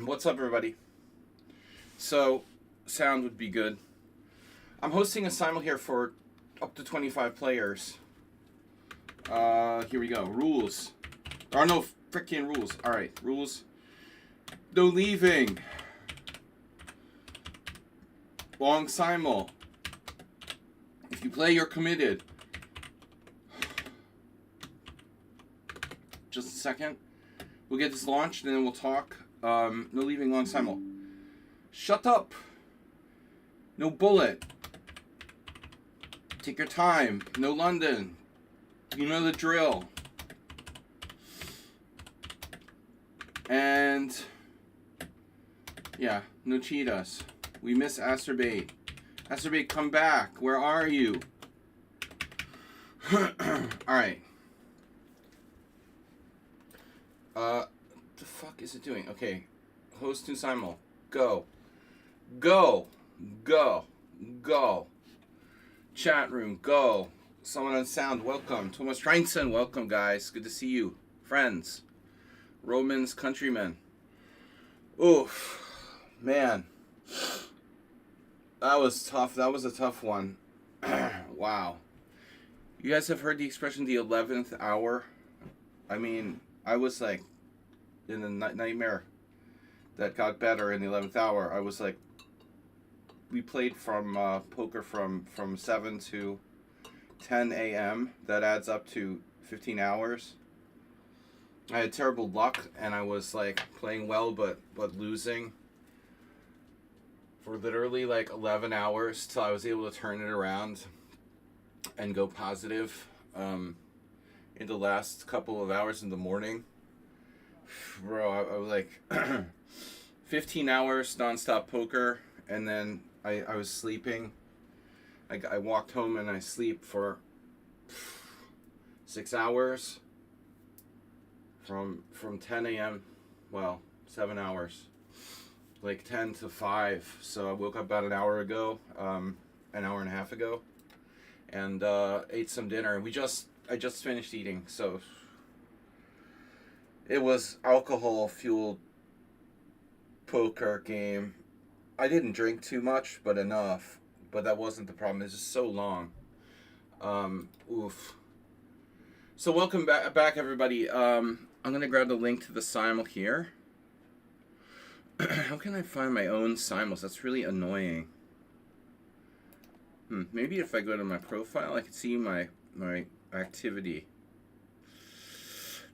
What's up, everybody? So, sound would be good. I'm hosting a simul here for up to 25 players. Here we go. Rules. There are no freaking rules. Alright, rules. No leaving. Long simul. If you play, you're committed. Just a second. We'll get this launched and then we'll talk. No leaving long simul. Shut up. No bullet. Take your time. No London. You know the drill. And yeah, no cheetahs. We miss Asterbait. Asterbait, come back. Where are you? Alright. The fuck is it doing? Okay. Host to simul. Go. Go. Go. Go. Chat room. Go. Someone on sound. Welcome. Thomas Reinson. Welcome, guys. Good to see you. Friends. Romans. Countrymen. Oof. Man. That was tough. That was a tough one. Wow. You guys have heard the expression the 11th hour? I mean, I was like in a nightmare that got better in the 11th hour. I was like, we played from poker from 7 to 10 a.m. That adds up to 15 hours. I had terrible luck, and I was like playing well, but losing for literally like 11 hours till I was able to turn it around and go positive in the last couple of hours in the morning. Bro, I was like 15 hours nonstop poker, and then I was sleeping. I walked home and I sleep for 6 hours from 10 a.m. Well, 7 hours, like 10 to 5. So I woke up about an hour ago, an hour and a half ago, and ate some dinner. I just finished eating, so it was alcohol fueled poker game. I didn't drink too much, but enough. But that wasn't the problem. It's just so long. Oof. So welcome back, everybody. I'm gonna grab the link to the simul here. How can I find my own simuls? That's really annoying. Maybe if I go to my profile, I can see my activity.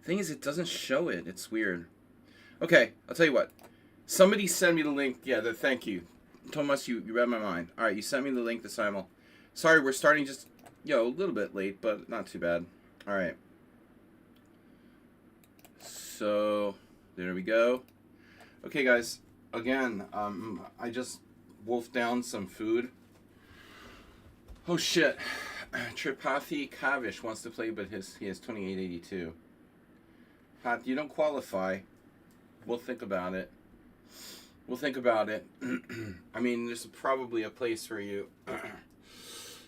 Thing is, it doesn't show it. It's weird. Okay, I'll tell you what. Somebody send me the link. Yeah, thank you. Thomas, you read my mind. Alright, you sent me the link to simul. Sorry, we're starting just, a little bit late, but not too bad. Alright. So, there we go. Okay, guys. Again, I just wolfed down some food. Oh, shit. Tripathi Kavish wants to play, but he has 2882. Pat, you don't qualify. We'll think about it. We'll think about it. I mean, there's probably a place for you.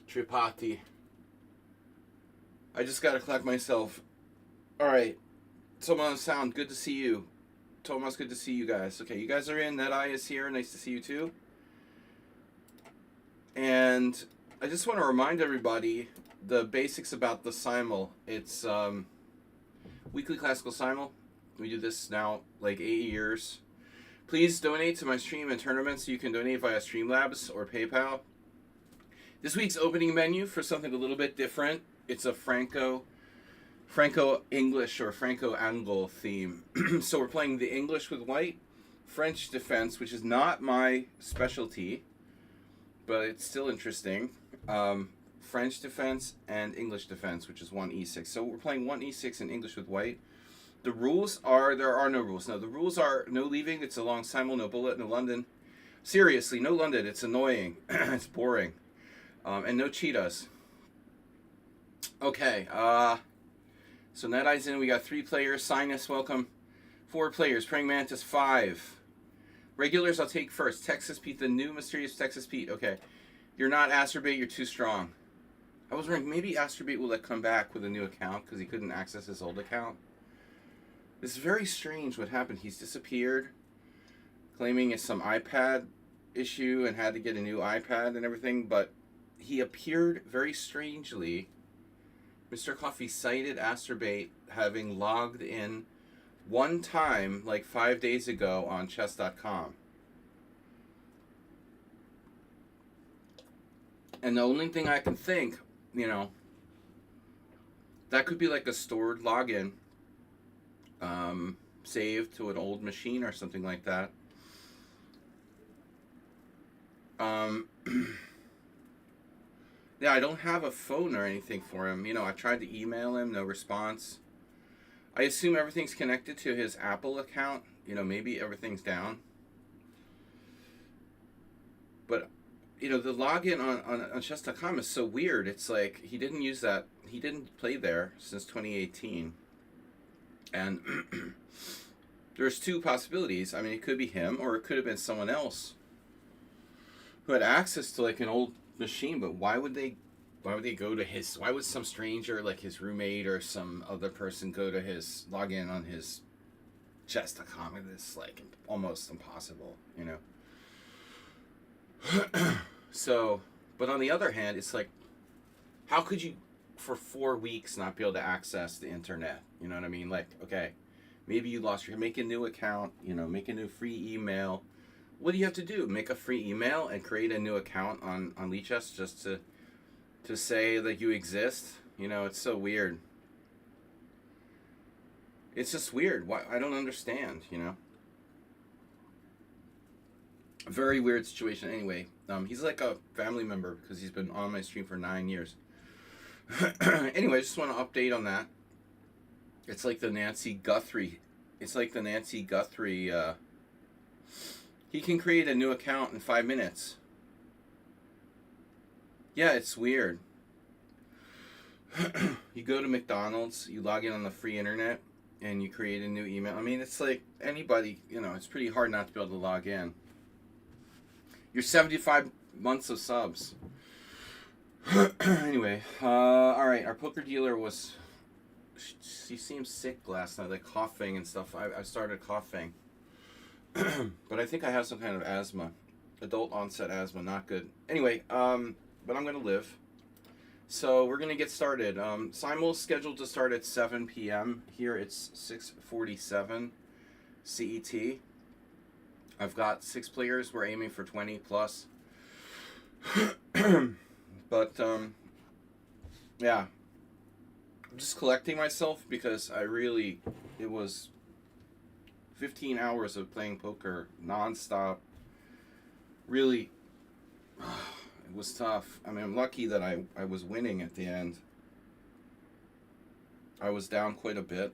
Tripathi. I just gotta collect myself. Alright. Someone on sound, good to see you. Thomas, good to see you guys. Okay, you guys are in. That Eye is here. Nice to see you too. And I just want to remind everybody the basics about the simul. It's weekly classical simul. We do this now like 8 years. Please donate to my stream and tournaments. You can donate via Streamlabs or PayPal. This week's opening menu for something a little bit different. It's a Franco English or Franco Angle theme. So we're playing the English with white, French defense, which is not my specialty, but it's still interesting. French defense and English defense, which is 1e6. So we're playing 1e6 in English with white. The rules are, there are no rules. No, the rules are no leaving, it's a long simul, no bullet, no London. Seriously, no London, it's annoying. It's boring. And no cheetahs. Okay, so Net Eye's in, we got 3 players. Sinus, welcome. 4 players. Praying Mantis, 5. Regulars, I'll take first. Texas Pete, the new mysterious Texas Pete. Okay. You're not Asterbait, you're too strong. I was wondering, maybe Asterbait will come back with a new account because he couldn't access his old account. It's very strange what happened. He's disappeared. claiming it's some iPad issue and had to get a new iPad and everything, but he appeared very strangely. Mr. Coffee cited Astrobate having logged in one time, like 5 days ago, on chess.com. And the only thing I can think, that could be like a stored login, saved to an old machine or something like that. Yeah, I don't have a phone or anything for him. I tried to email him, no response. I assume everything's connected to his Apple account. Maybe everything's down. But, the login on chess.com is so weird. It's like he didn't use that. He didn't play there since 2018. And there's two possibilities. I mean, it could be him or it could have been someone else who had access to like an old machine, but why would they go to his, why would some stranger like his roommate or some other person go to his login on his chess.com? It's like almost impossible, So, but on the other hand, it's like, how could you for 4 weeks not be able to access the internet? You know what I mean? Like, okay, maybe you lost make a new account, make a new free email. What do you have to do? Make a free email and create a new account on Lichess just to say that you exist? It's so weird. It's just weird. Why? I don't understand, A very weird situation. Anyway, he's like a family member because he's been on my stream for 9 years. Anyway, I just want to update on that. It's like the Nancy Guthrie. He can create a new account in 5 minutes. Yeah, it's weird. You go to McDonald's, you log in on the free internet, and you create a new email. I mean, it's like anybody, it's pretty hard not to be able to log in. You're 75 months of subs. Anyway, all right, our poker dealer was, she seemed sick last night, like coughing and stuff. I started coughing. But I think I have some kind of asthma. Adult onset asthma, not good. Anyway, but I'm going to live. So we're going to get started. Simul's scheduled to start at 7 p.m. Here it's 6:47 CET. I've got 6 players. We're aiming for 20 plus. But, yeah. I'm just collecting myself because it was 15 hours of playing poker nonstop. Really, it was tough. I mean, I'm lucky that I was winning at the end. I was down quite a bit,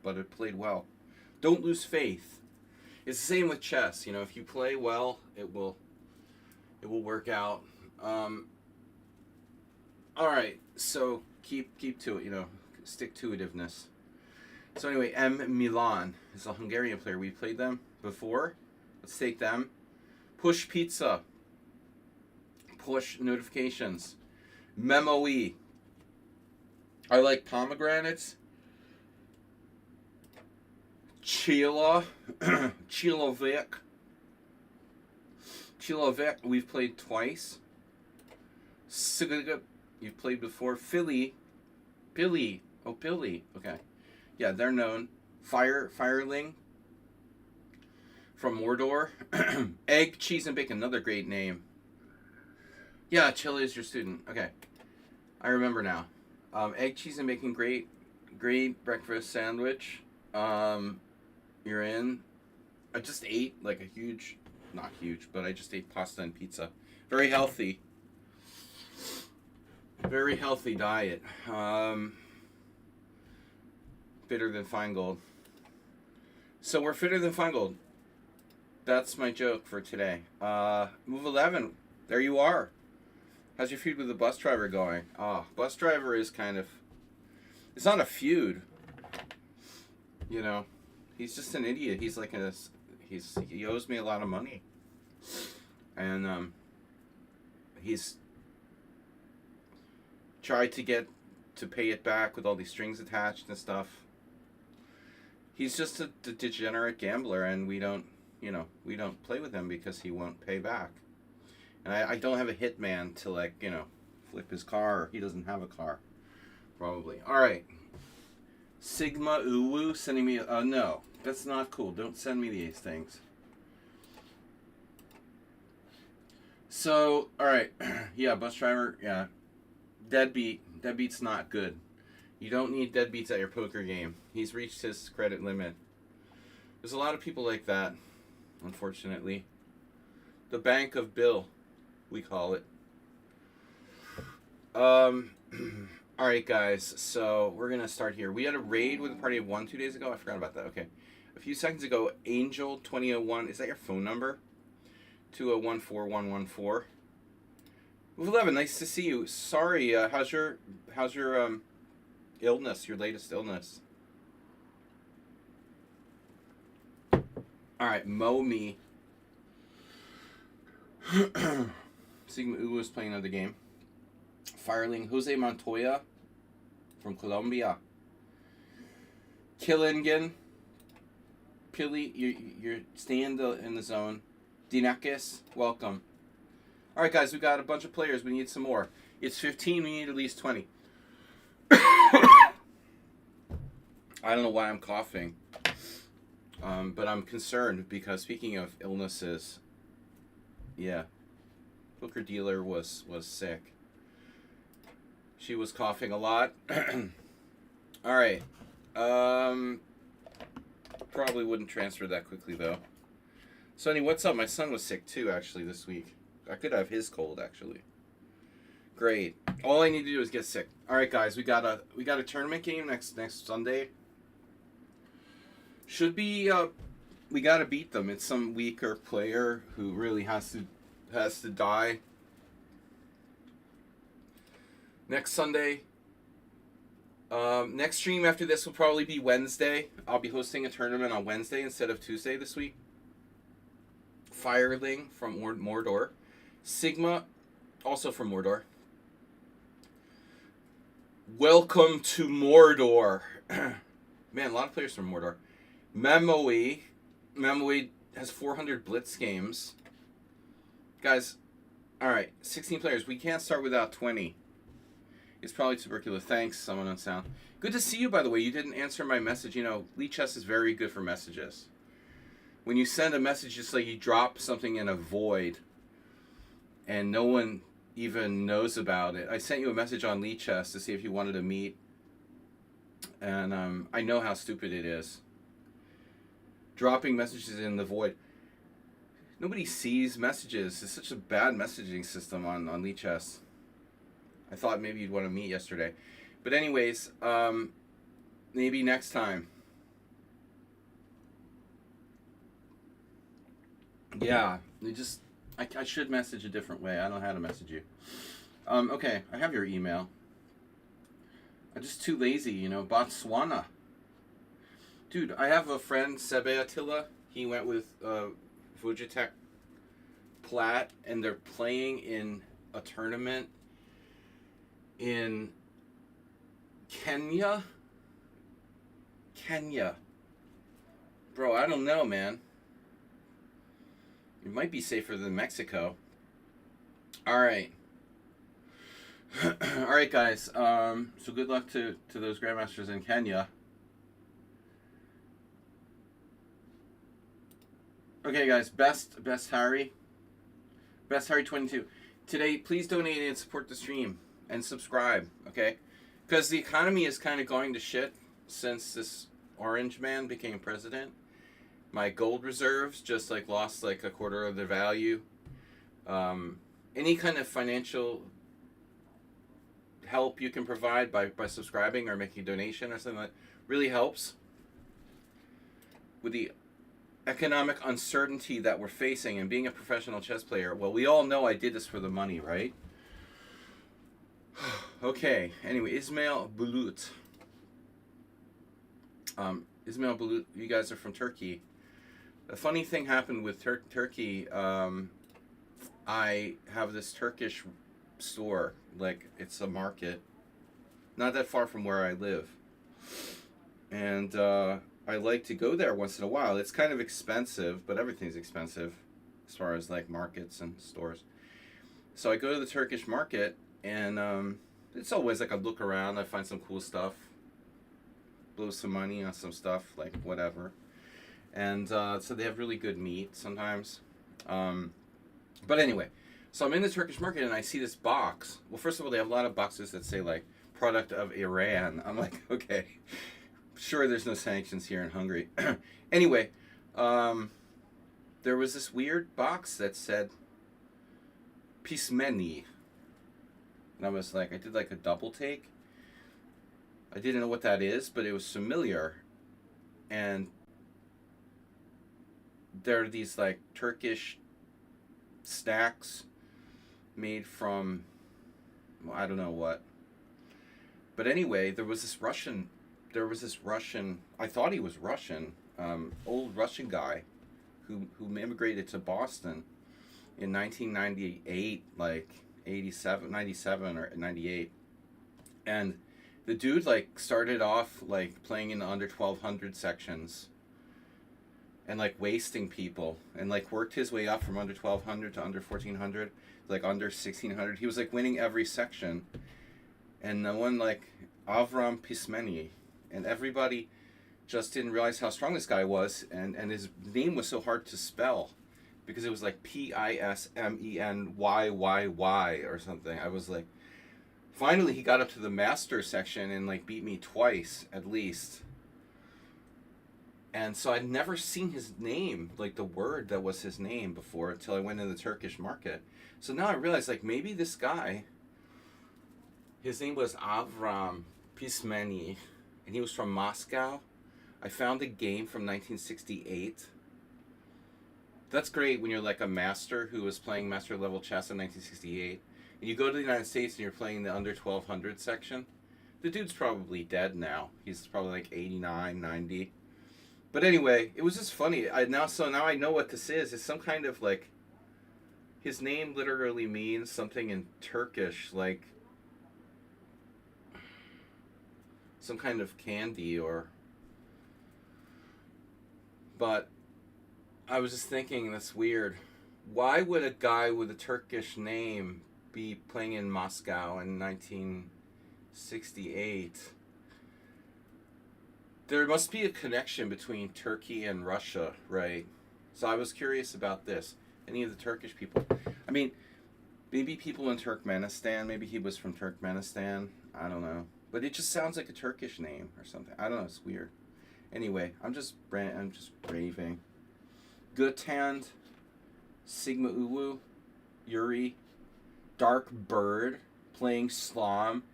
but it played well. Don't lose faith. It's the same with chess. If you play well, it will work out. All right, so keep to it. Stick-to-itiveness. So anyway, M. Milan is a Hungarian player. We played them before. Let's take them. Push pizza. Push notifications. Memo-E. I like pomegranates. Chila. Chilovec. Chilovec, we've played twice. Sigurd, you've played before. Philly. Billy. Oh, Billy. Okay. Yeah, they're known. Fireling from Mordor. Egg, cheese, and bacon. Another great name. Yeah, Chili is your student. Okay. I remember now. Egg, cheese, and bacon. Great breakfast sandwich. You're in. I just ate like a huge, not huge, but I just ate pasta and pizza. Very healthy. Very healthy diet. Fitter than Finegold. So we're fitter than Finegold. That's my joke for today. Move 11. There you are. How's your feud with the bus driver going? Bus driver is kind of... It's not a feud. He's just an idiot. He's like he owes me a lot of money. And he's tried to pay it back with all these strings attached and stuff. He's just a degenerate gambler, and we don't we don't play with him because he won't pay back. And I don't have a hitman to, like, flip his car. Or he doesn't have a car. Probably. All right. Sigma Uwu sending me... no. That's not cool. Don't send me these things. So, all right. Yeah, bus driver. Yeah. Deadbeat. Deadbeat's not good. You don't need deadbeats at your poker game. He's reached his credit limit. There's a lot of people like that, unfortunately. The Bank of Bill, we call it. Alright, guys, so we're going to start here. We had a raid with a party of 1 2 days ago. I forgot about that. Okay. A few seconds ago, Angel2001, is that your phone number? 2014114. Move 11, nice to see you. Sorry, how's your illness, your latest illness? Alright, Momi. Sigma U was playing another game. Fireling Jose Montoya from Colombia. Killingen. Pili, you're staying in the zone. Dinakis, welcome. Alright, guys, we got a bunch of players. We need some more. It's 15, we need at least 20. I don't know why I'm coughing. But I'm concerned because, speaking of illnesses, yeah, poker dealer was sick. She was coughing a lot. All right. Probably wouldn't transfer that quickly though. Sonny, what's up? My son was sick too, actually, this week. I could have his cold, actually. Great. All I need to do is get sick. All right, guys, we got a tournament game next Sunday. Should be we got to beat them. It's some weaker player who really has to die. Next Sunday. Next stream after this will probably be Wednesday. I'll be hosting a tournament on Wednesday instead of Tuesday this week. Fireling from Mordor. Sigma, also from Mordor. Welcome to Mordor. Man, a lot of players from Mordor. Memoe has 400 Blitz games. Guys, alright, 16 players. We can't start without 20. It's probably tubercular. Thanks, someone on sound. Good to see you, by the way. You didn't answer my message. Lee Chess is very good for messages. When you send a message, it's like you drop something in a void and no one even knows about it. I sent you a message on Lee Chess to see if you wanted to meet. And I know how stupid it is. Dropping messages in the void. Nobody sees messages. It's such a bad messaging system on Lichess. I thought maybe you'd want to meet yesterday. But anyways, maybe next time. Yeah, I should message a different way. I don't know how to message you. Okay, I have your email. I'm just too lazy, Botswana. Dude, I have a friend, Sebe Attila. He went with Vujitech Plat, and they're playing in a tournament in Kenya. Bro, I don't know, man. It might be safer than Mexico. All right. All right, guys. So good luck to those grandmasters in Kenya. Okay, guys. Best Harry 22. Today, please donate and support the stream and subscribe. Okay, because the economy is kind of going to shit since this orange man became president. My gold reserves just lost a quarter of their value. Any kind of financial help you can provide by subscribing or making a donation or something that really helps with the economic uncertainty that we're facing. And being a professional chess player, well, we all know I did this for the money, right? Okay, anyway, Ismail Bulut. Ismail Bulut, you guys are from Turkey. A funny thing happened with Turkey. I have this Turkish store, it's a market, not that far from where I live. And I like to go there once in a while. It's kind of expensive, but everything's expensive as far as like markets and stores. So I go to the Turkish market, and it's always like I look around, I find some cool stuff, blow some money on some stuff, like whatever. And so they have really good meat sometimes. But anyway, so I'm in the Turkish market and I see this box. Well, first of all, they have a lot of boxes that say like product of Iran. I'm like, okay, sure, there's no sanctions here in Hungary. Anyway, there was this weird box that said Pismeni. And I was like, I did like a double take. I didn't know what that is, but it was familiar. And there are these like Turkish snacks made from, well, I don't know what. But anyway, there was this Russian, I thought he was Russian, old Russian guy who immigrated to Boston in 1998, like 97 or 98. And the dude like started off like playing in the under 1200 sections and like wasting people, and like worked his way up from under 1200 to under 1400, like under 1600. He was like winning every section, and no one like Avram Pismeni, and everybody just didn't realize how strong this guy was, and his name was so hard to spell because it was like Pismeny or something. I was like, finally he got up to the master section and like beat me twice at least. And so I'd never seen his name, like the word that was his name before, until I went in the Turkish market. So now I realize like maybe this guy, his name was Avram Pismeni, and he was from Moscow. I found a game from 1968. That's great when you're like a master who was playing master level chess in 1968. And you go to the United States and you're playing the under 1200 section. The dude's probably dead now. He's probably like 89, 90. But anyway, it was just funny. Now I know what this is. It's some kind of like, his name literally means something in Turkish, like some kind of candy or. But I was just thinking, that's weird. Why would a guy with a Turkish name be playing in Moscow in 1968? There must be a connection between Turkey and Russia, right? So I was curious about this. Any of the Turkish people? I mean, maybe people in Turkmenistan. Maybe he was from Turkmenistan. I don't know. But it just sounds like a Turkish name or something. I don't know. It's weird. Anyway, I'm just raving. Guthand, Sigma Uwu, Yuri, Dark Bird, playing Slam.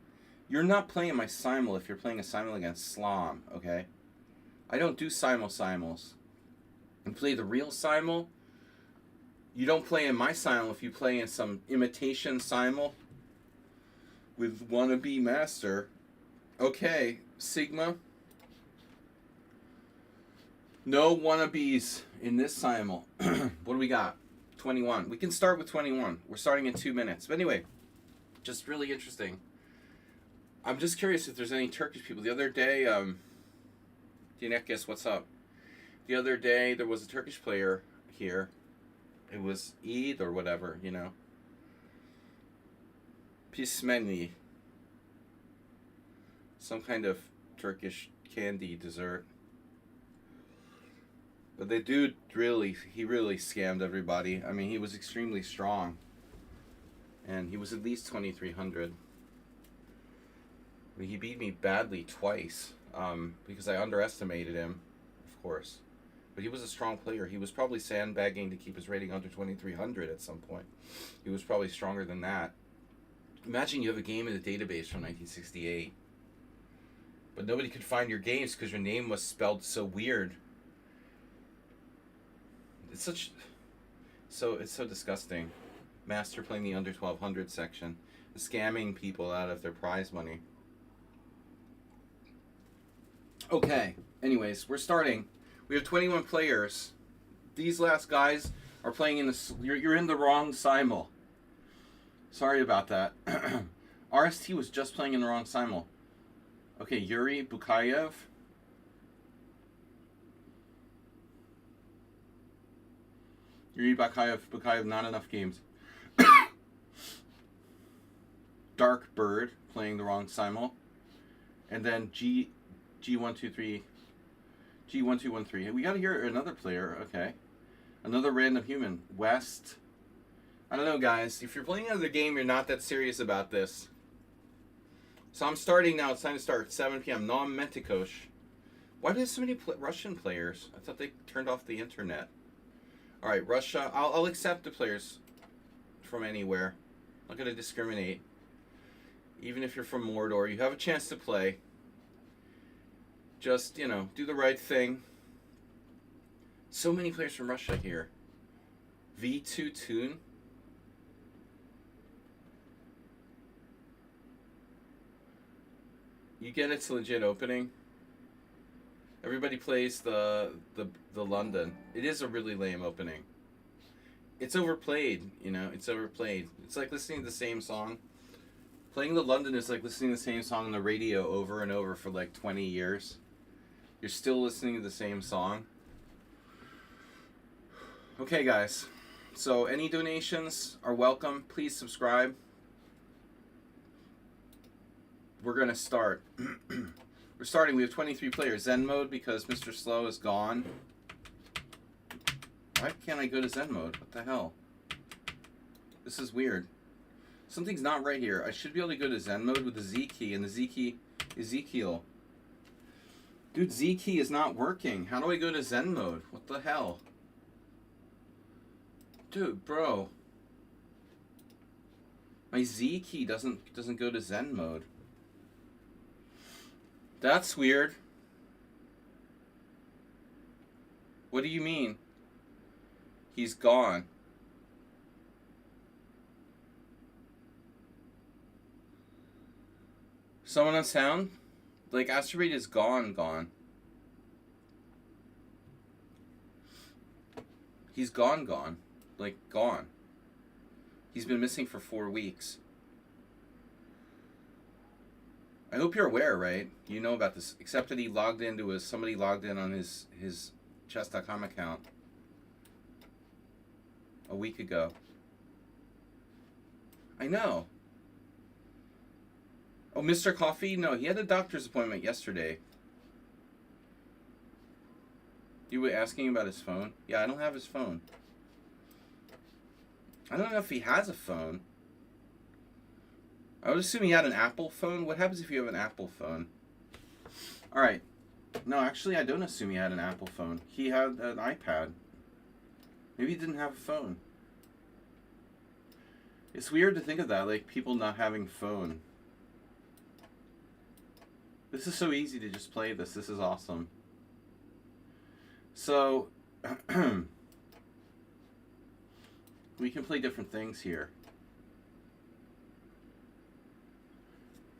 You're not playing my Simul if you're playing a Simul against Slam, okay? I don't do Simuls. You play the real Simul. You don't play in my Simul if you play in some imitation Simul with wannabe master. Okay, Sigma. No wannabes in this Simul. What do we got? 21. We can start with 21. We're starting in 2 minutes. But anyway, just really interesting. I'm just curious if there's any Turkish people. The other day, Dinekis, what's up? The other day, there was a Turkish player here. It was Eid or whatever, you know. Pismeni. Some kind of Turkish candy dessert. But the dude really scammed everybody. I mean, he was extremely strong. And he was at least 2300. I mean, he beat me badly twice, because I underestimated him, of course. But he was a strong player. He was probably sandbagging to keep his rating under 2300 at some point. He was probably stronger than that. Imagine you have a game in the database from 1968. But nobody could find your games because your name was spelled so weird. It's so disgusting. Master playing the under 1200 section. Scamming people out of their prize money. Okay, anyways, we're starting. We have 21 players. These last guys are playing in the... You're in the wrong Simul. Sorry about that. RST was just playing in the wrong Simul. Okay, Yuri Bukayev. You read Bakayev, not enough games. Dark Bird playing the wrong simul. And then G123, G1213. We got to hear another player. Okay. Another random human. West. I don't know, guys. If you're playing another game, you're not that serious about this. So I'm starting now. It's time to start. 7 p.m. Nom Mentikosh. Why do they have so many Russian players? I thought they turned off the internet. All right, Russia. I'll accept the players from anywhere. I'm not going to discriminate. Even if you're from Mordor, you have a chance to play. Just, you know, do the right thing. So many players from Russia here. V2 Tune. You get it's legit opening. Everybody plays the London. It is a really lame opening. It's overplayed, you know. It's overplayed. It's like listening to the same song. Playing the London is like listening to the same song on the radio over and over for like 20 years. You're still listening to the same song. Okay, guys. So any donations are welcome. Please subscribe. We're going to start. We're starting. We have 23 players. Zen mode because Mr. Slow is gone. Why can't I go to Zen mode? What the hell? This is weird. Something's not right here. I should be able to go to Zen mode with the Z key, and the Z key, Ezekiel. Dude, Z key is not working. How do I go to Zen mode? What the hell? Dude, bro. My Z key doesn't go to Zen mode. That's weird. What do you mean? He's gone. Someone on sound? Like, Asteroid is gone. He's gone. Like, gone. He's been missing for 4 weeks. I hope you're aware, right? You know about this. Except that he logged into somebody logged in on his chess.com account a week ago. I know. Oh, Mr. Coffee? No, he had a doctor's appointment yesterday. You were asking about his phone? Yeah, I don't have his phone. I don't know if he has a phone. I would assume he had an Apple phone. What happens if you have an Apple phone? Alright. No, actually, I don't assume he had an Apple phone. He had an iPad. Maybe he didn't have a phone. It's weird to think of that, like people not having phone. This is so easy to just play this. This is awesome. So, we can play different things here.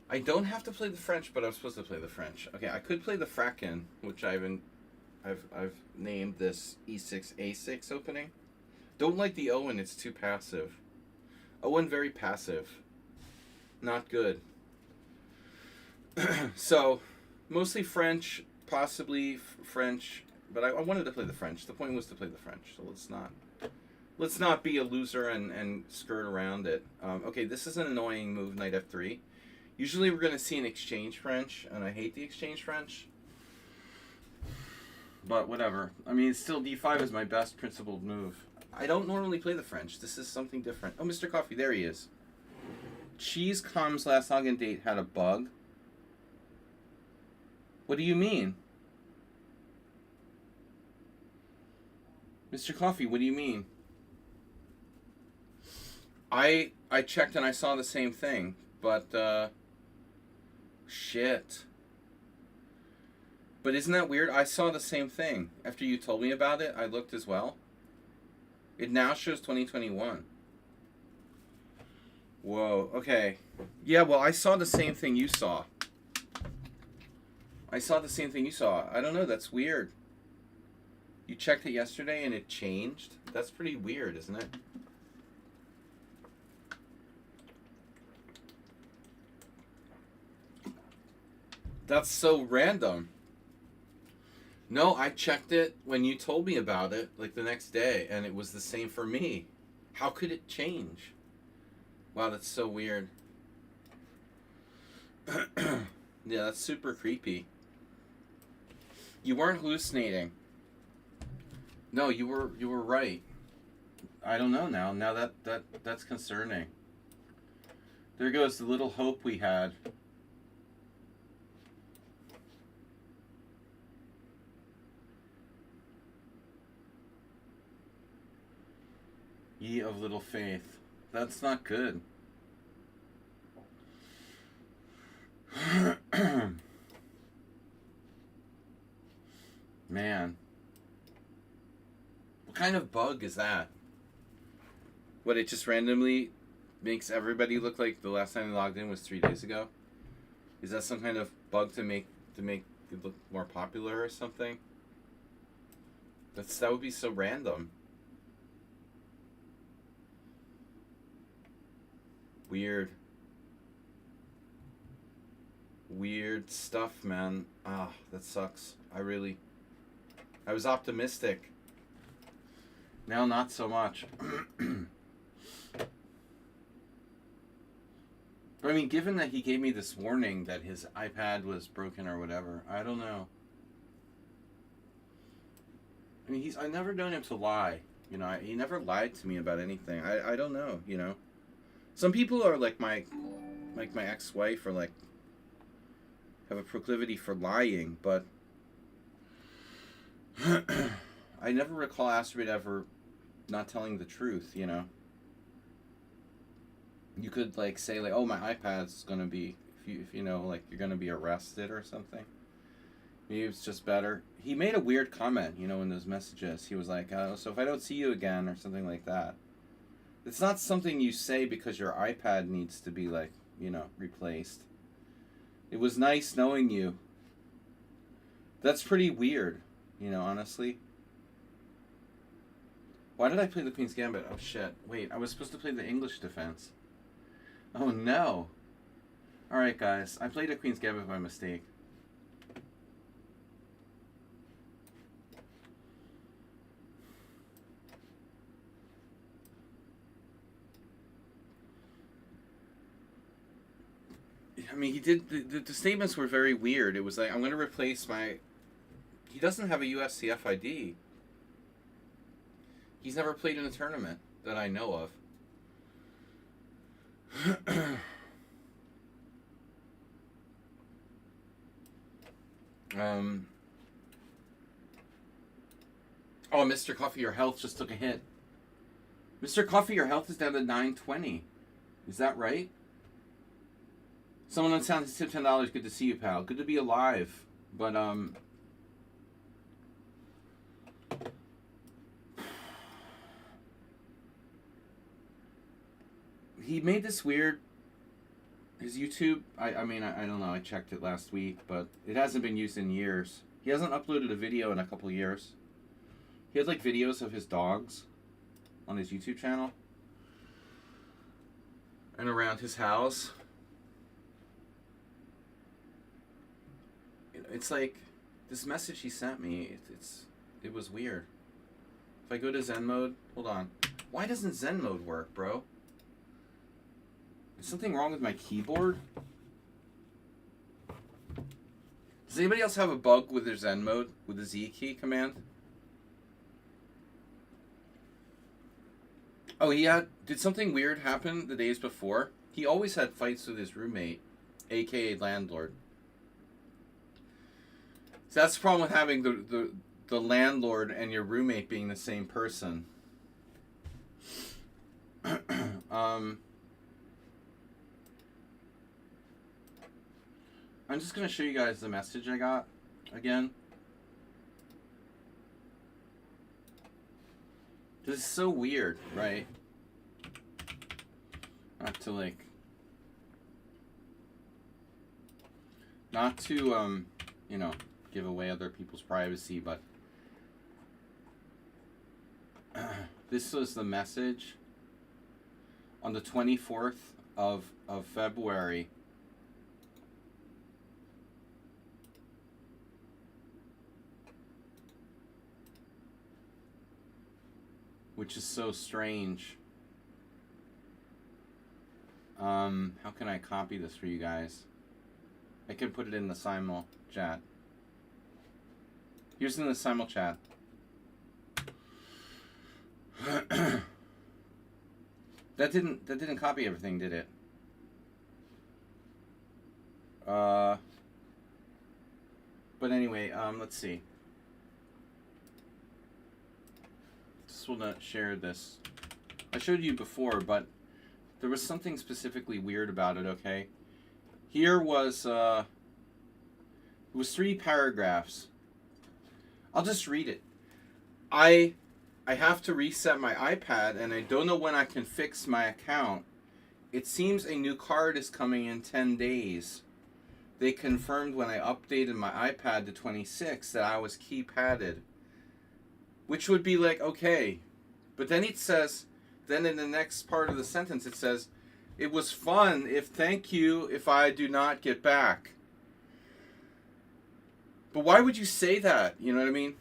I don't have to play the French, but I'm supposed to play the French. Okay, I could play the Fracken, which I've named this E6 A6 opening. Don't like the Owen, it's too passive. Owen very passive. Not good. So, mostly French, possibly French, but I wanted to play the French. The point was to play the French, so let's not be a loser and skirt around it. Okay, this is an annoying move, knight f3. Usually we're going to see an exchange French, and I hate the exchange French. But whatever. I mean, still d5 is my best principled move. I don't normally play the French. This is something different. Oh, Mr. Coffee, there he is. Cheese Com's last login date had a bug. What do you mean? Mr. Coffee, what do you mean? I checked and I saw the same thing, but shit. But isn't that weird? I saw the same thing. After you told me about it, I looked as well. It now shows 2021. Whoa, okay. Yeah, well, I saw the same thing you saw. I saw the same thing you saw. I don't know, that's weird. You checked it yesterday and it changed? That's pretty weird, isn't it? That's so random. No, I checked it when you told me about it, like the next day, and it was the same for me. How could it change? Wow, that's so weird. Yeah, that's super creepy. You weren't hallucinating. No, you were right. I don't know now. Now that's concerning. There goes the little hope we had. Ye of little faith. That's not good. Man. What kind of bug is that? What, it just randomly makes everybody look like the last time they logged in was 3 days ago? Is that some kind of bug to make it look more popular or something? That would be so random. Weird. Weird stuff, man. Ah, that sucks. I was optimistic. Now not so much. But I mean, given that he gave me this warning that his iPad was broken or whatever, I don't know. I mean, I've never known him to lie. You know, he never lied to me about anything. I don't know, you know. Some people are like my ex-wife, or like have a proclivity for lying, but I never recall Astrobate ever not telling the truth, you know. You could like say like, oh, my iPad's gonna be, if you know, like you're gonna be arrested or something. Maybe it's just better. He made a weird comment, you know, in those messages. He was like, so if I don't see you again or something like that. It's not something you say because your iPad needs to be like, you know, replaced. It was nice knowing you. That's pretty weird, you know, honestly. Why did I play the Queen's Gambit? Oh shit. Wait, I was supposed to play the English defense. Oh no. Alright guys, I played a Queen's Gambit by mistake. I mean, he did, the statements were very weird. It was like, I'm going to replace my... He doesn't have a USCF ID. He's never played in a tournament that I know of. Oh, Mr. Coffee, your health just took a hit. Mr. Coffee, your health is down to 920. Is that right? Someone on Sound has tipped $10. Good to see you, pal. Good to be alive. But, he made this weird... His YouTube, I mean, I don't know. I checked it last week, but it hasn't been used in years. He hasn't uploaded a video in a couple years. He had, like, videos of his dogs on his YouTube channel. And around his house. It's like, this message he sent me, it was weird. If I go to Zen mode, hold on. Why doesn't Zen mode work, bro? Is something wrong with my keyboard? Does anybody else have a bug with their Zen mode, with the Z key command? Oh, did something weird happen the days before? He always had fights with his roommate, aka landlord. So that's the problem with having the landlord and your roommate being the same person. I'm just going to show you guys the message I got again. This is so weird, right? Not to, you know, give away other people's privacy, but this was the message on the 24th of February. which is so strange. How can I copy this for you guys? I can put it in the simul chat. Here's in the simul chat. That didn't copy everything, did it? But anyway, let's see. Just will not share this. I showed you before, but there was something specifically weird about it, okay? Here was, it was 3 paragraphs. I'll just read it. I have to reset my iPad, and I don't know when I can fix my account. It seems a new card is coming in 10 days. They confirmed when I updated my iPad to 26 that I was keypadded. Which would be like, okay. But then it says, then in the next part of the sentence it says, it was fun thank you if I do not get back. But why would you say that? You know what I mean?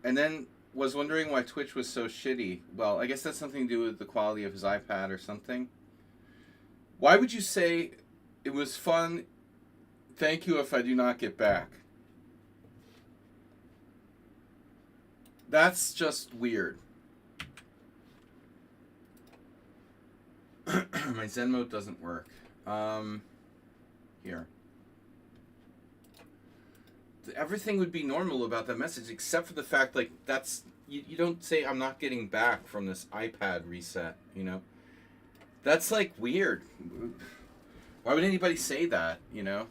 And then was wondering why Twitch was so shitty. Well, I guess that's something to do with the quality of his iPad or something. Why would you say it was fun, thank you if I do not get back? That's just weird. My Zen mode doesn't work. Here. Everything would be normal about that message except for the fact, like, that's you don't say I'm not getting back from this iPad reset, you know? That's like weird. Why would anybody say that, you know?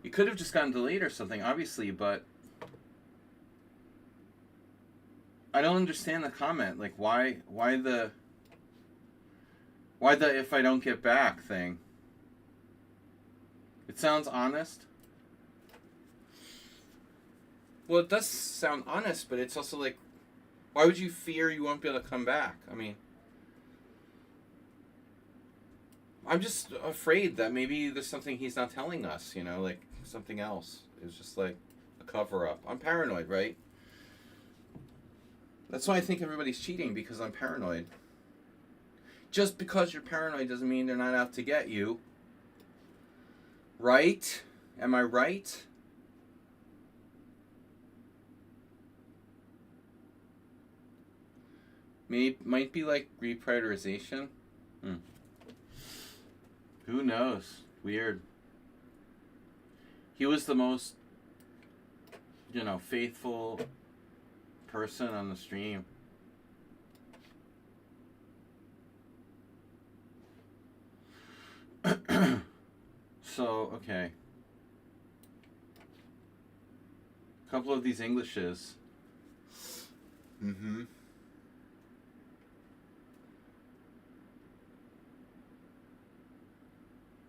You could have just gotten delayed or something, obviously, but I don't understand the comment. Like, why the if I don't get back thing? It sounds honest. Well, it does sound honest, but it's also like, why would you fear you won't be able to come back? I mean, I'm just afraid that maybe there's something he's not telling us, you know, like something else. It's just like a cover-up. I'm paranoid, right? That's why I think everybody's cheating, because I'm paranoid. Just because you're paranoid doesn't mean they're not out to get you. Right? Am I right? Might be like reprioritization. Who knows? Weird. He was the most, you know, faithful person on the stream. So, okay. A couple of these Englishes.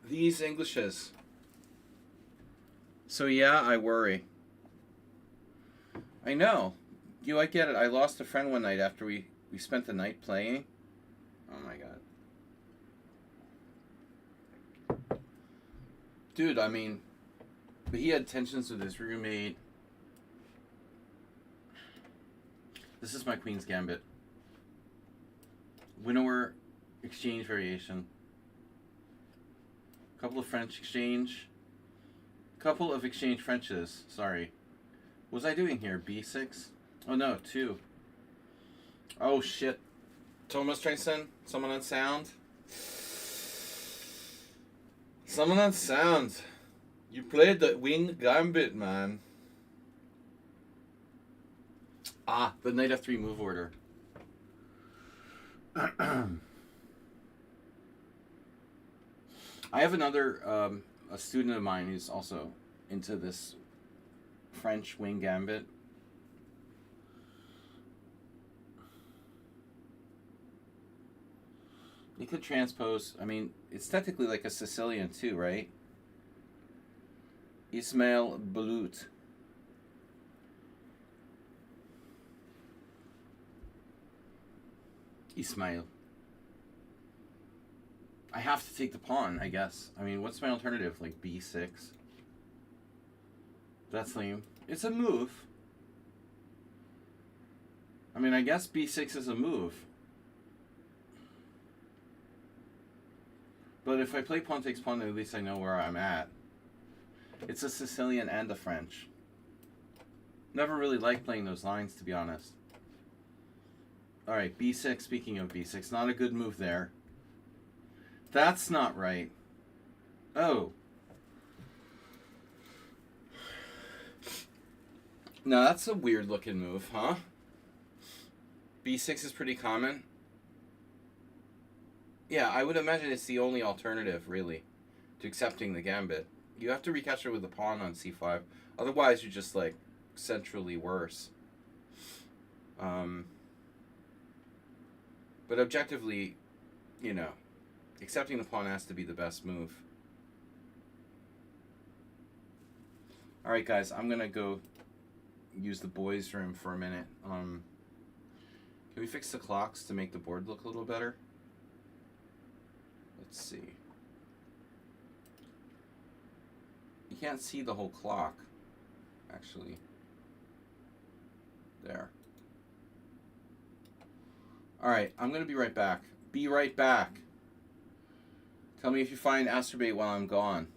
These Englishes. So yeah, I worry. I know. I get it. I lost a friend one night after we spent the night playing. Oh my god. Dude, I mean, but he had tensions with his roommate. This is my Queen's Gambit. Winnower exchange variation. Couple of French exchange. Couple of exchange Frenches. Sorry. What was I doing here? B6? Oh no, 2. Oh shit. Thomas Trason? Someone on sound? Someone on sound. You played the wing gambit, man. Ah, the knight f3 move order. I have another, a student of mine who's also into this French wing gambit. You could transpose, I mean, it's technically like a Sicilian too, right? Ismail Balut. Ismail. I have to take the pawn, I guess. I mean, what's my alternative? Like b6? That's lame. It's a move. I mean, I guess b6 is a move. But if I play pawn takes pawn, at least I know where I'm at. It's a Sicilian and a French. Never really liked playing those lines, to be honest. Alright, b6, speaking of b6, not a good move there. That's not right. Oh. Now that's a weird looking move, huh? b6 is pretty common. Yeah, I would imagine it's the only alternative, really, to accepting the gambit. You have to recapture with the pawn on c5. Otherwise, you're just, like, centrally worse. But objectively, you know, accepting the pawn has to be the best move. Alright, guys, I'm going to go use the boys' room for a minute. Can we fix the clocks to make the board look a little better? Let's see. You can't see the whole clock, actually. There. Alright, I'm going to be right back. Be right back. Tell me if you find Astrobate while I'm gone.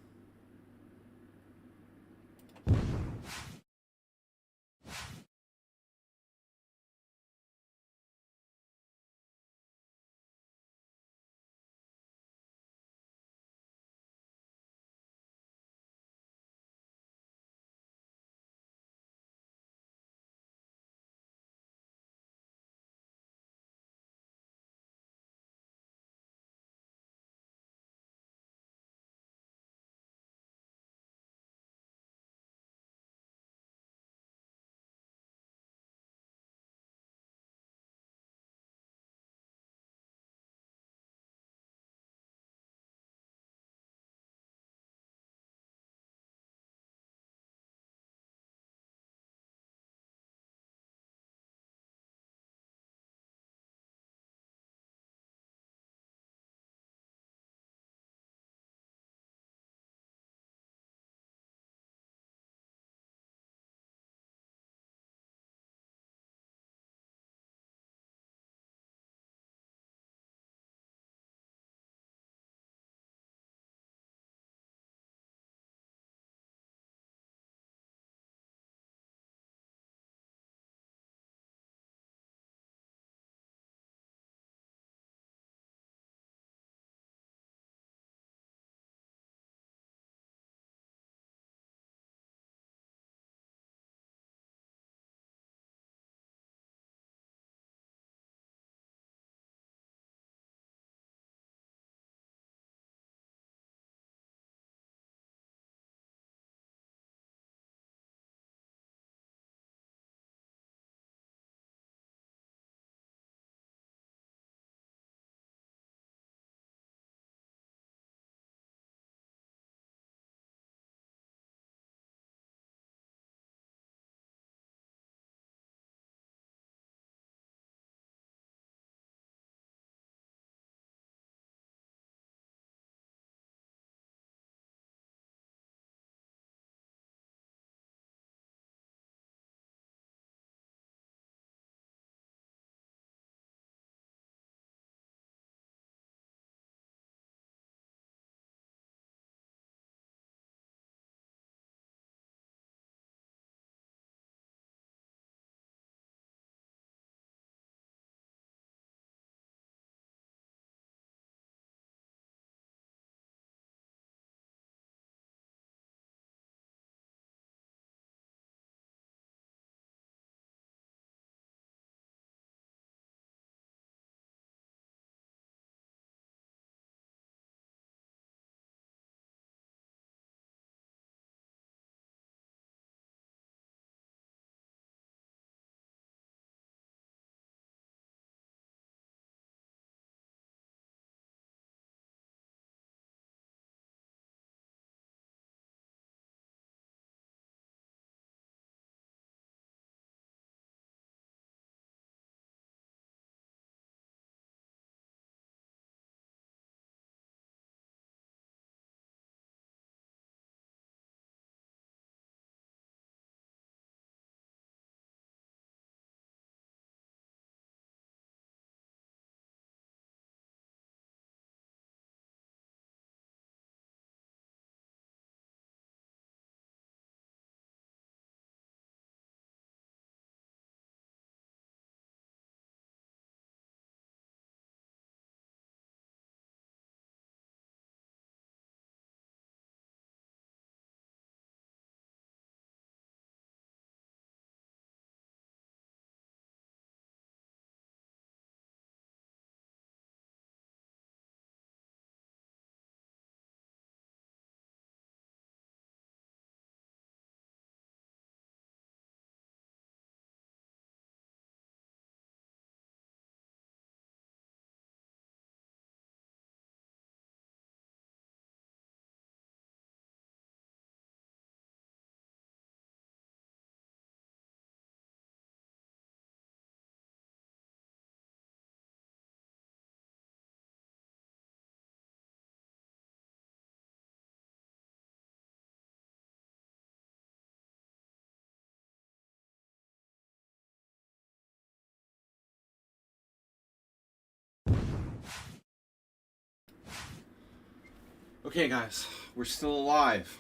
Okay, guys, we're still alive.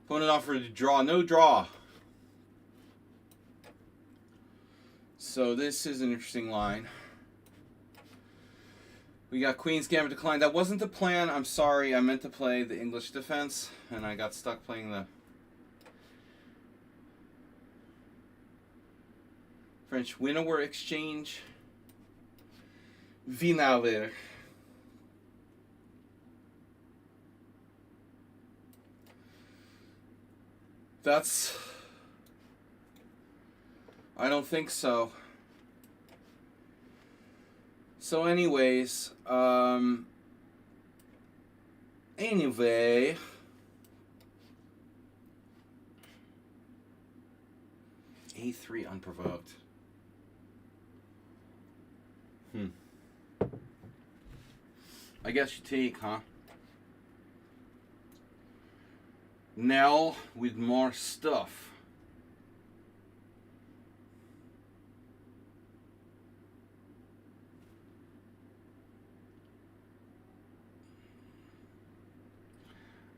Opponent offered to draw. No draw. So this is an interesting line. We got Queen's Gambit declined. That wasn't the plan. I'm sorry. I meant to play the English defense, and I got stuck playing the French Winnower exchange. Wiener. That's... I don't think so. So anyways, anyway, A3 unprovoked. I guess you take, huh? Nell with more stuff.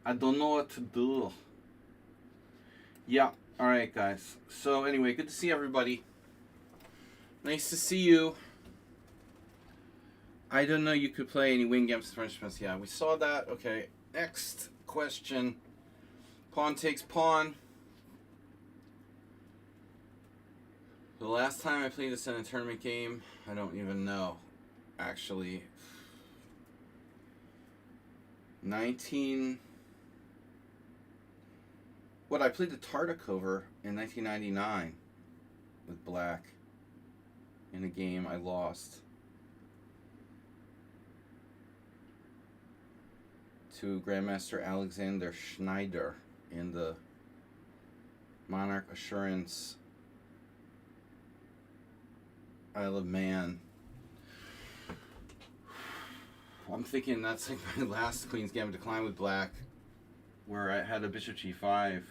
I don't know what to do. Yeah, alright guys. So anyway, good to see everybody. Nice to see you. I don't know you could play any wing games French defense. Yeah, we saw that. Okay, next question. Pawn takes pawn. The last time I played this in a tournament game, I don't even know. Actually, 19... What, I played the Tartakover in 1999 with black in a game I lost to Grandmaster Alexander Schneider in the Monarch Assurance Isle of Man. I'm thinking that's like my last Queen's Gambit decline with black, where I had a bishop g5.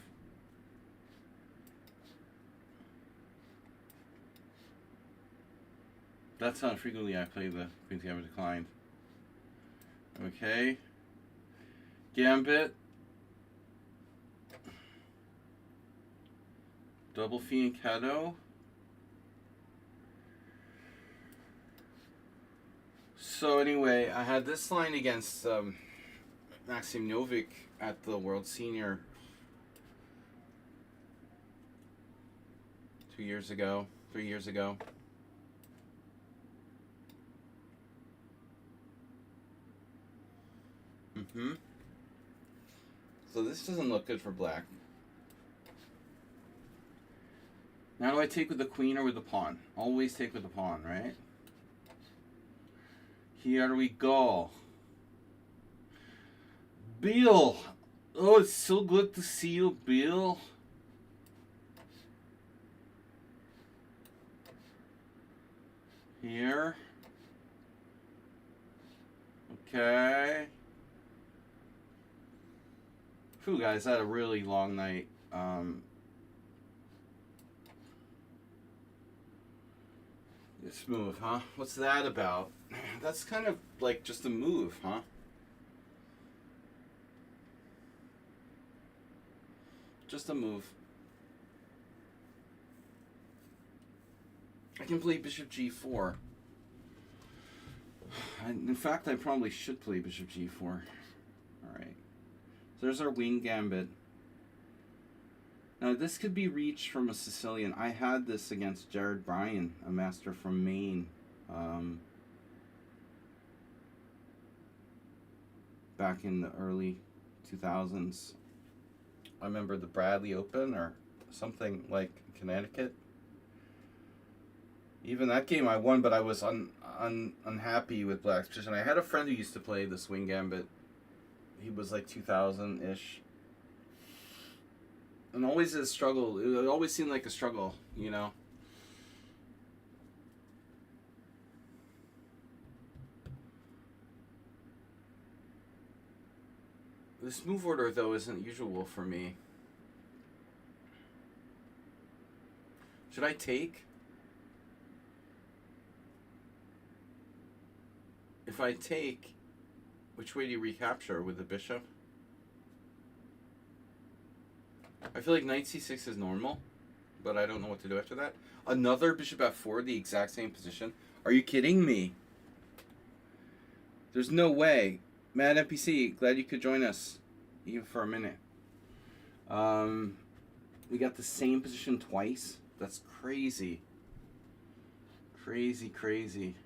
That's how frequently I play the Queen's Gambit declined. Okay. Gambit. Double Fianchetto. So anyway, I had this line against Maxim Novik at the World Senior 3 years ago. So this doesn't look good for black. Now do I take with the queen or with the pawn? Always take with the pawn, right? Here we go. Bill! Oh, it's so good to see you, Bill. Here. Okay. Phew, guys, I had a really long night. This move, huh? What's that about? That's kind of like just a move, huh? Just a move. I can play bishop g4. In fact, I probably should play bishop g4. Alright. So there's our wing gambit. Now this could be reached from a Sicilian. I had this against Jared Bryan, a master from Maine. Back in the early 2000s. I remember the Bradley Open or something like Connecticut. Even that game I won, but I was unhappy with black's position. I had a friend who used to play this wing gambit. He was like 2000-ish. And always a struggle. It always seemed like a struggle, you know. This move order, though, isn't usual for me. Should I take? if I take, which way do you recapture with the bishop? I feel like knight c6 is normal, but I don't know what to do after that. Another bishop f4, the exact same position. Are you kidding me? There's no way. Mad NPC, glad you could join us, even for a minute. We got the same position twice. That's crazy. Crazy, crazy.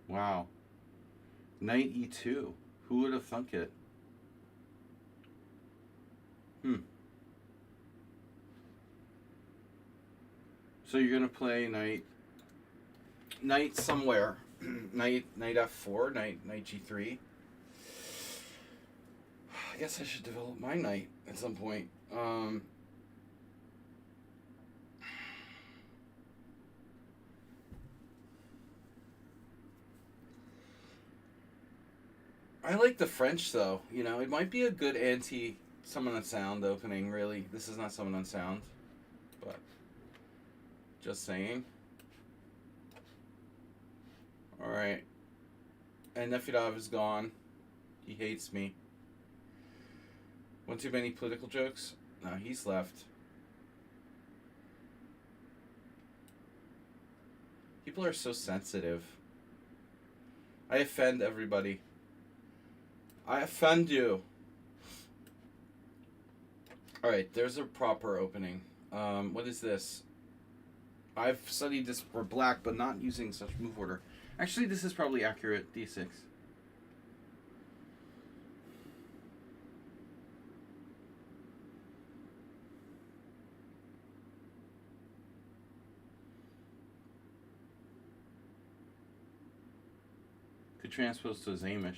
Wow. Knight e2. Who would have thunk it? So you're gonna play knight somewhere. knight f4, knight g3. I guess I should develop my knight at some point. I like the French though. You know, it might be a good anti Summon Unsound opening. Really, this is not Summon Unsound, but just saying. All right, and Nefedov is gone. He hates me. One too many political jokes? No, he's left. People are so sensitive. I offend everybody. I offend you. Alright, there's a proper opening. What is this? I've studied this for black, but not using such move order. Actually, this is probably accurate. D6. Could transpose to Zamish.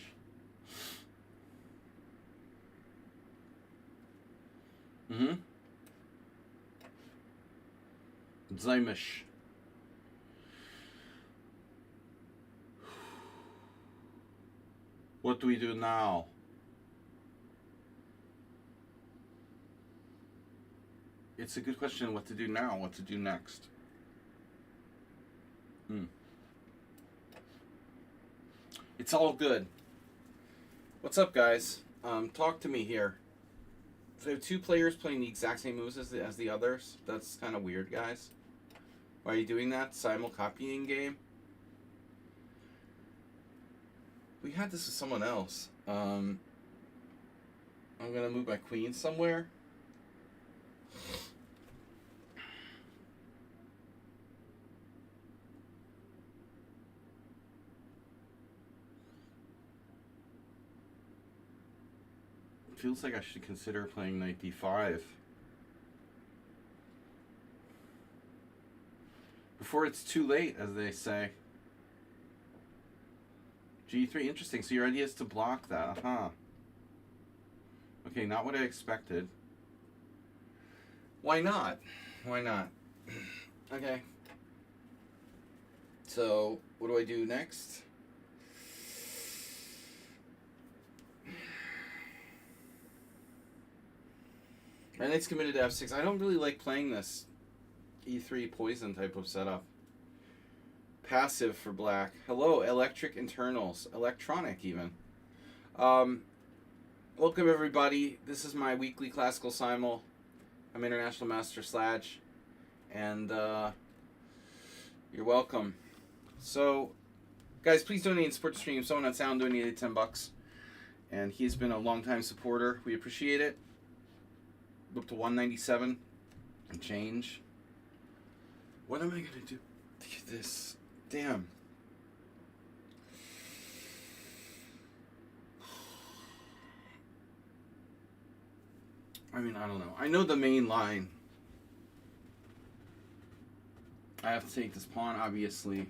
Zamish. What do we do now? It's a good question what to do now, what to do next. It's all good. What's up, guys? Talk to me here. So I have two players playing the exact same moves as the others. That's kind of weird, guys. Why are you doing that? Simul copying game? We had this with someone else. I'm gonna move my queen somewhere. Feels like I should consider playing knight d5 before it's too late, as they say. G3, interesting. So your idea is to block that, huh? Okay, not what I expected. Why not? Why not? Okay. So what do I do next? My knight's committed to f6. I don't really like playing this e3 poison type of setup. Passive for black. Hello, electric internals. Electronic, even. Welcome, everybody. This is my weekly Classical Simul. I'm International Master Sludge. And you're welcome. So, guys, please donate and support the stream. Someone on Sound donated $10. And he's been a long-time supporter. We appreciate it. Up to 197 and change. What am I gonna do? This damn. I mean, I don't know. I know the main line. I have to take this pawn, obviously.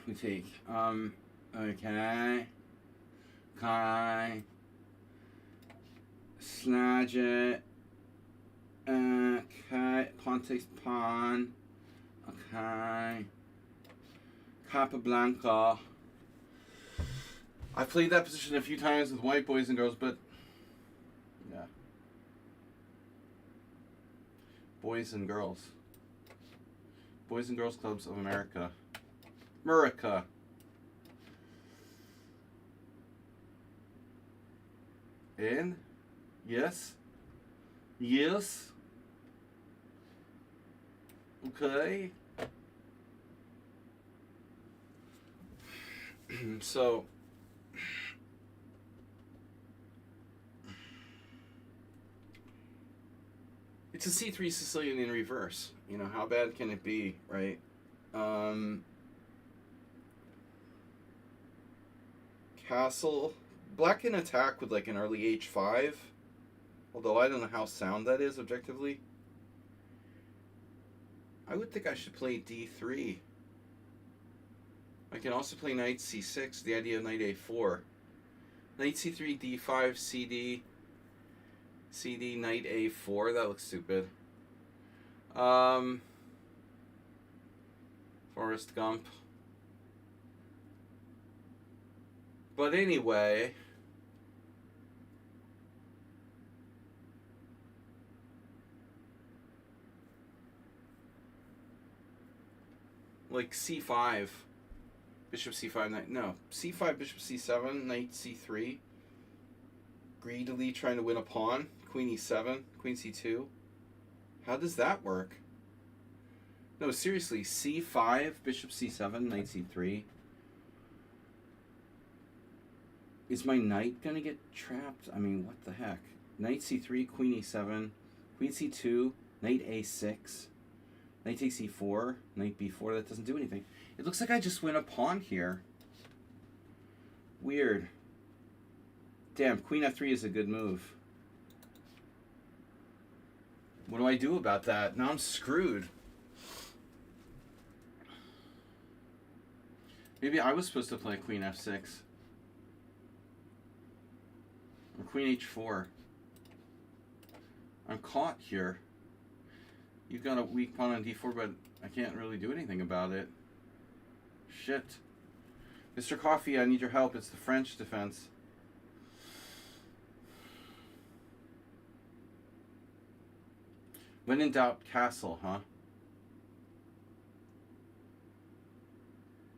We take, okay, Kai, snatch it, okay, pawn takes pawn, Okay. Capablanca. I've played that position a few times with white boys and girls, but yeah. Boys and girls. Boys and Girls Clubs of America. America. And yes. Yes. Okay. So it's a C3 Sicilian in reverse. You know, how bad can it be, right? Castle. Black can attack with like an early H5. Although I don't know how sound that is objectively. I would think I should play D3. I can also play Knight C6, the idea of Knight A4. Knight C3, D5, CD. CD, Knight A4, that looks stupid. Forrest Gump. But anyway, like C5, Bishop C5, Knight, no, C5, Bishop C7, Knight C3, greedily trying to win a pawn, Queen E7, Queen C2. How does that work? No, seriously, C5, Bishop C7, Knight C3. Is my knight going to get trapped? I mean, what the heck? Knight C3, Queen E7, Queen C2, Knight A6, Knight takes E4, Knight B4. That doesn't do anything. It looks like I just win a pawn here. Weird. Damn, Queen F3 is a good move. What do I do about that? Now I'm screwed. Maybe I was supposed to play Queen F6. Or Queen H4. I'm caught here. You've got a weak pawn on D4, but I can't really do anything about it. Shit. Mr. Coffee, I need your help. It's the French defense. When in doubt, castle, huh?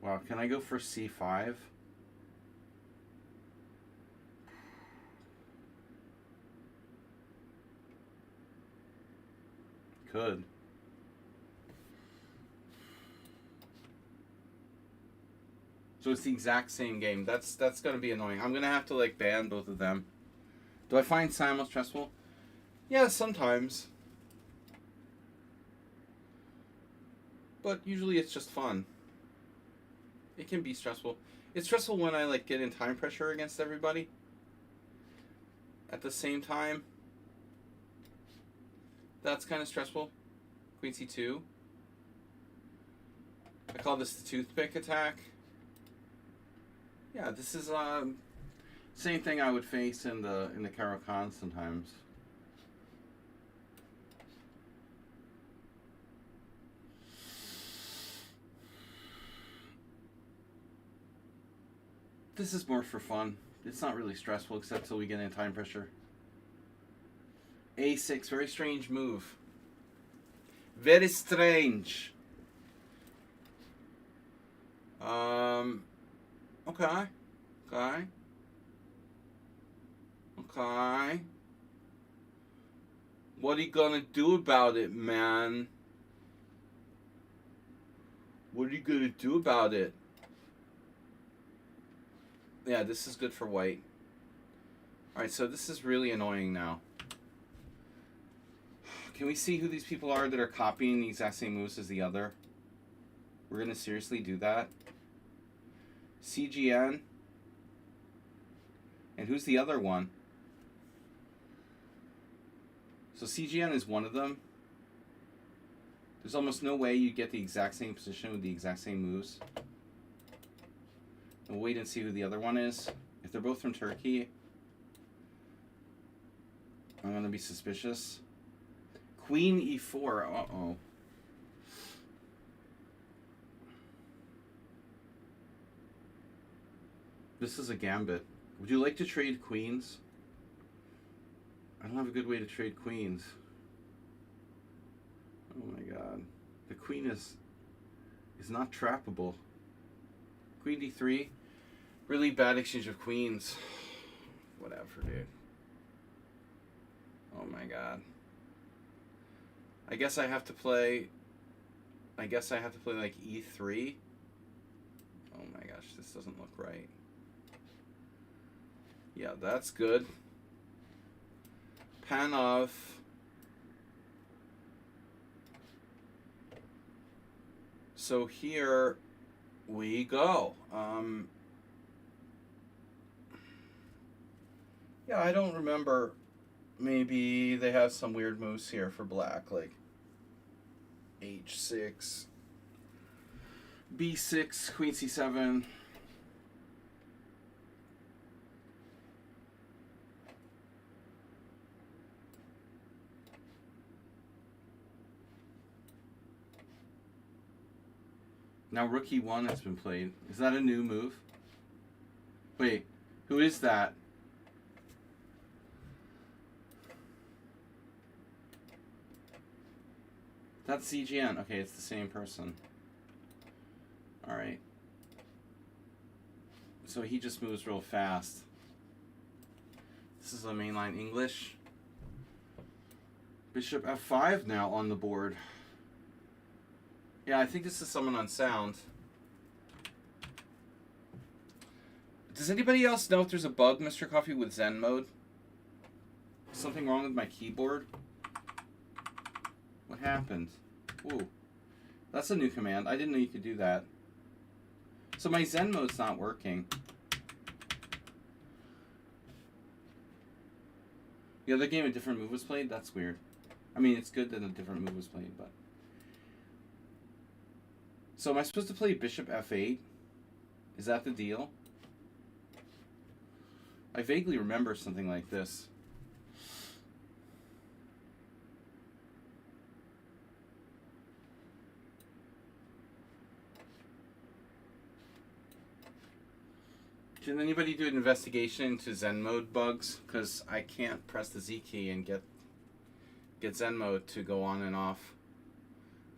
Wow, can I go for C5? Could. So it's the exact same game. That's gonna be annoying. I'm gonna have to like ban both of them. Do I find Simul stressful? Yeah, sometimes. But usually it's just fun. It can be stressful. It's stressful when I like get in time pressure against everybody. At the same time, that's kind of stressful. Queen C2. I call this the toothpick attack. Yeah, this is same thing I would face in the Caro-Kann sometimes. This is more for fun. It's not really stressful except till we get in time pressure. A6, very strange move. Very strange. Okay. Okay. Okay. What are you gonna do about it, man? What are you gonna do about it? Yeah, this is good for white. Alright, so this is really annoying now. Can we see who these people are that are copying the exact same moves as the other? We're gonna seriously do that? CGN? And who's the other one? So CGN is one of them. There's almost no way you get the exact same position with the exact same moves. We'll wait and see who the other one is. If they're both from Turkey, I'm going to be suspicious. Queen E4. Uh-oh. This is a gambit. Would you like to trade queens? I don't have a good way to trade queens. Oh my god. The queen is not trappable. Queen d3. Really bad exchange of queens. Whatever, dude. Oh my god. I guess I have to play like e3. Oh my gosh, this doesn't look right. Yeah, that's good. Panov. So here we go. Yeah, I don't remember. Maybe they have some weird moves here for black, like h6, b6, queen c7. Now rook e1 has been played. Is that a new move? Wait, who is that? That's CGN. Okay, it's the same person. Alright. So he just moves real fast. This is a mainline English. Bishop f5 now on the board. Yeah, I think this is someone on sound. Does anybody else know if there's a bug, Mr. Coffee, with Zen mode? Something wrong with my keyboard? What happened? Ooh. That's a new command. I didn't know you could do that. So my Zen mode's not working. The other game a different move was played? That's weird. I mean, it's good that a different move was played, but... So am I supposed to play bishop f8? Is that the deal? I vaguely remember something like this. Can anybody do an investigation into Zen mode bugs? Because I can't press the Z key and get Zen mode to go on and off.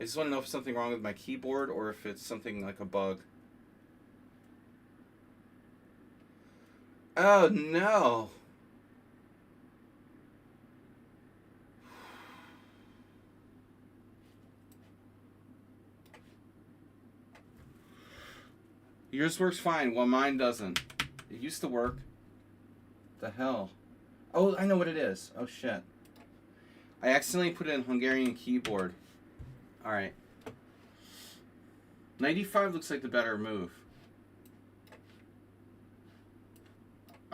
I just want to know if it's something wrong with my keyboard or if it's something like a bug. Oh no! Yours works fine, while mine doesn't. It used to work. The hell? Oh, I know what it is. Oh shit. I accidentally put it in Hungarian keyboard. Alright. Knight e5 looks like the better move.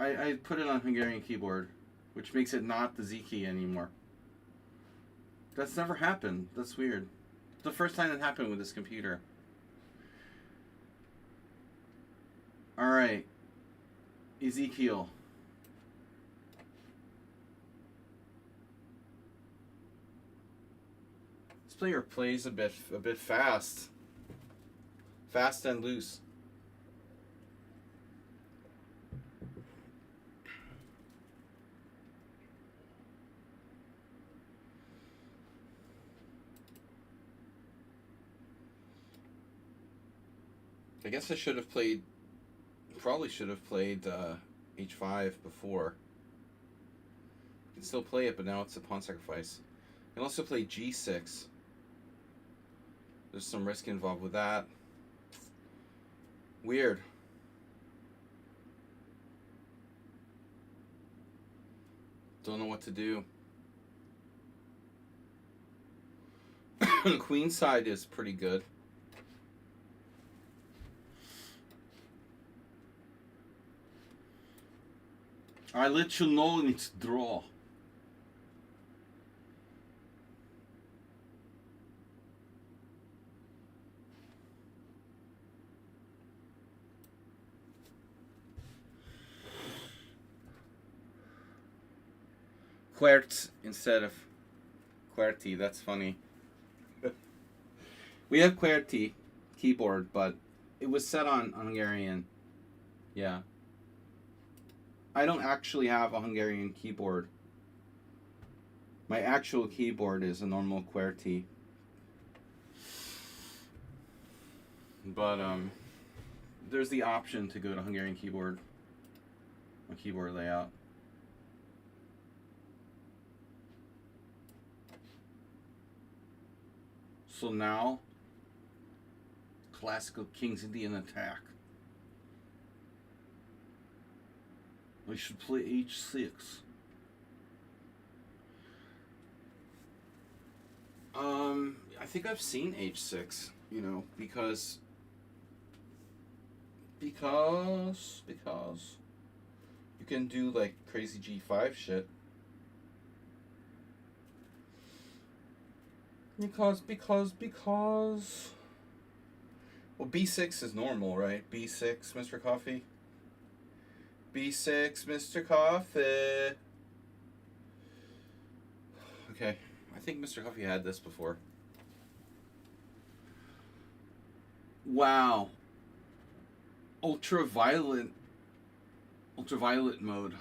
I put it on Hungarian keyboard, which makes it not the Z key anymore. That's never happened. That's weird. It's the first time it happened with this computer. Alright. Ezekiel. This player plays a bit fast. Fast and loose. I guess I should have played, probably should have played h5 before. You can still play it, but now it's a pawn sacrifice. You can also play g6. There's some risk involved with that. Weird. Don't know what to do. The queen side is pretty good. I let you know it's draw. QWERTY instead of QWERTY. That's funny. We have QWERTY keyboard, but it was set on Hungarian. Yeah. I don't actually have a Hungarian keyboard. My actual keyboard is a normal QWERTY. But there's the option to go to Hungarian keyboard. A keyboard layout. So now, classical King's Indian attack. We should play h6. I think I've seen h6, you know, because you can do like crazy g5 shit. Because well, b6 is normal, right? b6, Mr. Coffee. b6, Mr. Coffee. Okay, I think Mr. Coffee had this before. Wow. Ultraviolet mode.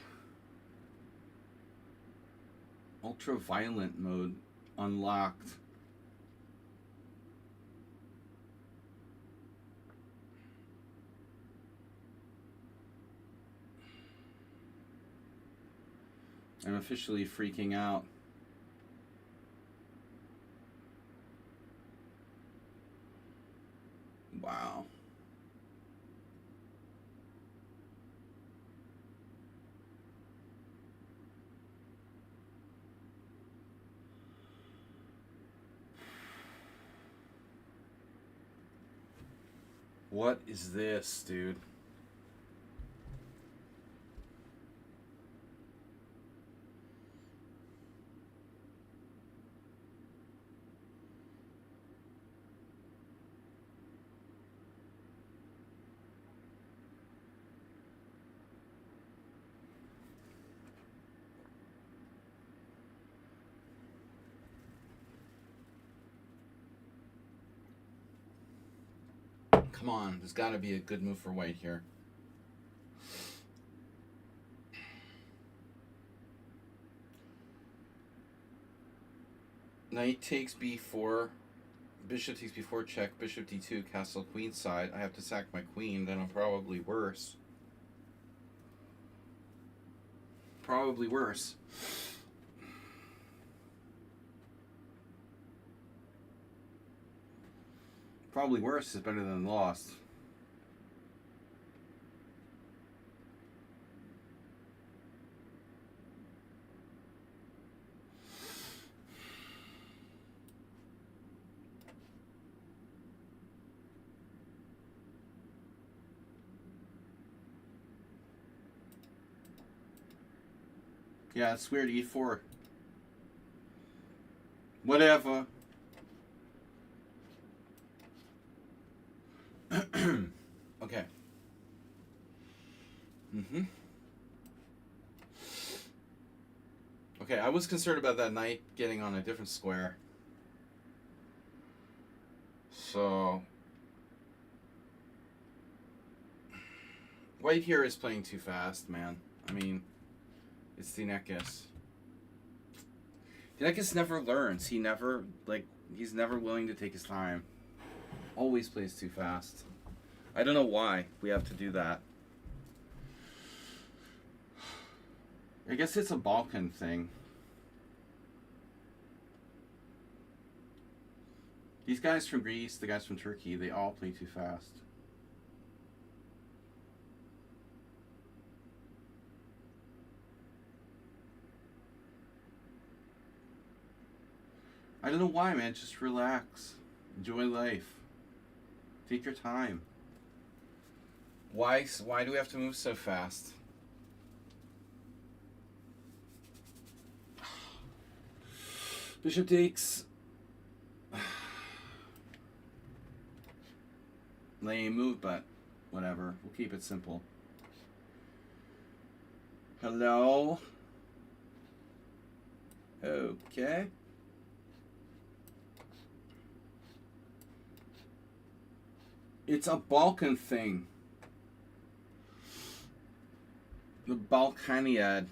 Ultraviolet mode unlocked. I'm officially freaking out. Wow. What is this, dude? Come on, there's got to be a good move for white here. Knight takes b4, bishop takes b4, check, bishop d2, castle queen side. I have to sack my queen, then I'm probably worse. Probably worse. Probably worse is better than lost. Yeah, it's weird. E4. Whatever. Okay. Okay, I was concerned about that knight getting on a different square. So white here is playing too fast, man. I mean, it's Dinekis. Dinekis never learns. He's never willing to take his time. Always plays too fast. I don't know why we have to do that. I guess it's a Balkan thing. These guys from Greece, the guys from Turkey, they all play too fast. I don't know why, man. Just relax. Enjoy life. Take your time. Why do we have to move so fast? Bishop takes. Lame move, but whatever. We'll keep it simple. Hello? Okay. It's a Balkan thing. The Balkaniad.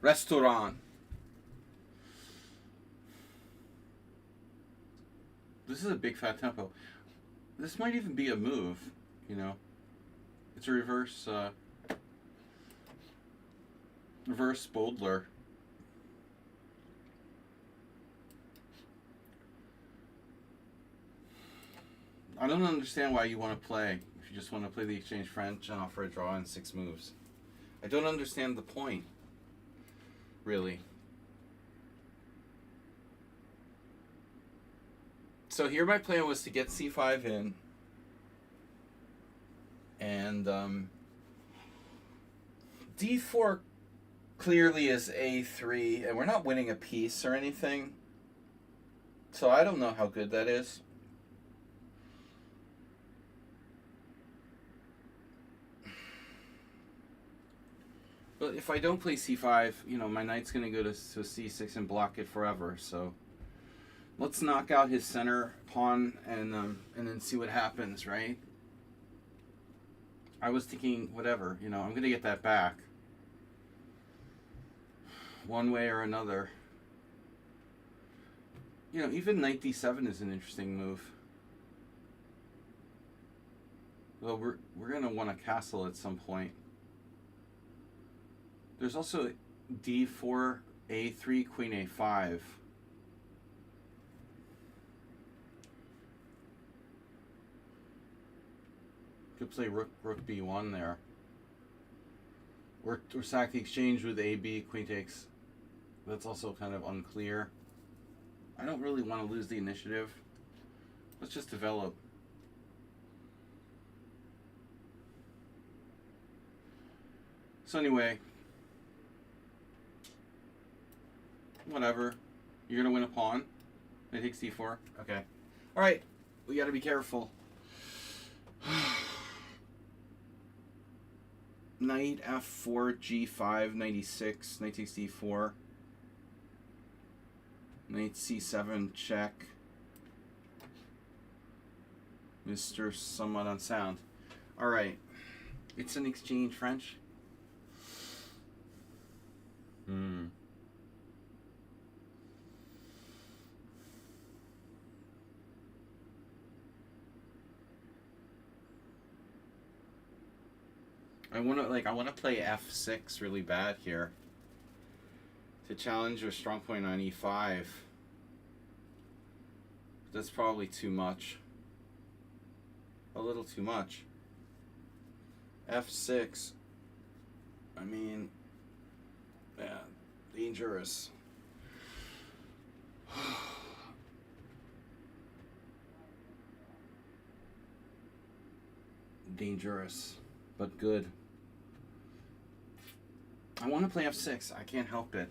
Restaurant. This is a big fat tempo. This might even be a move, you know. It's a reverse Bodler. I don't understand why you want to play if you just want to play the Exchange French and offer a draw in 6 moves. I don't understand the point, really. So here my plan was to get c5 in, and d4 clearly is a3, and we're not winning a piece or anything, so I don't know how good that is. But if I don't play c5, you know, my knight's going to go to c6 and block it forever, so let's knock out his center pawn and then see what happens, right? I was thinking, whatever, you know, I'm going to get that back. One way or another. You know, even knight d7 is an interesting move. Well, we're going to want a castle at some point. There's also d4, a3, queen a5. Could play rook b1 there. Or sack the exchange with ab, queen takes. That's also kind of unclear. I don't really want to lose the initiative. Let's just develop. So anyway, whatever. You're gonna win a pawn. Knight takes d4. Okay. All right. We got to be careful. Knight f4, g5, 96. Knight takes d4. Knight c7, check. Mr. Somewhat Unsound. All right. It's an exchange French. I want to play f6 really bad here to challenge a strong point on e5. That's probably too much. A little too much. f6. I mean, yeah, dangerous. Dangerous, but good. I want to play f6. I can't help it.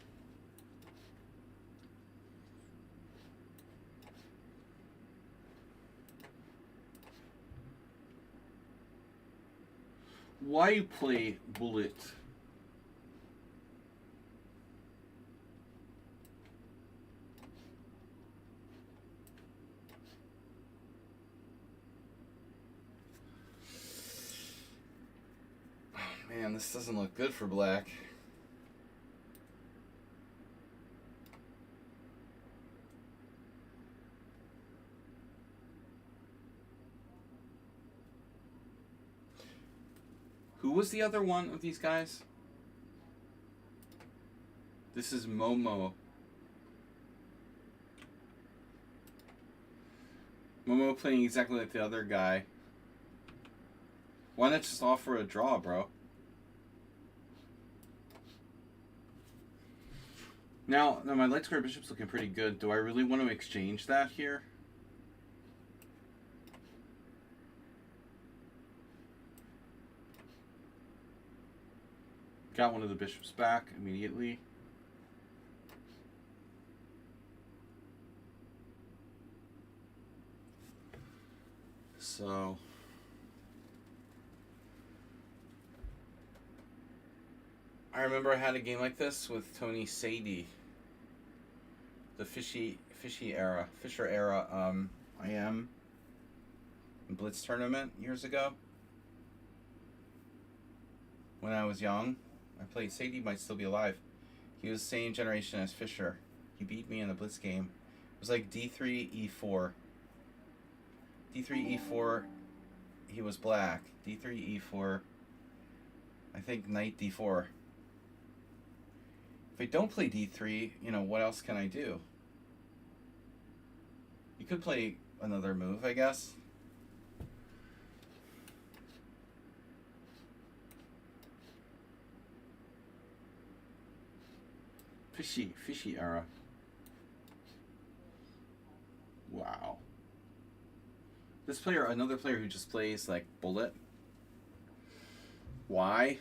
Why play bullet? Oh man, this doesn't look good for black. Who was the other one of these guys? This is Momo. Momo playing exactly like the other guy. Why not just offer a draw, bro? Now my light square bishop's looking pretty good. Do I really want to exchange that here? Got one of the bishops back immediately. So I remember I had a game like this with Tony Sadie. The Fisher era. IM Blitz tournament years ago. When I was young, I played. Sadie might still be alive. He was the same generation as Fisher. He beat me in a Blitz game. It was like D3, E4. D3, E4, he was black. D3, E4, I think Knight D4. If I don't play D3, what else can I do? You could play another move, I guess. Fishy era. Wow. This player, another player who just plays like bullet. Why?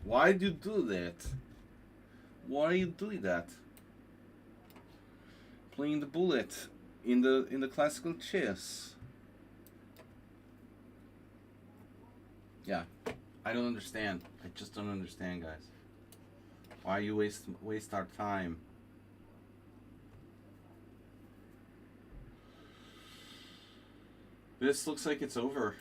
Why do you do that? Why are you doing that? Playing the bullet in the classical chess. Yeah, I don't understand. I just don't understand, guys. Why you waste our time? This looks like it's over.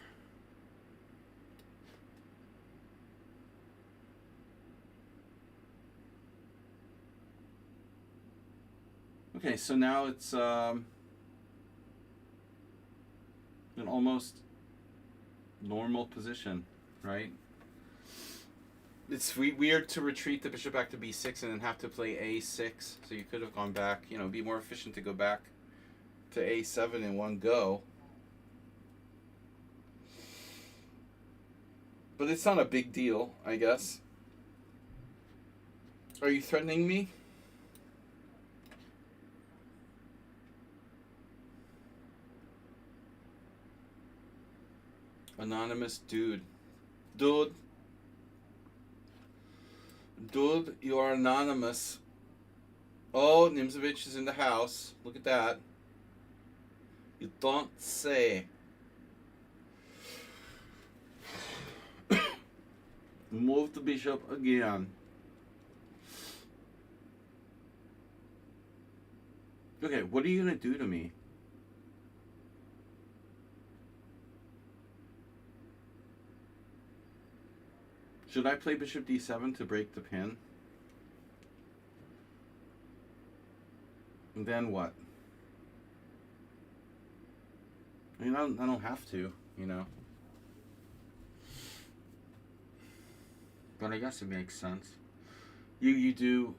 Okay, so now it's an almost normal position, right? It's weird to retreat the bishop back to b6 and then have to play a6. So you could have gone back. It'd be more efficient to go back to a7 in one go. But it's not a big deal, I guess. Are you threatening me? Anonymous dude. Dude, you are anonymous. Oh, Nimzovich is in the house. Look at that. You don't say. Move the bishop again. Okay, what are you going to do to me? Should I play bishop d7 to break the pin? And then what? I mean, I don't have to, But I guess it makes sense. You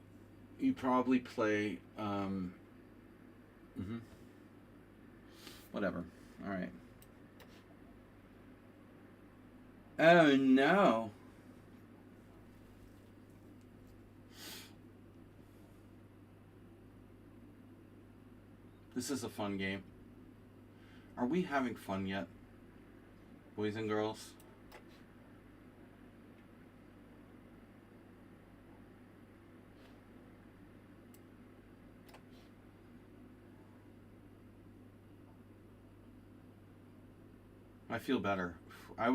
probably play, whatever. All right. Oh, no. This is a fun game. Are we having fun yet, boys and girls? I feel better. I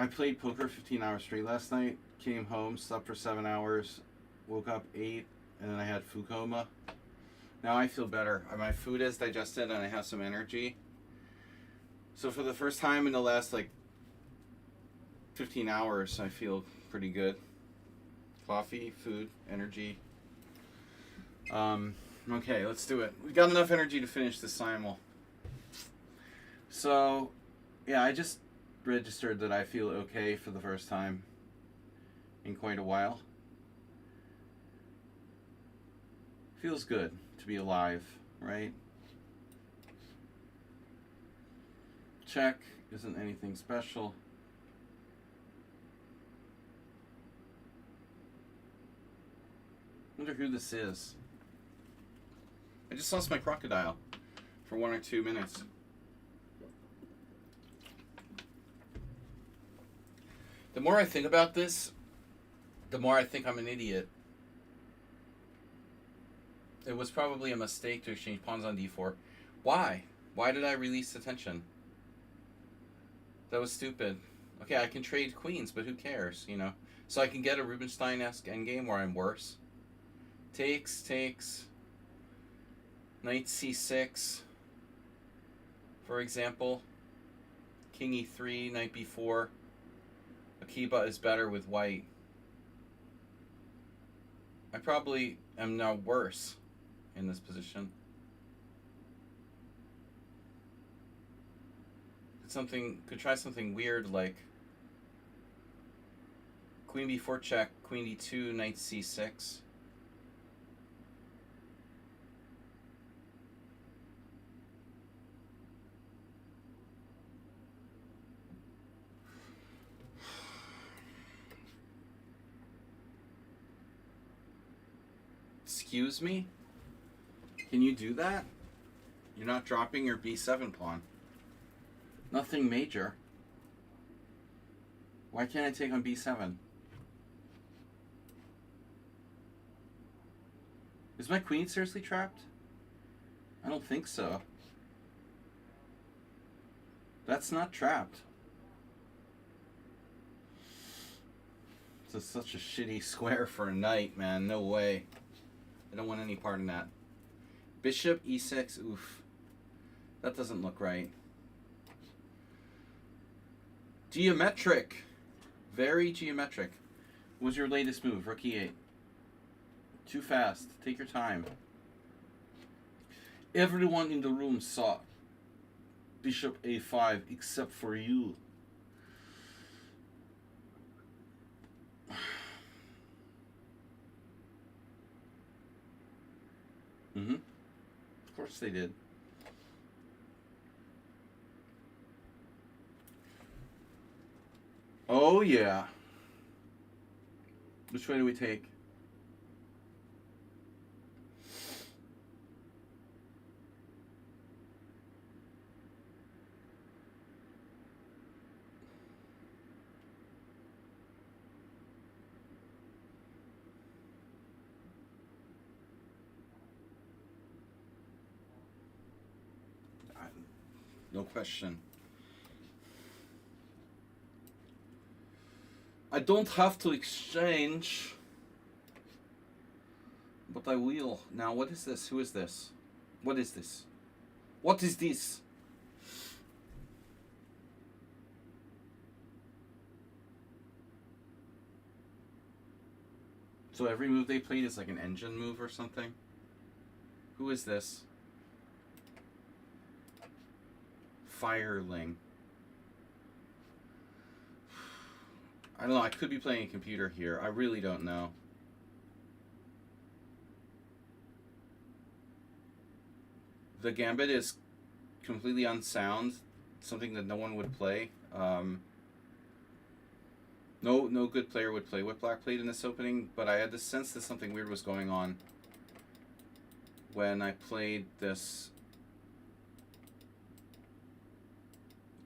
played poker 15 hours straight last night, came home, slept for 7 hours, woke up 8, and then I had food coma. Now I feel better. My food is digested and I have some energy. So for the first time in the last 15 hours, I feel pretty good. Coffee, food, energy. Okay, let's do it. We got enough energy to finish this simul. So, yeah, I just registered that I feel okay for the first time in quite a while. Feels good to be alive, right? Check. Isn't anything special. Wonder who this is. I just lost my crocodile for 1 or 2 minutes. The more I think about this, the more I think I'm an idiot. It was probably a mistake to exchange pawns on d4. Why? Why did I release the tension? That was stupid. Okay, I can trade queens, but who cares, So I can get a Rubinstein-esque endgame where I'm worse. Takes. Knight c6, for example. King e3, knight b4. Akiba is better with white. I probably am now worse in this position. Could try something weird like queen b4 check, queen d2, knight c6. Excuse me? Can you do that? You're not dropping your b7 pawn. Nothing major. Why can't I take on b7? Is my queen seriously trapped? I don't think so. That's not trapped. This is such a shitty square for a knight, man. No way. I don't want any part in that. Bishop e6, oof. That doesn't look right. Geometric. Very geometric. What was your latest move? Rook e8. Too fast. Take your time. Everyone in the room saw Bishop a5 except for you. Of course they did. Oh yeah. Which way do we take? No question. I don't have to exchange, but I will. Now, what is this? Who is this? What is this? What is this? So every move they played is like an engine move or something? Who is this? Fireling. I don't know. I could be playing a computer here. I really don't know. The gambit is completely unsound. Something that no one would play. No good player would play what Black played in this opening. But I had the sense that something weird was going on when I played this.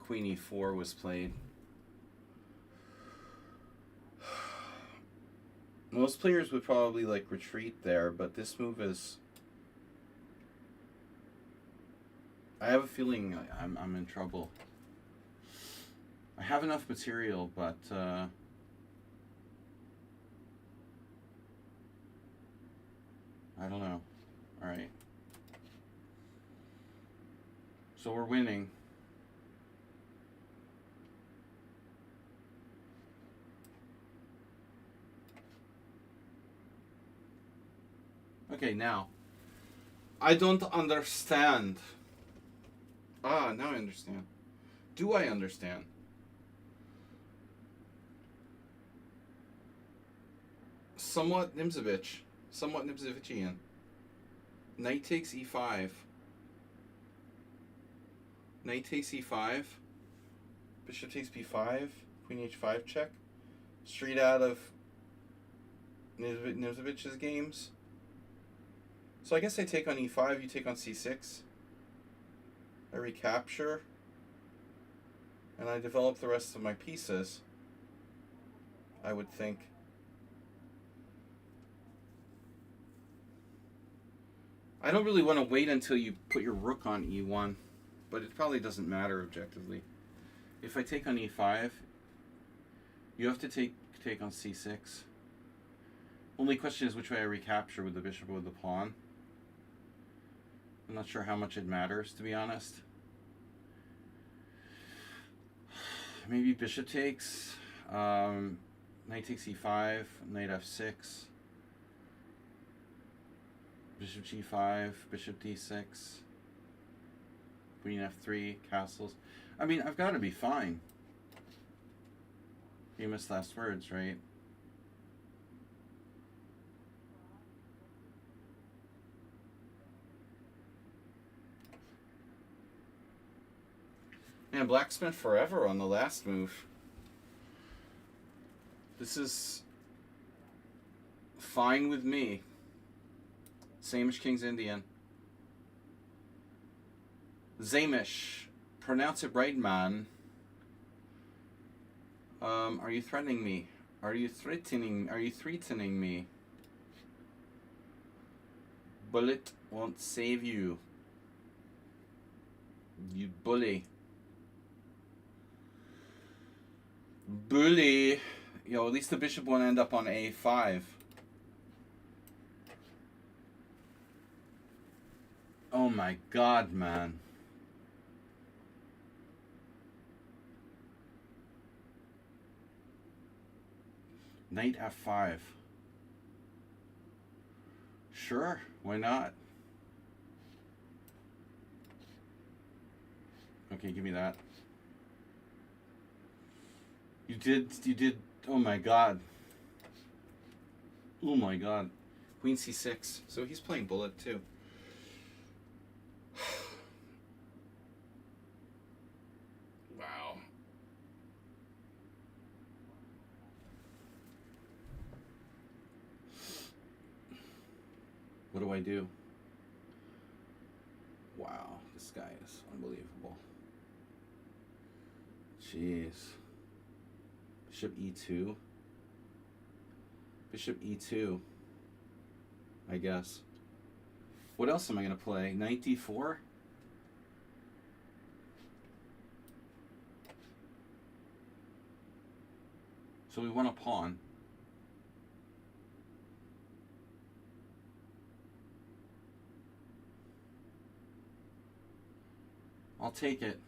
Queen e4 was played. Most players would probably like retreat there, but this move is. I have a feeling I'm in trouble. I have enough material, but I don't know. All right. So we're winning. Okay, now. I don't understand. Ah, now I understand. Do I understand? Somewhat Nimzovich. Somewhat Nimzovichian. Knight takes e5. Knight takes e5. Bishop takes b5. Queen h5 check. Straight out of Nimzovich's games. So I guess I take on e5, you take on c6. I recapture. And I develop the rest of my pieces. I would think. I don't really want to wait until you put your rook on e1. But it probably doesn't matter objectively. If I take on e5, you have to take on c6. Only question is which way I recapture, with the bishop or with the pawn. I'm not sure how much it matters, to be honest. Maybe bishop takes. Knight takes e5, knight f6. Bishop g5, bishop d6. Queen f3, castles. I mean, I've got to be fine. Famous last words, right? Man, black spent forever on the last move. This is fine with me. Samish King's Indian. Zamish. Pronounce it right, man. Are you threatening me? Are you threatening me? Bullet won't save you. You bully. Bully. Yo, at least the bishop won't end up on a5. Oh my god, man. Knight f5. Sure, why not? Okay, give me that. You did, oh my god. Oh my god. Queen c6. So he's playing bullet too. Wow. What do I do? Wow, this guy is unbelievable. Jeez. Bishop e2. Bishop e2. I guess. What else am I going to play? Knight d4? So we want a pawn. I'll take it.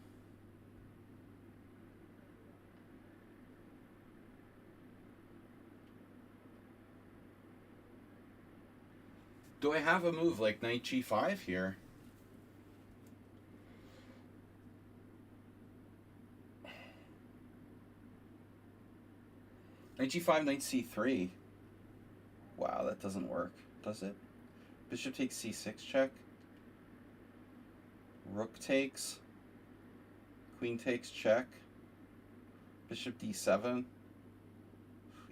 Do I have a move like knight g5 here? Knight g5, knight c3. Wow, that doesn't work, does it? Bishop takes c6 check. Rook takes. Queen takes check. Bishop d7.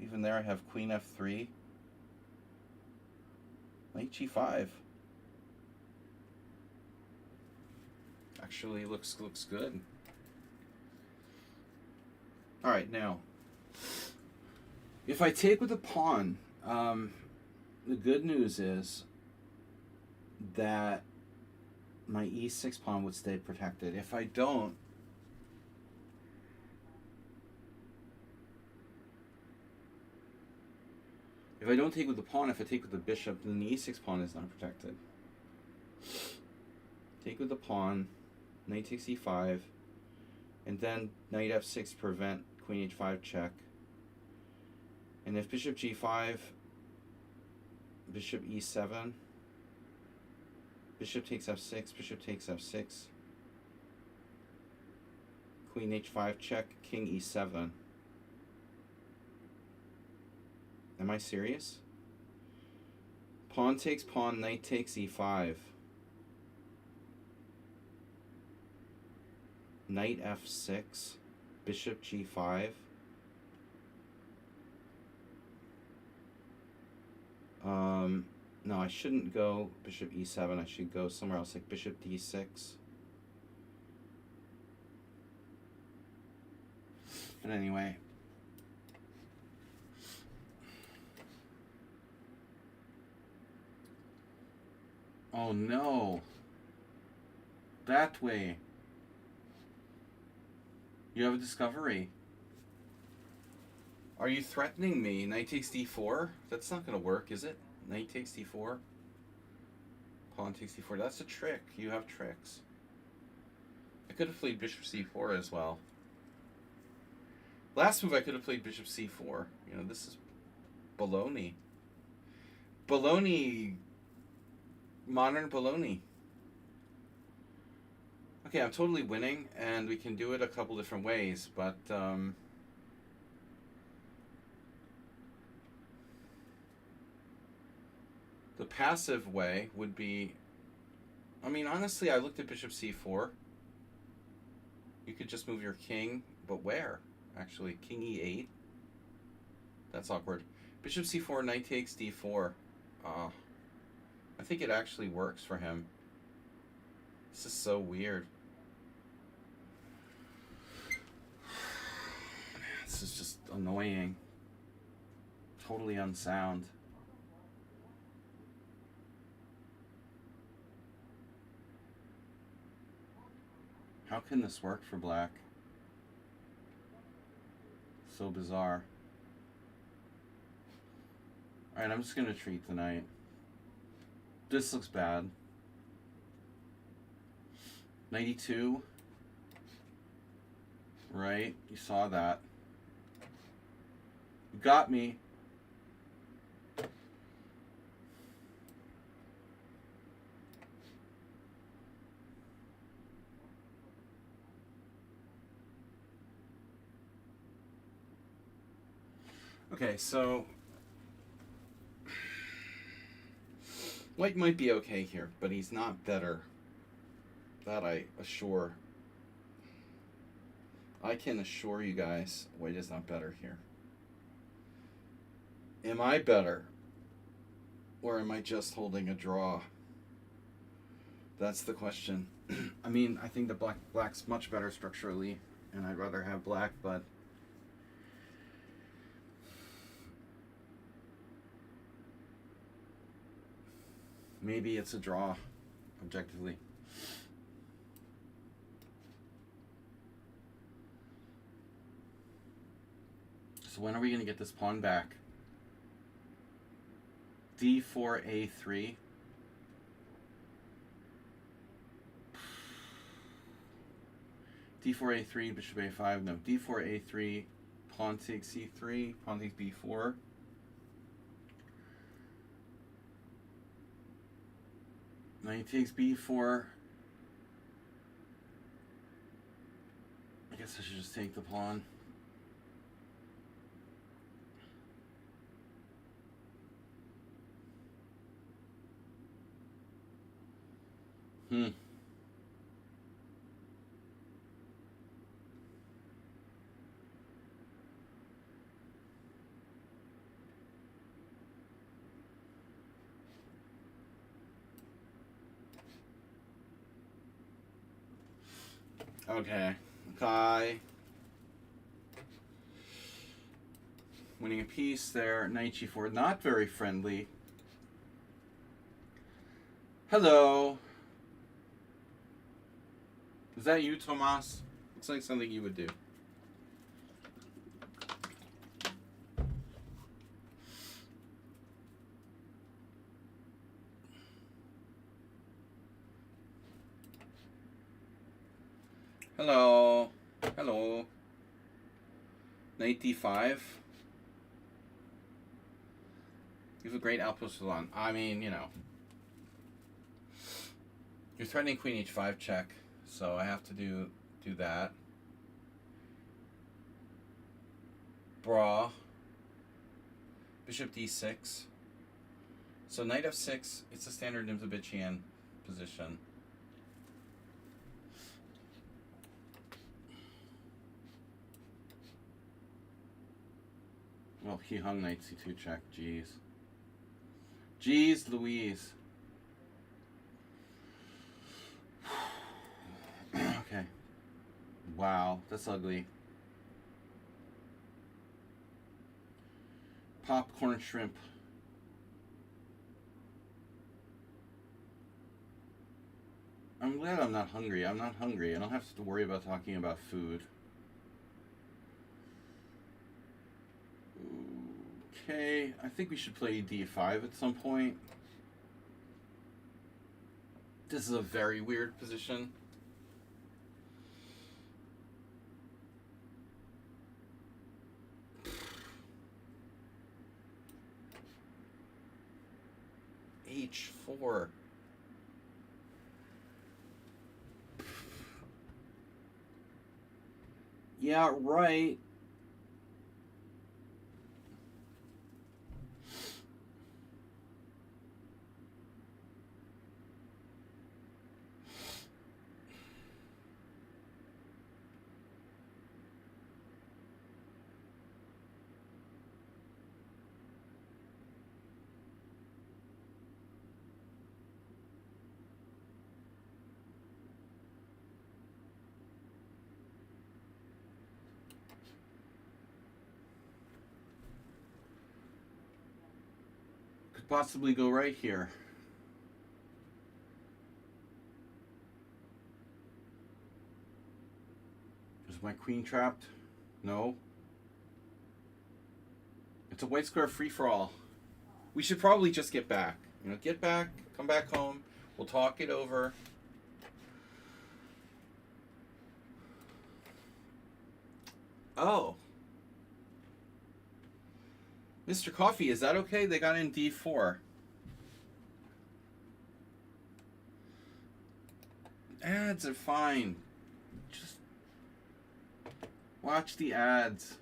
Even there I have queen f3. Knight g5. Actually looks good. Alright, now if I take with a pawn, the good news is that my e6 pawn would stay protected. If I don't, take with the pawn, if I take with the bishop, then the e6 pawn is not protected. Take with the pawn, knight takes e5, and then knight f6 prevent queen h5 check. And if bishop g5, bishop e7, bishop takes f6, bishop takes f6, queen h5 check, king e7. Am I serious? Pawn takes pawn, knight takes e5. Knight f6, bishop g5. No, I shouldn't go bishop e7. I should go somewhere else, like bishop d6. But anyway. Oh no. That way. You have a discovery. Are you threatening me? Knight takes d4? That's not going to work, is it? Knight takes d4. Pawn takes d4. That's a trick. You have tricks. I could have played bishop c4 as well. Last move I could have played bishop c4. You know, this is baloney. Baloney. Modern baloney. Okay, I'm totally winning, and we can do it a couple different ways, but the passive way would be, I mean, honestly, I looked at bishop c4. You could just move your king, but where? Actually, king e8. That's awkward. Bishop c4, knight takes d4. I think it actually works for him. This is so weird. This is just annoying. Totally unsound. How can this work for black? So bizarre. Alright, I'm just going to treat the knight. This looks bad. 92. Right? You saw that. You got me. Okay, so white might be okay here, but he's not better. That I assure. I can assure you guys, white is not better here. Am I better? Or am I just holding a draw? That's the question. I mean, I think the black's much better structurally, and I'd rather have black, but maybe it's a draw, objectively. So when are we going to get this pawn back? d4a3. d4a3, bishop a5. No, d4a3, pawn takes c3, pawn takes b4. Knight takes b4. I guess I should just take the pawn. Okay. Kai. Winning a piece there. Knight g4. Not very friendly. Hello. Is that you, Tomas? Looks like something you would do. Hello. Hello. Knight d5. You have a great outpost salon. I mean, you know. You're threatening queen h5 check, so I have to do that. Bra. Bishop d6. So knight f6, it's a standard Nimzovitchian position. Well, he hung knight c2 check. Jeez. Jeez Louise. Okay. Wow, that's ugly. Popcorn shrimp. I'm glad I'm not hungry. I'm not hungry. I don't have to worry about talking about food. Okay, I think we should play d5 at some point. This is a very weird position. h4. Yeah, right. Could possibly go right here. Is my queen trapped? No. It's a white square free-for-all. We should probably just get back. You know, get back, come back home. We'll talk it over. Oh. Mr. Coffee, is that okay? They got in d4. Ads are fine. Just watch the ads.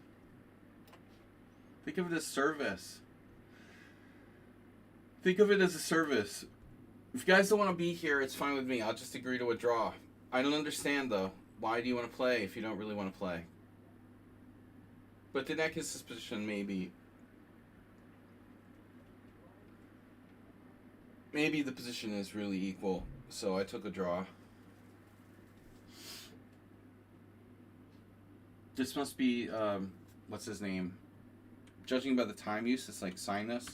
Think of it as service. Think of it as a service. If you guys don't want to be here, it's fine with me. I'll just agree to a draw. I don't understand, though. Why do you want to play if you don't really want to play? But the neck is position, maybe. Maybe the position is really equal, so I took a draw. This must be, what's his name? Judging by the time use, it's like sinus.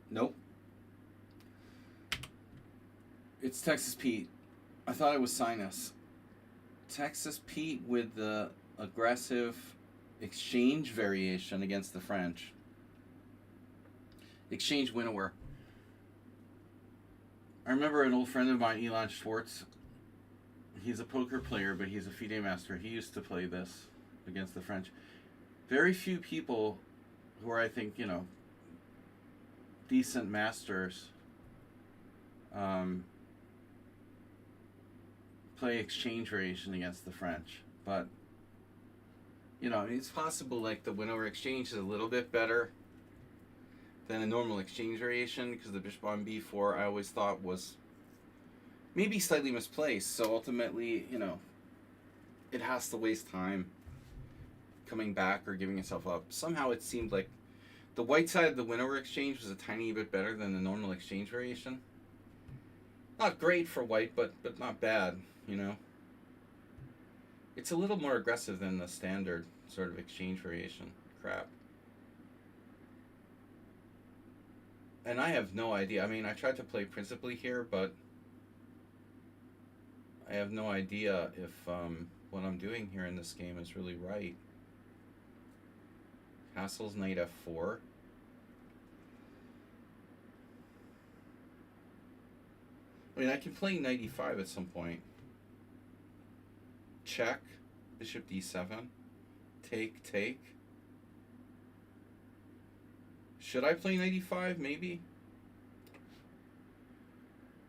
Nope. It's Texas Pete. I thought it was sinus. Texas Pete with the aggressive exchange variation against the French. Exchange winnower. I remember an old friend of mine, Elon Schwartz. He's a poker player, but he's a FIDE master. He used to play this against the French. Very few people who are, I think, you know, decent masters play exchange variation against the French. But, you know, it's possible like the winnower exchange is a little bit better than a normal exchange variation, because the bishop on b4 I always thought was maybe slightly misplaced. So ultimately, you know, it has to waste time coming back or giving itself up. Somehow it seemed like the white side of the winnower exchange was a tiny bit better than the normal exchange variation. Not great for white, but not bad, you know. It's a little more aggressive than the standard sort of exchange variation crap. And I have no idea. I mean, I tried to play principally here, but I have no idea if what I'm doing here in this game is really right. Castle's knight f4. I mean, I can play knight e5 at some point. Check. Bishop d7. Take, take. Should I play knight e5? Maybe.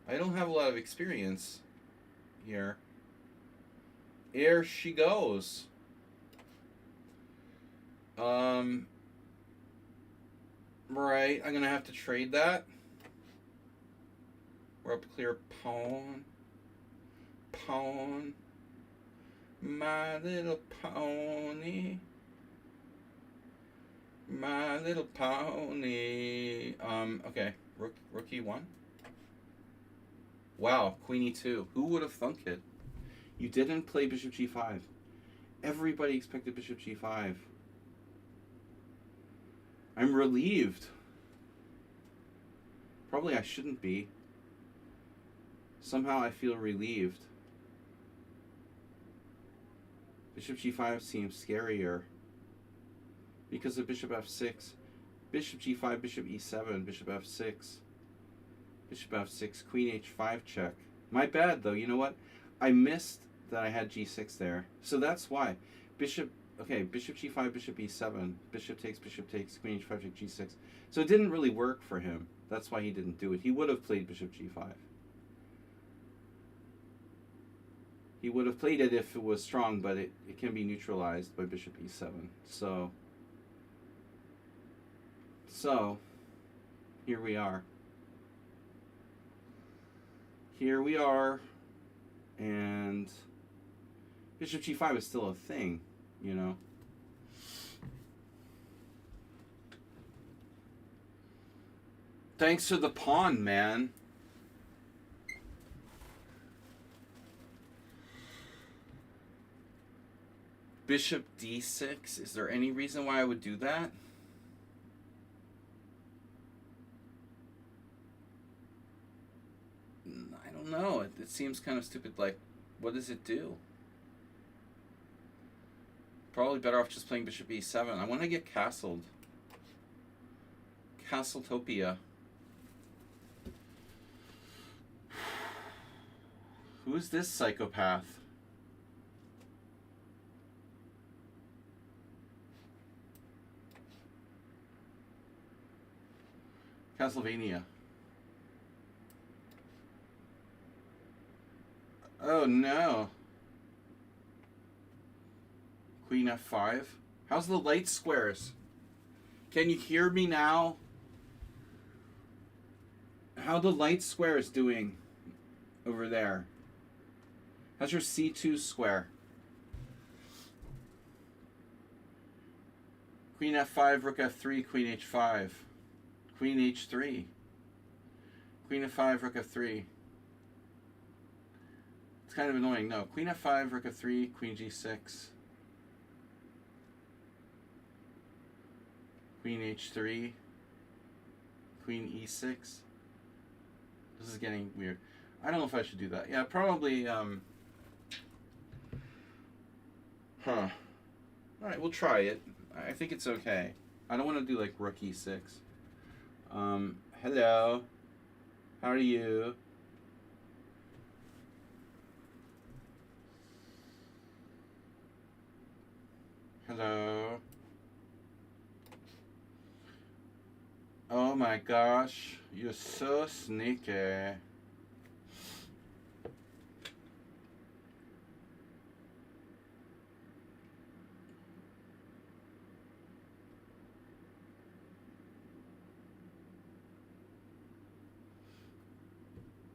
I don't have a lot of experience here. Here she goes. Right, I'm gonna have to trade that. We're up clear pawn. Pawn. My little pony. My little pony. Okay. Rook e1. Wow, queen e2. Who would have thunk it? You didn't play bishop g5. Everybody expected bishop g5. I'm relieved. Probably I shouldn't be. Somehow I feel relieved. Bishop g5 seems scarier because of bishop f6. Bishop g5, bishop e7, bishop f6, bishop f6, queen h5 check. My bad though. You know what? I missed that I had g6 there, so that's why. Bishop. Okay, bishop g5, bishop e7, bishop takes, queen h5 check, g6. So it didn't really work for him. That's why he didn't do it. He would have played bishop g5. He would have played it if it was strong, but it can be neutralized by bishop e7. So here we are. Here we are, and bishop g5 is still a thing, you know. Thanks for the pawn, man. Bishop d6. Is there any reason why I would do that? I don't know. It seems kind of stupid. Like, what does it do? Probably better off just playing bishop e7. I want to get castled. Castletopia. Who's this psychopath? Castlevania. Oh no. Queen f5. How's the light squares? Can you hear me now? How the light squares doing over there? How's your c2 square? Queen f5, rook f3, queen h5. Queen h3. Queen f5, rook f3. It's kind of annoying. No. Queen f5, rook f3, queen g6. Queen h3. Queen e6. This is getting weird. I don't know if I should do that. Yeah, probably, Alright, we'll try it. I think it's okay. I don't want to do, like, rook e6. Hello. How are you? Hello. Oh my gosh. You're so sneaky.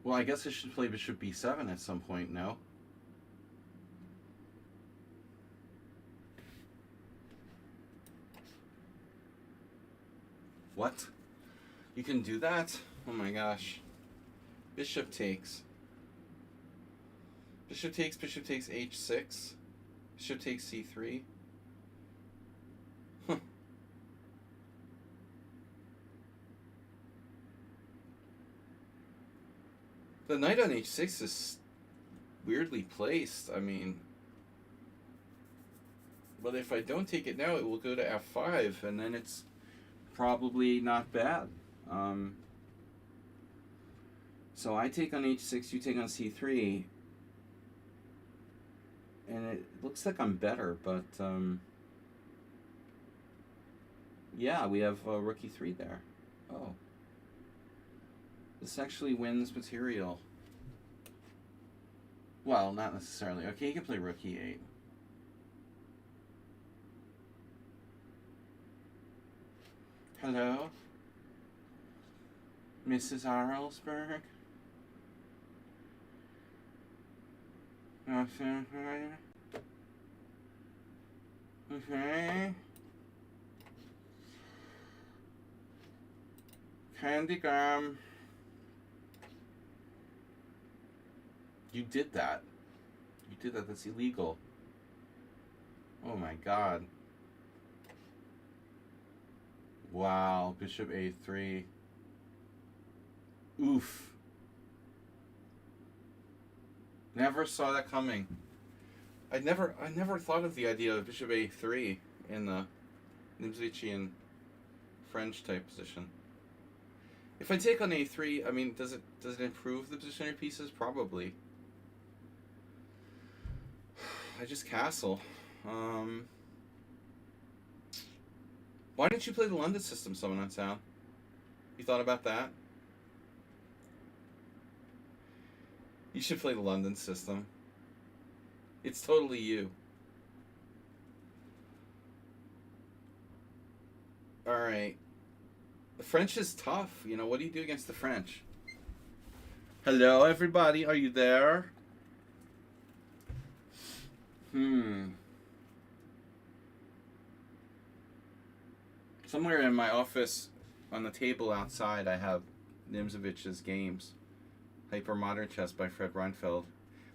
Well, I guess I should play bishop b7 at some point, no? What? You can do that? Oh my gosh. Bishop takes. Bishop takes h6. Bishop takes c3. Huh. The knight on h6 is weirdly placed. I mean, but if I don't take it now, it will go to f5, and then it's probably not bad. So I take on h6, you take on c3, and it looks like I'm better, but yeah, we have rook e3 there. Oh. This actually wins material. Well, not necessarily. Okay, you can play rook e8. Hello? Mrs. Arlsberg? Okay. Candy gum. You did that. You did that. That's illegal. Oh my god. Wow. Bishop a3. Oof. Never saw that coming. I never thought of the idea of bishop a3 in the Nimzwitschian French type position. If I take on a3, I mean, does it improve the position of your pieces? Probably. I just castle. Why didn't you play the London system, Someone on Sound? You thought about that? You should play the London system. It's totally you. Alright. The French is tough. You know, what do you do against the French? Hello, everybody. Are you there? Somewhere in my office, on the table outside, I have Nimzovich's games. Hyper Modern Chess by Fred Reinfeld.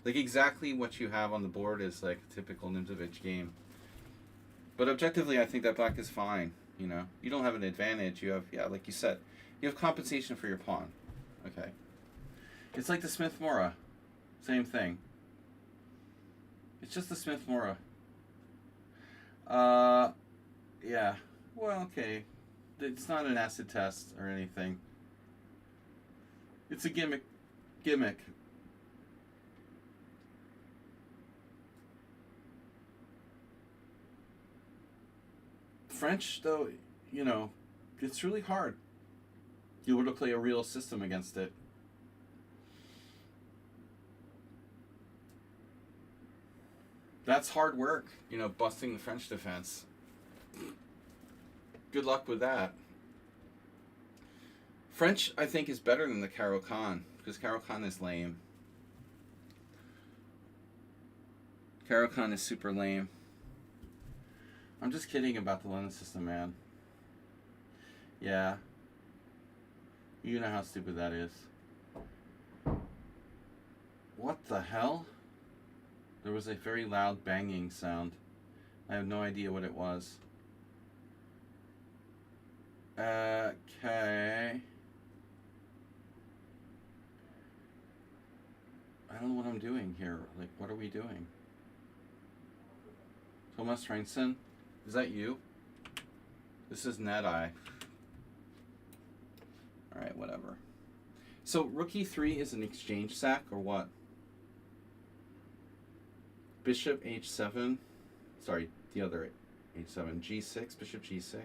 Like, exactly what you have on the board is like a typical Nimzovich game. But objectively, I think that black is fine. You know, you don't have an advantage. You have, yeah, like you said, you have compensation for your pawn. Okay. It's like the Smith-Morra. Same thing. It's just the Smith-Morra. Yeah. Well, okay. It's not an acid test or anything. It's a gimmick. French, though, you know, it's really hard. You were to play a real system against it. That's hard work, you know, busting the French defense. Good luck with that. French, I think, is better than the Caro-Kann, because Caro-Kann is lame. Caro-Kann is super lame. I'm just kidding about the London system, man. Yeah. You know how stupid that is. What the hell? There was a very loud banging sound. I have no idea what it was. Okay. I don't know what I'm doing here. Like, what are we doing? Thomas Reinson? Is that you? This is NetEye. Alright, whatever. So, rook e3 is an exchange sack, or what? Bishop h7. Sorry, the other h7. g6, bishop g6.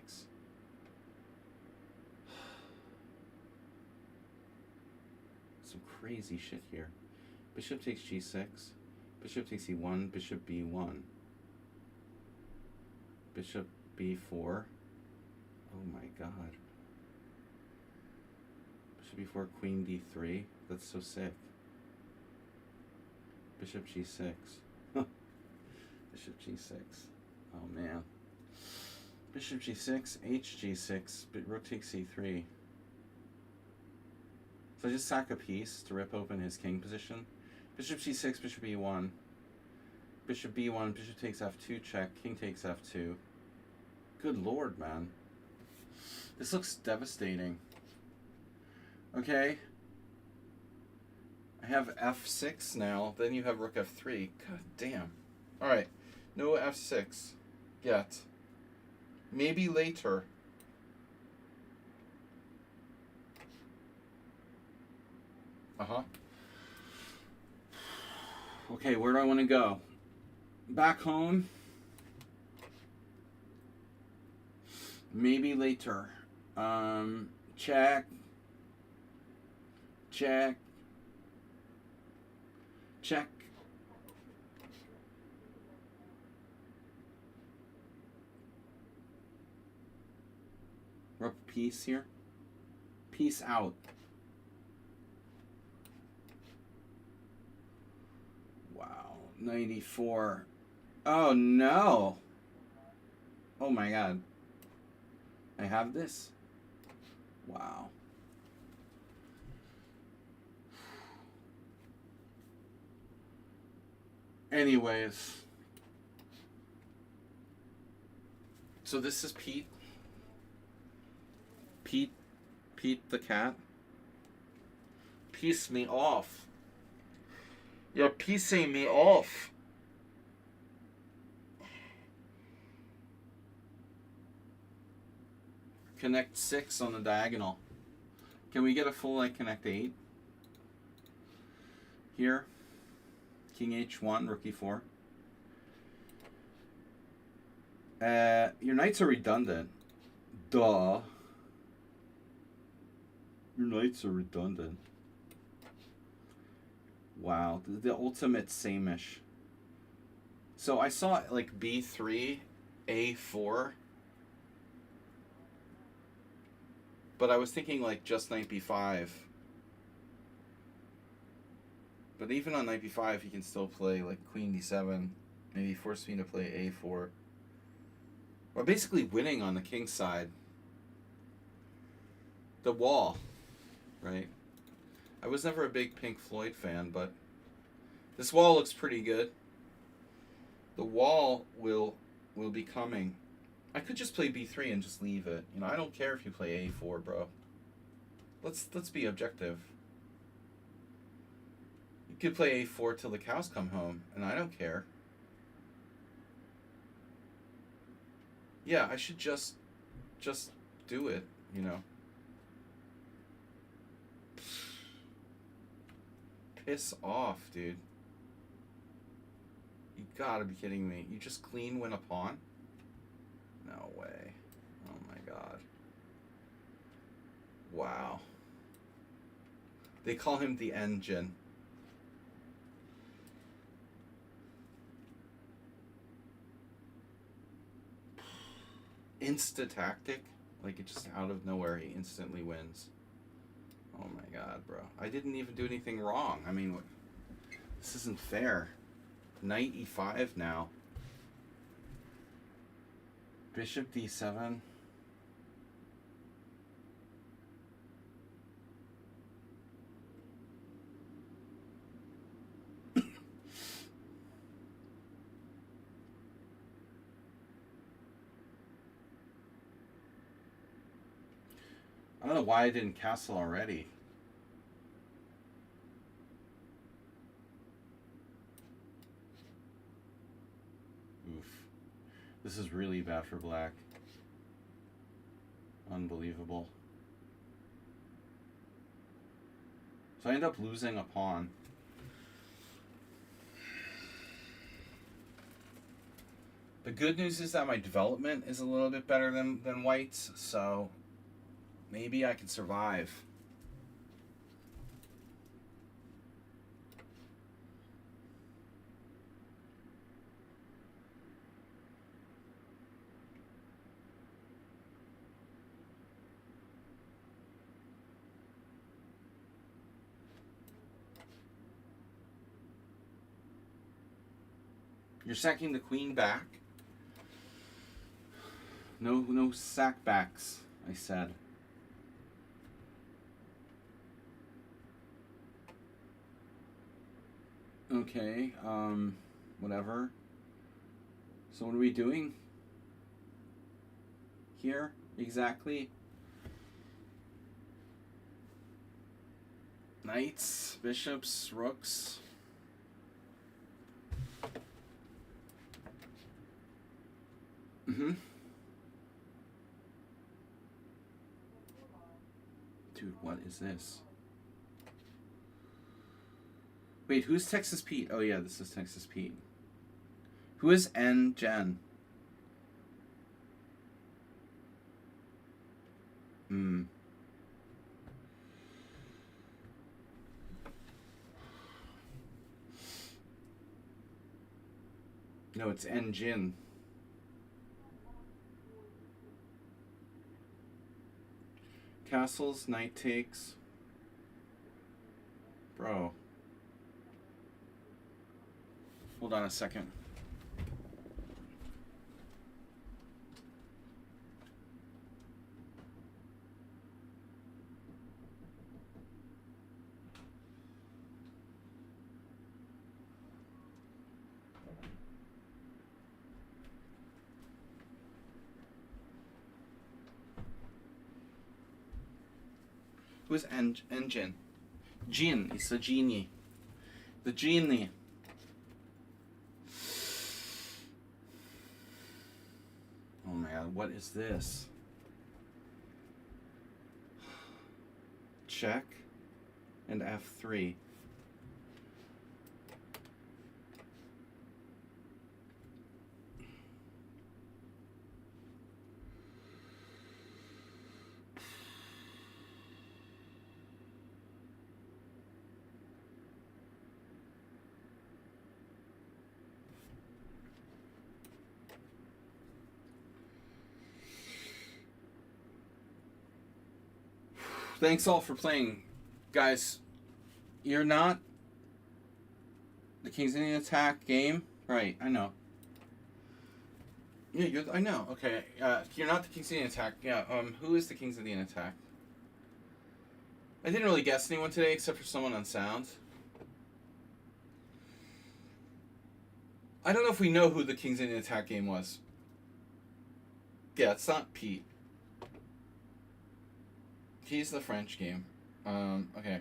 Some crazy shit here. Bishop takes g6. Bishop takes e1, bishop b1. Bishop b4. Oh my god. Bishop b4, queen d3. That's so sick. Bishop g6. Bishop g6. Oh man. Bishop g6, hg6, but rook takes c3. So I just sack a piece to rip open his king position. Bishop c6, bishop e1. Bishop b1, bishop takes f2 check, king takes f2. Good lord, man. This looks devastating. Okay. I have f6 now, then you have rook f3. God damn. Alright. No f6 yet. Maybe later. Uh-huh. Okay, where do I want to go? Back home? Maybe later. Check. Check. Check. Rook piece here. Peace out. Wow. 94. Oh no. Oh my god. I have this. Wow. Anyways. So this is Pete. Pete the cat. Piece me off. You're piecing me off. Connect 6 on the diagonal. Can we get a full like connect 8? Here. King H1, Rook E4. Your knights are redundant. Duh. Your knights are redundant. Wow, the ultimate same-ish. So I saw like B3, A4. But I was thinking like just knight B5. But even on knight B5, he can still play like queen D7. Maybe force me to play A4. We're basically winning on the king side. The wall, right? I was never a big Pink Floyd fan, but this wall looks pretty good. The wall will be coming. I could just play B3 and just leave it. You know, I don't care if you play A4, bro. Let's be objective. You could play A4 till the cows come home, and I don't care. Yeah, I should just do it, you know. Piss off, dude. You gotta be kidding me. You just clean win a pawn? No way. Oh my god. Wow. They call him the engine. Insta tactic? Like it just out of nowhere he instantly wins. Oh my god, bro. I didn't even do anything wrong. I mean, this isn't fair. Knight E5 now. Bishop D7. I don't know why I didn't castle already. Oof. This is really bad for black. Unbelievable. So I end up losing a pawn. The good news is that my development is a little bit better than white's, so maybe I can survive. You're sacking the queen back. No sack backs, I said. Okay, whatever. So what are we doing here exactly? Knights, bishops, rooks. Dude, what is this? Wait, who's Texas Pete? Oh yeah, this is Texas Pete. Who is N Jen? No, it's N Jin. Castles, knight takes. Bro. Hold on a second. Who's Engine? Jin. It's a genie. The genie. Oh my god, what is this? check, and f3. Thanks all for playing. Guys, you're not the King's Indian Attack game? Right, I know. Yeah, I know. Okay, you're not the King's Indian Attack. Yeah, who is the King's Indian Attack? I didn't really guess anyone today except for someone on sound. I don't know if we know who the King's Indian Attack game was. Yeah, it's not Pete. He's the French game. Okay.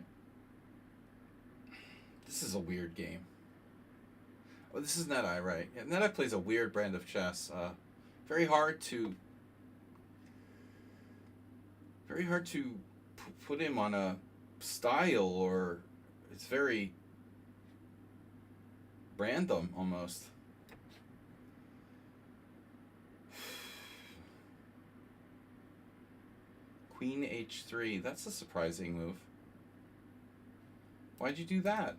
This is a weird game. Oh, this is Net-Eye, right? Yeah, Net-Eye plays a weird brand of chess. Very hard to put him on a style, or it's very random almost. Queen h3. That's a surprising move. Why'd you do that?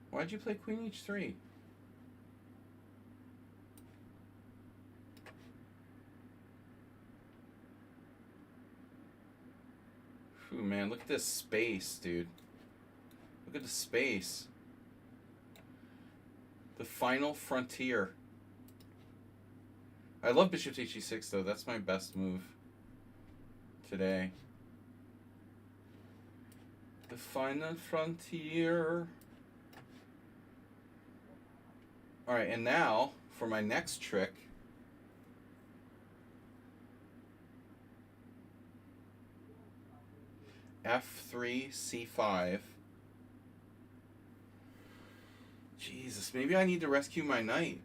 Why'd you play Queen h3? Phew, man, look at this space, dude. Look at the space. The final frontier. I love bishop to h6 though. That's my best move today. The final frontier. Alright, and now for my next trick. F3, C5. Jesus, maybe I need to rescue my knight.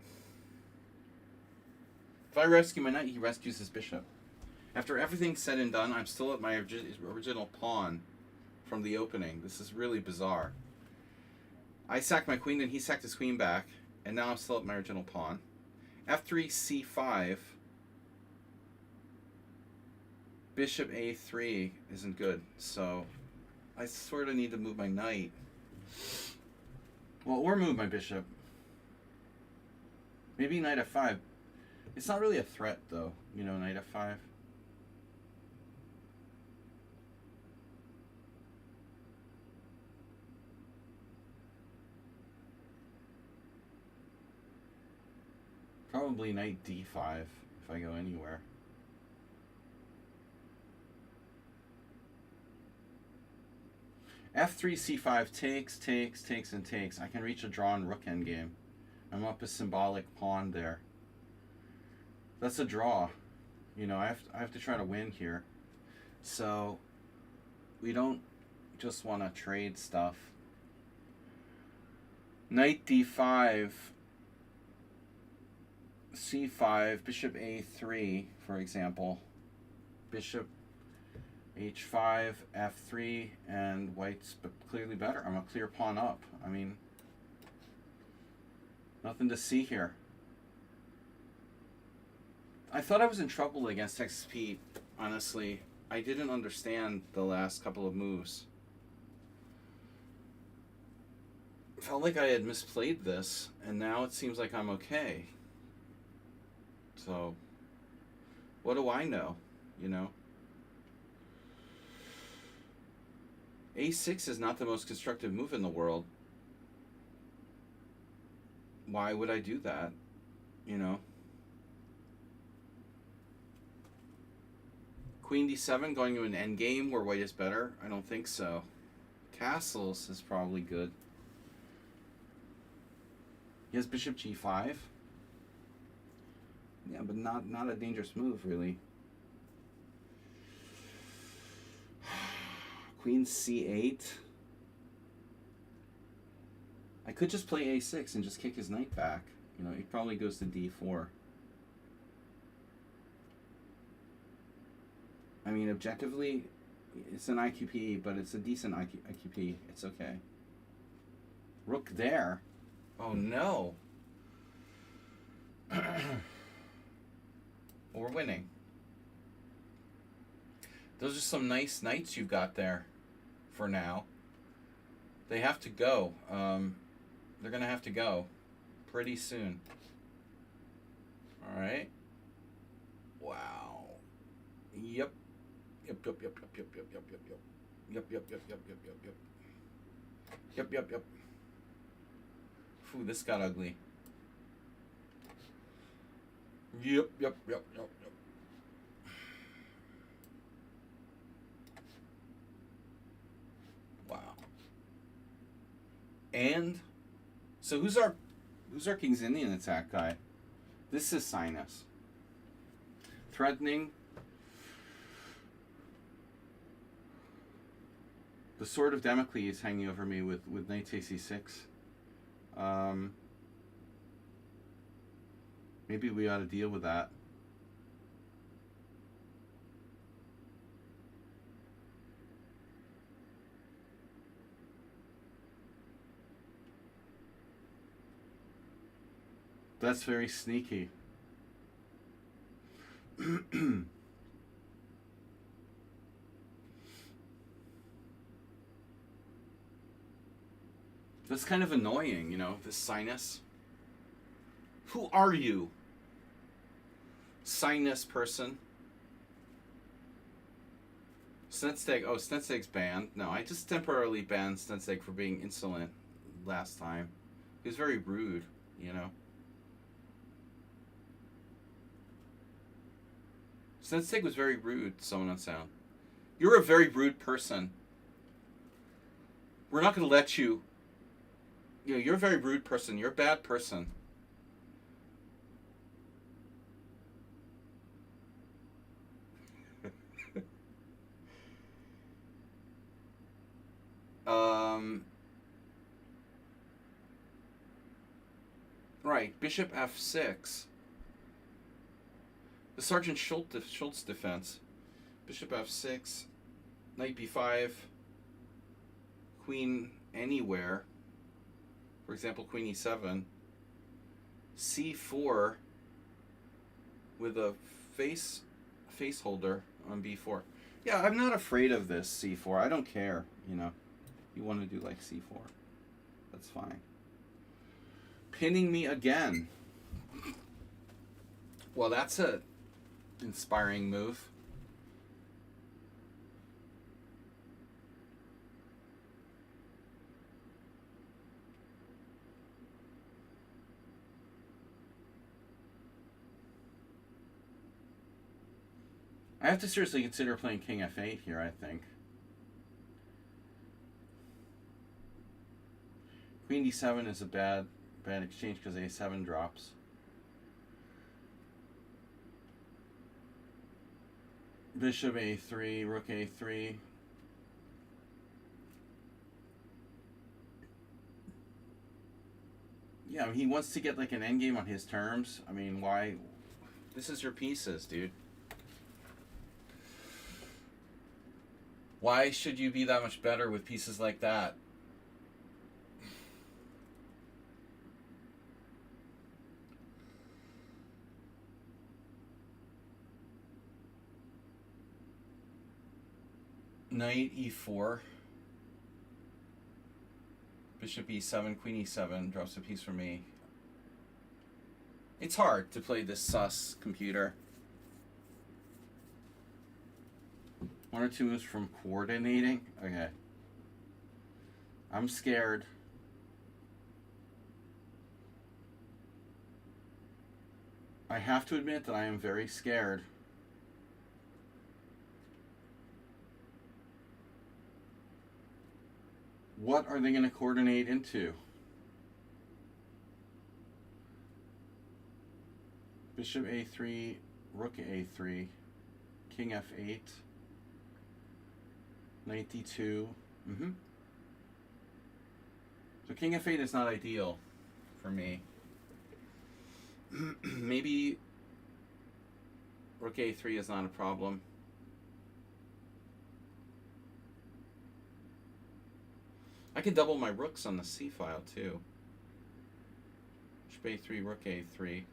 If I rescue my knight, he rescues his bishop. After everything's said and done, I'm still at my original pawn from the opening. This is really bizarre. I sacked my queen, then he sacked his queen back, and now I'm still at my original pawn. F3, C5. Bishop A3 isn't good, so I sort of need to move my knight. Well, or move my bishop. Maybe knight F5. It's not really a threat, though, you know, knight F5. Probably knight D5 if I go anywhere. F3, C5 takes, and takes. I can reach a drawn rook endgame. I'm up a symbolic pawn there. That's a draw. You know, I have to try to win here. So we don't just want to trade stuff. Knight D5, C5, bishop A3, for example. Bishop H5, F3, and white's clearly better. I'm a clear pawn up. I mean, nothing to see here. I thought I was in trouble against Texas Pete, honestly. I didn't understand the last couple of moves. Felt like I had misplayed this, and now it seems like I'm okay. So, what do I know, you know? A6 is not the most constructive move in the world. Why would I do that, you know? Queen D7 going to an endgame where white is better? I don't think so. Castles is probably good. He has bishop G5. Yeah, but not a dangerous move, really. Queen C8. I could just play A6 and just kick his knight back. You know, he probably goes to D4. I mean, objectively, it's an IQP, but it's a decent IQP. It's okay. Rook there. Oh no. Well, we're winning. Those are some nice knights you've got there for now. They have to go. They're going to have to go pretty soon. All right. Wow. Yep. Yep, yep, yep, yep, yep, yep, yep, yep, yep. Yep, yep, yep, yep, yep, yep, yep. Yep, yep, yep. Phew, this got ugly. Yep, yep, yep, yep, yep. Wow. And so who's our King's Indian attack guy? This is Sinus. Threatening. The sword of Damocles hanging over me with knight AC6. Maybe we ought to deal with that. That's very sneaky. That's kind of annoying, you know, this Sinus. Who are you? Sinus person. Snedsteg. Oh, Snedsteg's banned. No, I just temporarily banned Snedsteg for being insolent last time. He was very rude, you know. Snedsteg was very rude, someone on sound. You're a very rude person. We're not going to let you. You know, you're a very rude person. You're a bad person. Right, Bishop F6. The Sergeant Schultz defense. Bishop F6, Knight B5, Queen anywhere. For example, Queen E7. C4 with a face holder on B4. Yeah, I'm not afraid of this C4. I don't care, you know. You want to do like C4. That's fine. Pinning me again. Well, that's a inspiring move. I have to seriously consider playing King F8 here, I think. Queen D7 is a bad exchange because A7 drops. Bishop A3, Rook A3. Yeah, he wants to get like an endgame on his terms. I mean, why? This is your pieces, dude. Why should you be that much better with pieces like that? Knight E4. Bishop E7, Queen E7 drops a piece for me. It's hard to play this sus computer. One or two moves from coordinating? Okay. I'm scared. I have to admit that I am very scared. What are they going to coordinate into? Bishop A3, Rook A3, King F8, Knight D2. So King F8 is not ideal for me. Maybe Rook A3 is not a problem. can double my rooks on the c file too. Bishop a3, rook a3.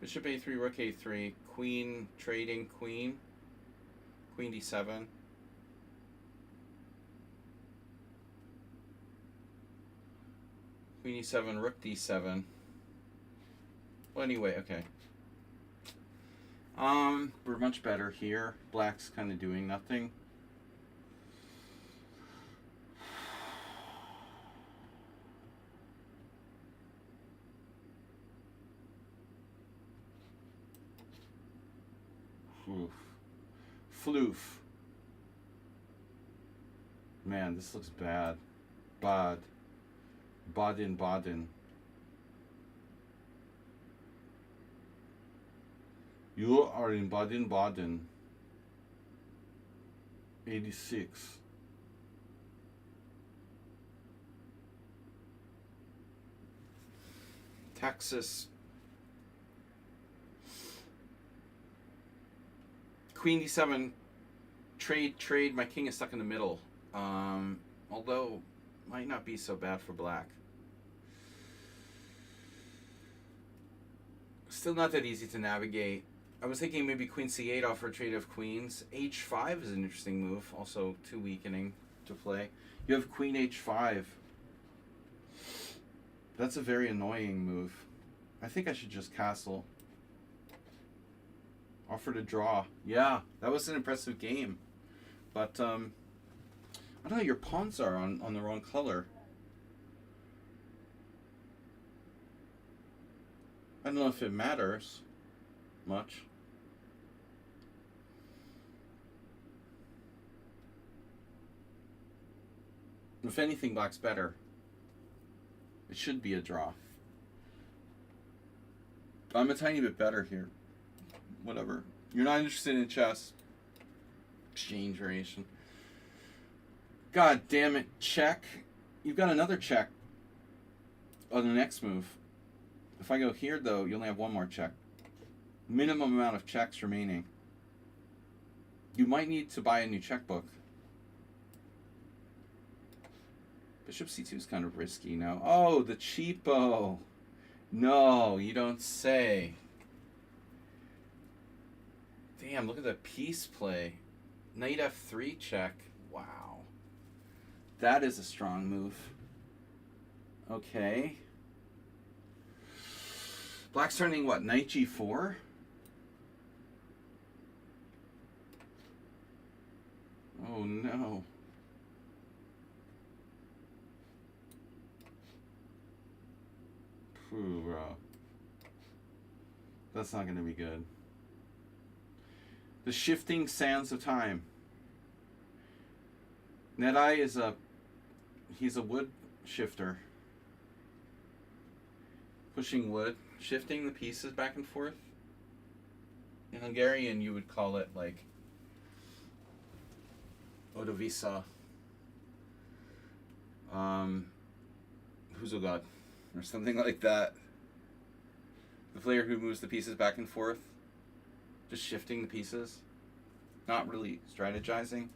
Bishop a3, rook a3. Queen trading queen. Queen d7. Queen e7, rook d7. Well, anyway, okay. We're much better here. Black's kind of doing nothing. Oof. Floof. Man, this looks bad. Bad. Baden. You are in Baden. 86. Texas. Queen d7. Trade. My king is stuck in the middle. Although, might not be so bad for black. Still not that easy to navigate. I was thinking maybe queen c8 off for a trade of queens. h5 is an interesting move. Also too weakening to play. You have queen h5. That's a very annoying move. I think I should just castle. Offer to draw. Yeah, that was an impressive game. But, I don't know, your pawns are on the wrong color. I don't know if it matters much. If anything, black's better. It should be a draw. I'm a tiny bit better here. Whatever. You're not interested in chess. Exchange variation. God damn it. Check. You've got another check on the next move. If I go here, though, you only have one more check. Minimum amount of checks remaining. You might need to buy a new checkbook. Bishop c2 is kind of risky now. Oh, the cheapo. No, you don't say. Damn, look at the piece play. Knight f3 check. Wow. That is a strong move. Okay. Black's turning what? Knight g4? Oh no. Phew, bro. That's not going to be good. The shifting sands of time. Net-Eye is he's a wood shifter. Pushing wood, shifting the pieces back and forth. In Hungarian, you would call it like Odovisa. Húzogod, or something like that. The player who moves the pieces back and forth. Just shifting the pieces. Not really strategizing.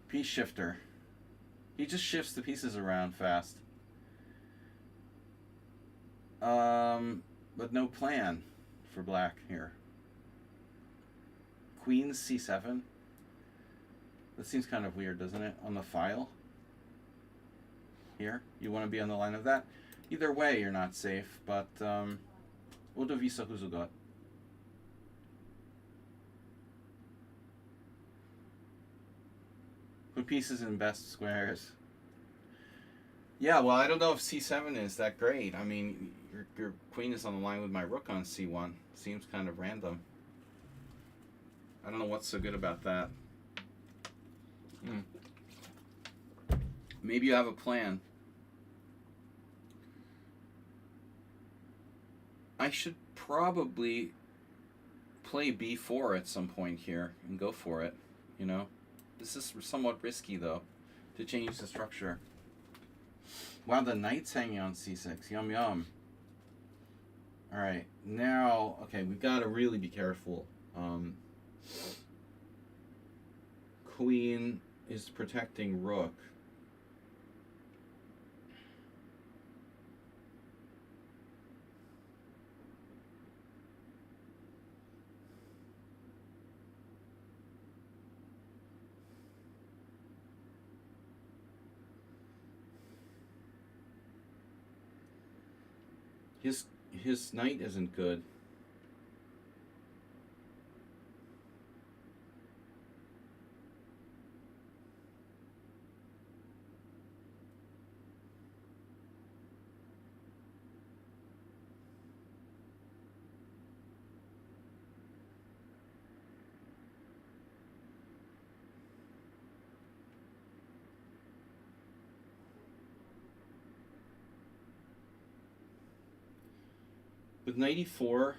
Piece shifter. He just shifts the pieces around fast. But no plan for black here. Queen c7. That seems kind of weird, doesn't it? On the file. Here. You want to be on the line of that. Either way, you're not safe, but Odovisa Húzogod. Put pieces in best squares. Yeah, well, I don't know if c7 is that great. I mean, your queen is on the line with my rook on c1. Seems kind of random. I don't know what's so good about that. Maybe you have a plan. I should probably play b4 at some point here and go for it, you know? This is somewhat risky, though, to change the structure. Wow, the knight's hanging on c6. Yum, yum. Alright, now, okay, we've got to really be careful. Queen is protecting rook. His knight isn't good. With knight e4,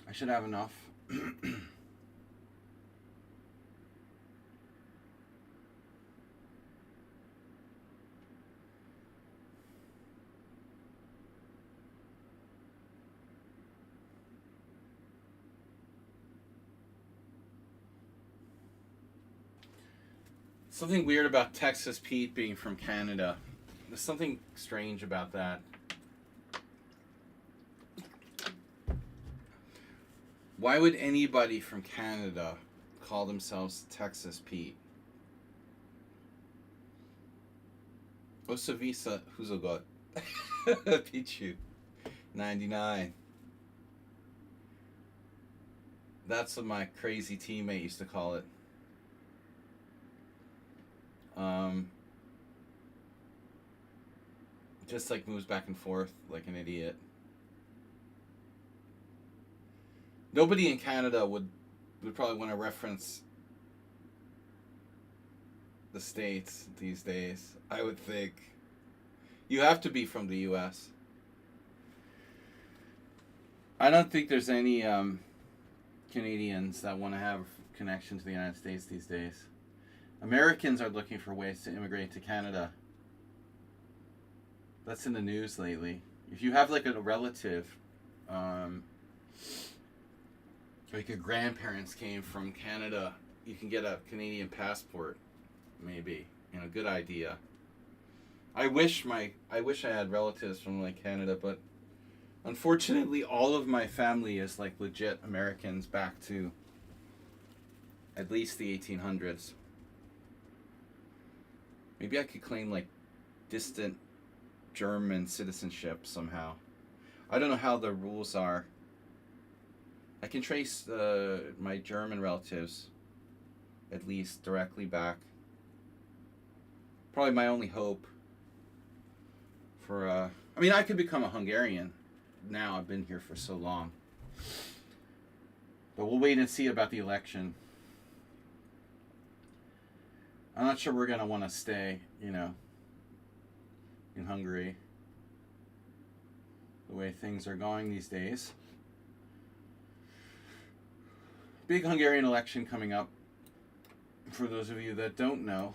I should have enough. Something weird about Texas Pete being from Canada. There's something strange about that. Why would anybody from Canada call themselves Texas Pete? Osavisa Huzogot. Pichu. 99. That's what my crazy teammate used to call it. Just like moves back and forth like an idiot. Nobody in Canada would probably want to reference the States these days, I would think. You have to be from the US. I don't think there's any Canadians that want to have connection to the United States these days. Americans are looking for ways to immigrate to Canada. That's in the news lately. If you have like a relative, like your grandparents came from Canada, you can get a Canadian passport, maybe. You know, good idea. I wish I had relatives from like Canada, but unfortunately all of my family is like legit Americans back to at least the 1800s. Maybe I could claim like distant German citizenship somehow. I don't know how the rules are. I can trace my German relatives at least directly back. Probably my only hope for I mean, I could become a Hungarian now. I've been here for so long. But we'll wait and see about the election. I'm not sure we're going to want to stay, you know, in Hungary the way things are going these days. Big Hungarian election coming up, for those of you that don't know.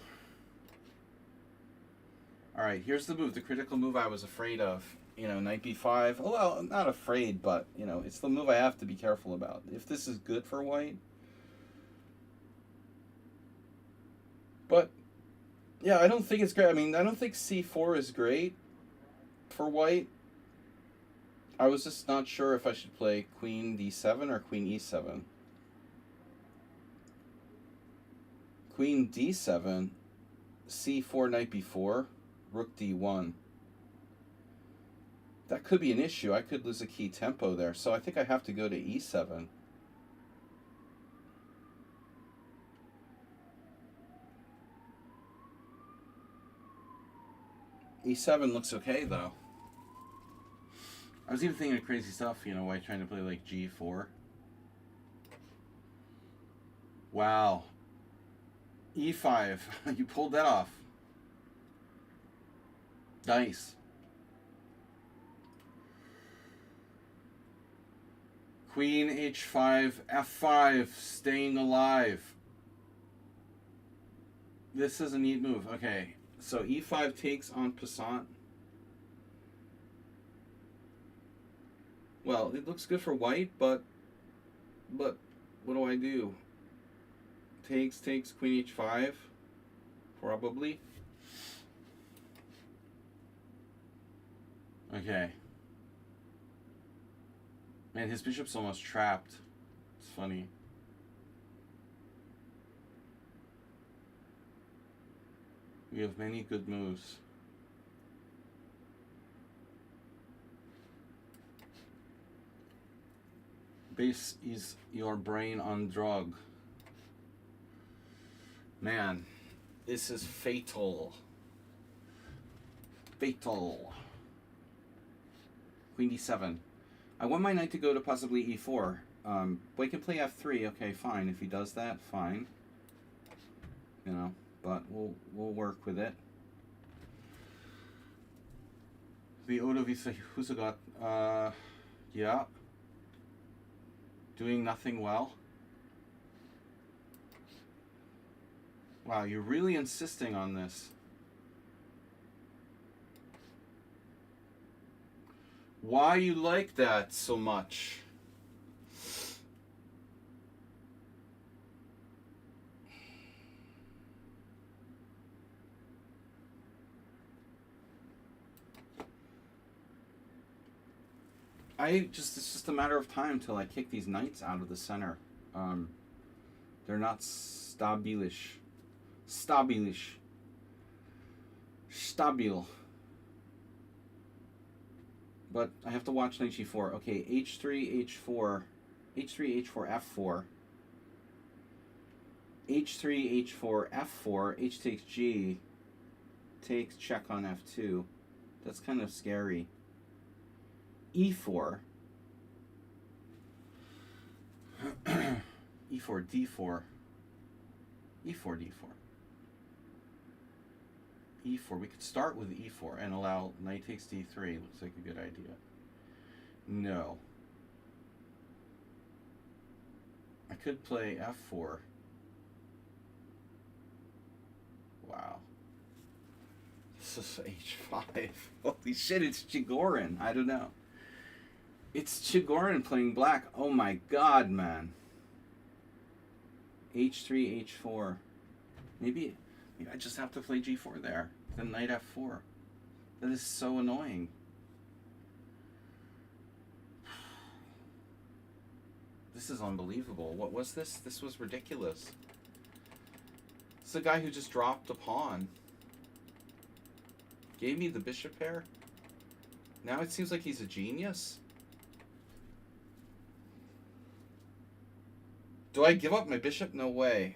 Alright, here's the move, the critical move I was afraid of. You know, knight b5. Oh, well, I'm not afraid, but, you know, it's the move I have to be careful about. If this is good for white. But, yeah, I don't think it's great. I mean, I don't think c4 is great for white. I was just not sure if I should play queen d7 or queen e7. Queen d7, c4, knight b4, rook d1. That could be an issue. I could lose a key tempo there. So I think I have to go to e7. e7 looks okay, though. I was even thinking of crazy stuff, you know, white trying to play like g4. Wow. e5. You pulled that off. Nice. Queen h5, f5, staying alive. This is a neat move. Okay, so e5 takes en passant. Well, it looks good for white, but What do I do? Takes, queen h5. Probably. Okay. Man, his bishop's almost trapped. It's funny. We have many good moves. Base is your brain on drug. Man, this is fatal. Fatal. Queen d7. I want my knight to go to possibly e4. But he can play f3. Okay, fine. If he does that, fine. You know, but we'll work with it. The Odovisa Husagot, yeah. Doing nothing well. Wow, you're really insisting on this. Why you like that so much? It's just a matter of time till I kick these knights out of the center. They're not stabilish. Stabil. But I have to watch knight g4. Okay, h3, h4. h3, h4, f4. h3, h4, f4. h takes g. Takes check on f2. That's kind of scary. e4. e4, d4. e4, d4. e4. We could start with e4 and allow knight takes d3. Looks like a good idea. No. I could play f4. Wow. This is h5. Holy shit, it's Chigorin. I don't know. It's Chigorin playing black. Oh my god, man. h3, h4. Maybe I just have to play g4 there. Then knight f4. That is so annoying. This is unbelievable. What was this? This was ridiculous. It's a guy who just dropped a pawn. Gave me the bishop pair. Now it seems like he's a genius. Do I give up my bishop? No way.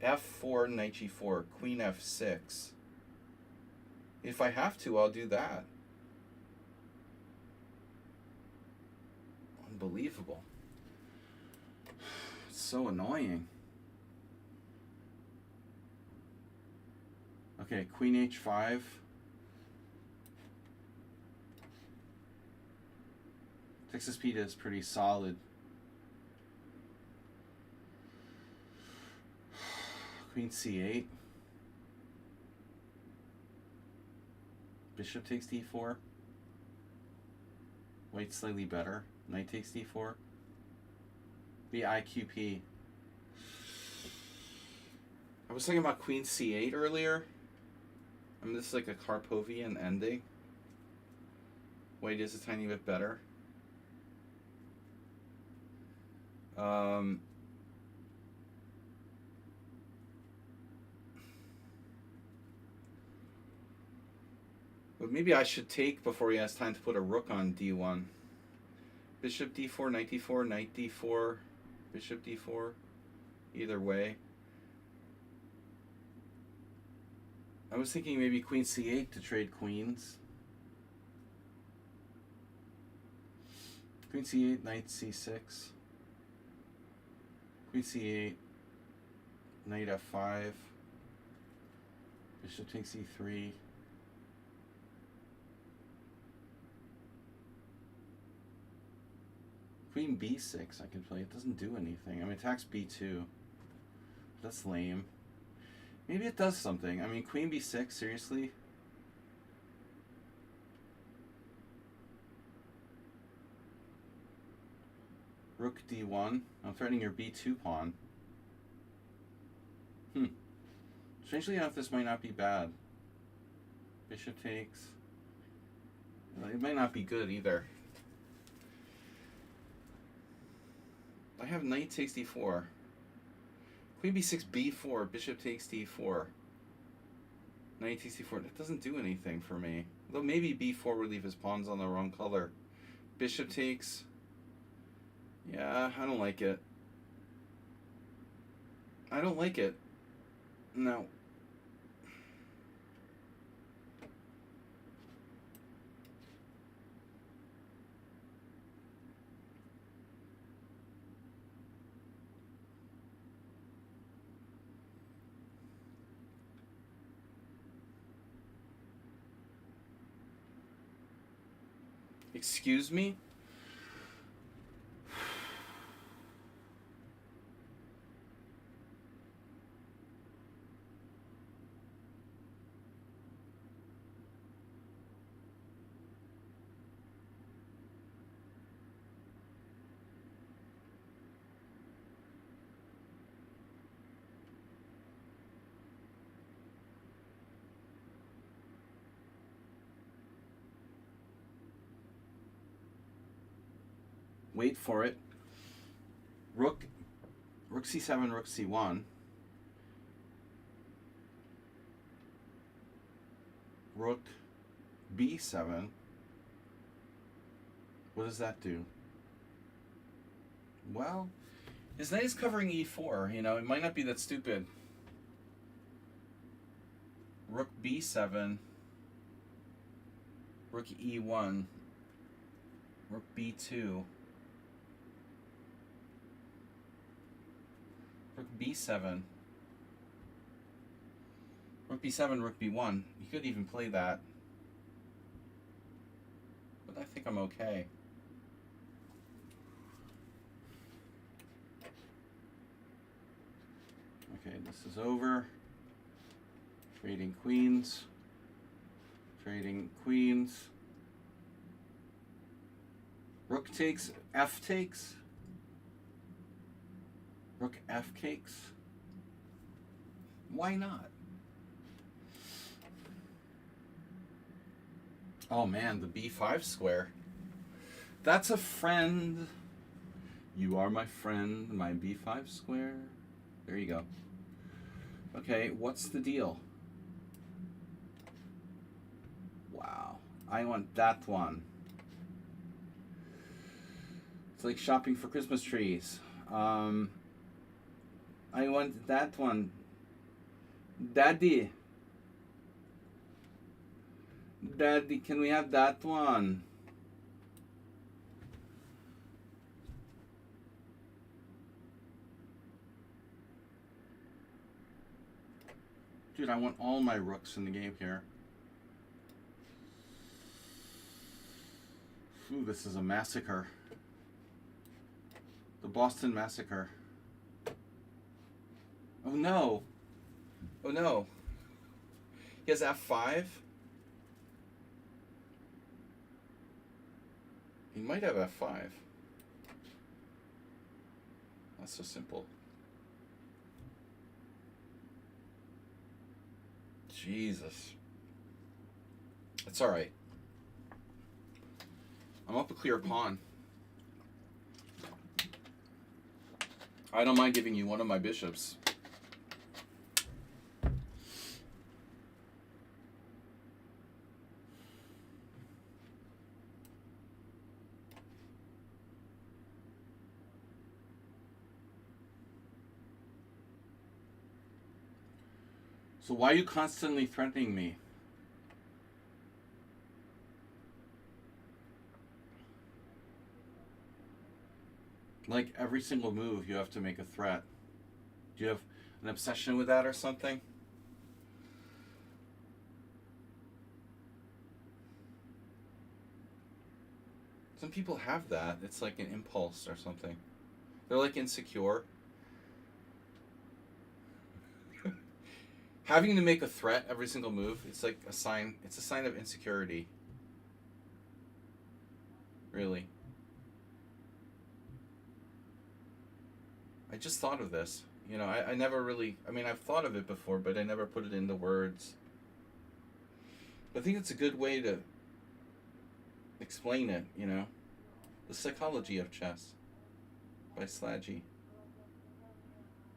f4, knight g4, queen f6. If I have to, I'll do that. Unbelievable. It's so annoying. Okay, queen h5. Texas Peta is pretty solid. Queen c8. Bishop takes d4. White's slightly better. Knight takes d4. The IQP. I was thinking about queen c8 earlier. I mean, this is like a Karpovian ending. White is a tiny bit better. But maybe I should take before he has time to put a rook on d1. Bishop d4, knight d4, knight d4, bishop d4. Either way. I was thinking maybe queen c8 to trade queens. Queen c8, knight c6. Queen c8, knight f5. Bishop takes e3. Queen b6 I can play. It doesn't do anything. I mean, attacks b2. That's lame. Maybe it does something. I mean, queen b6, seriously? Rook d1. I'm threatening your b2 pawn. Strangely enough, this might not be bad. Bishop takes. It might not be good either. I have knight takes d4. Queen b6, b4. Bishop takes d4. Knight takes d4. That doesn't do anything for me. Though maybe b4 would leave his pawns on the wrong color. Bishop takes. Yeah, I don't like it. I don't like it. No. Excuse me? Wait for it. Rook c7, rook c1. Rook b7. What does that do? Well, his knight is covering e4. You know, it might not be that stupid. Rook b7. Rook e1. Rook b2. Rook b7. Rook b7, rook b1. You could even play that. But I think I'm okay. Okay, this is over. Trading queens. Trading queens. Rook takes, f takes. Rook f cakes. Why not? Oh man, the b5 square. That's a friend. You are my friend, my b5 square. There you go. Okay, what's the deal? Wow, I want that one. It's like shopping for Christmas trees. I want that one. Daddy. Daddy, can we have that one? Dude, I want all my rooks in the game here. Ooh, this is a massacre. The Boston Massacre. Oh no. Oh no. He has f5. He might have f5. That's so simple. Jesus. It's alright. I'm up a clear pawn. I don't mind giving you one of my bishops. So why are you constantly threatening me? Like every single move you have to make a threat. Do you have an obsession with that or something? Some people have that. It's like an impulse or something. They're like insecure. Having to make a threat every single move, it's like a sign, it's a sign of insecurity. Really. just thought of this. You know, I never really, I mean, I've thought of it before, but I never put it into words. But I think it's a good way to explain it, you know. The Psychology of Chess by Slaggy.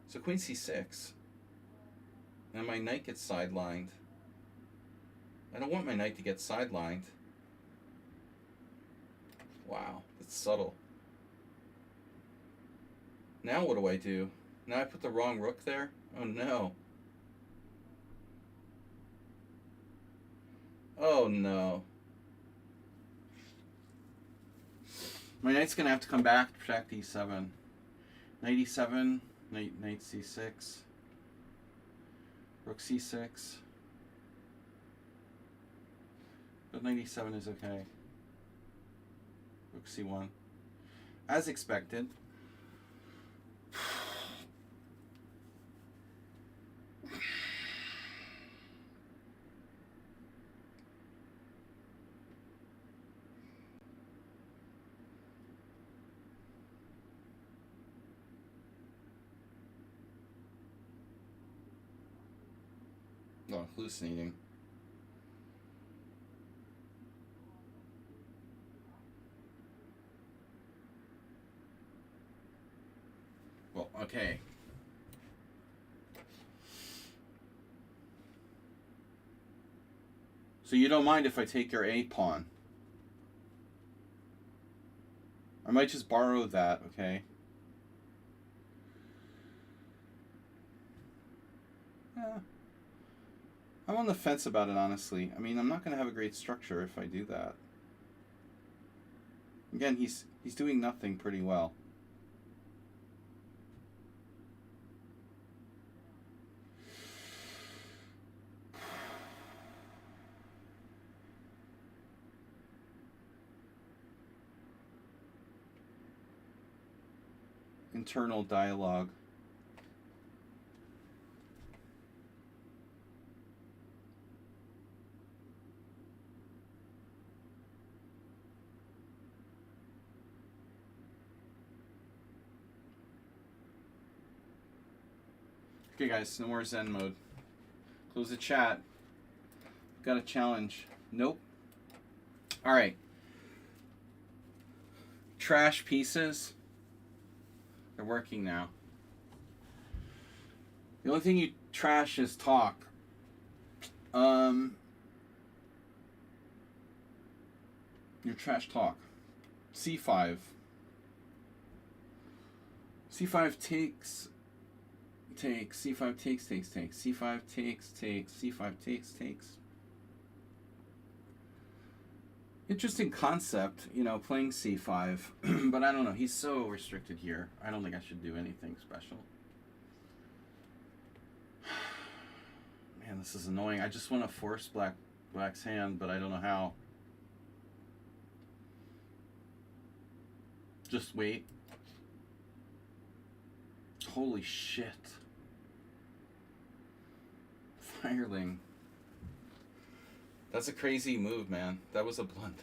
So queen c6. And my knight gets sidelined. I don't want my knight to get sidelined. Wow, that's subtle. Now what do I do? Now I put the wrong rook there? Oh no. Oh no. My knight's gonna have to come back to protect e7. Knight e7, knight c6. Rook c6. But knight e7 is okay. Rook c1. As expected. Oh, hallucinating. Well, okay. So you don't mind if I take your A pawn? I might just borrow that, okay? Yeah. I'm on the fence about it, honestly. I mean, I'm not going to have a great structure if I do that. Again, he's doing nothing pretty well. Internal dialogue. Okay guys, no more Zen mode. Close the chat. Got a challenge. Nope. Alright. Trash pieces. They're working now. The only thing you trash is talk. Your trash talk. C5. C5 takes. C5 takes. C5 takes. C5 takes. Interesting concept, you know, playing C5. But I don't know. He's so restricted here. I don't think I should do anything special. Man, this is annoying. I just want to force Black's hand, but I don't know how. Just wait. Holy shit. Fireling. That's a crazy move, man. That was a blunder.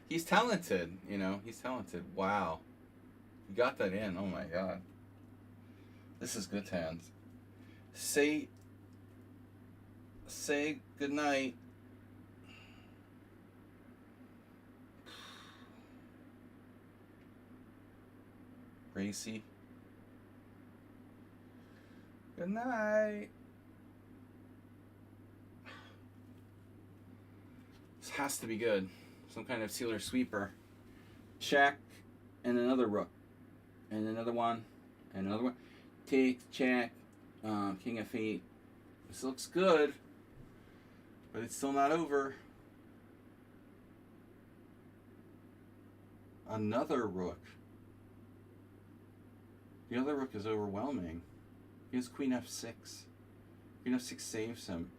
He's talented, you know. He's talented. Wow. You got that in. Oh my god. This is good hands. Say good night. Racy. Good night. This has to be good. Some kind of sealer sweeper. Check. And another rook. And another one. And another one. Take, check. King f8. This looks good. But it's still not over. Another rook. The other rook is overwhelming. He has queen f6. Queen f6 saves him.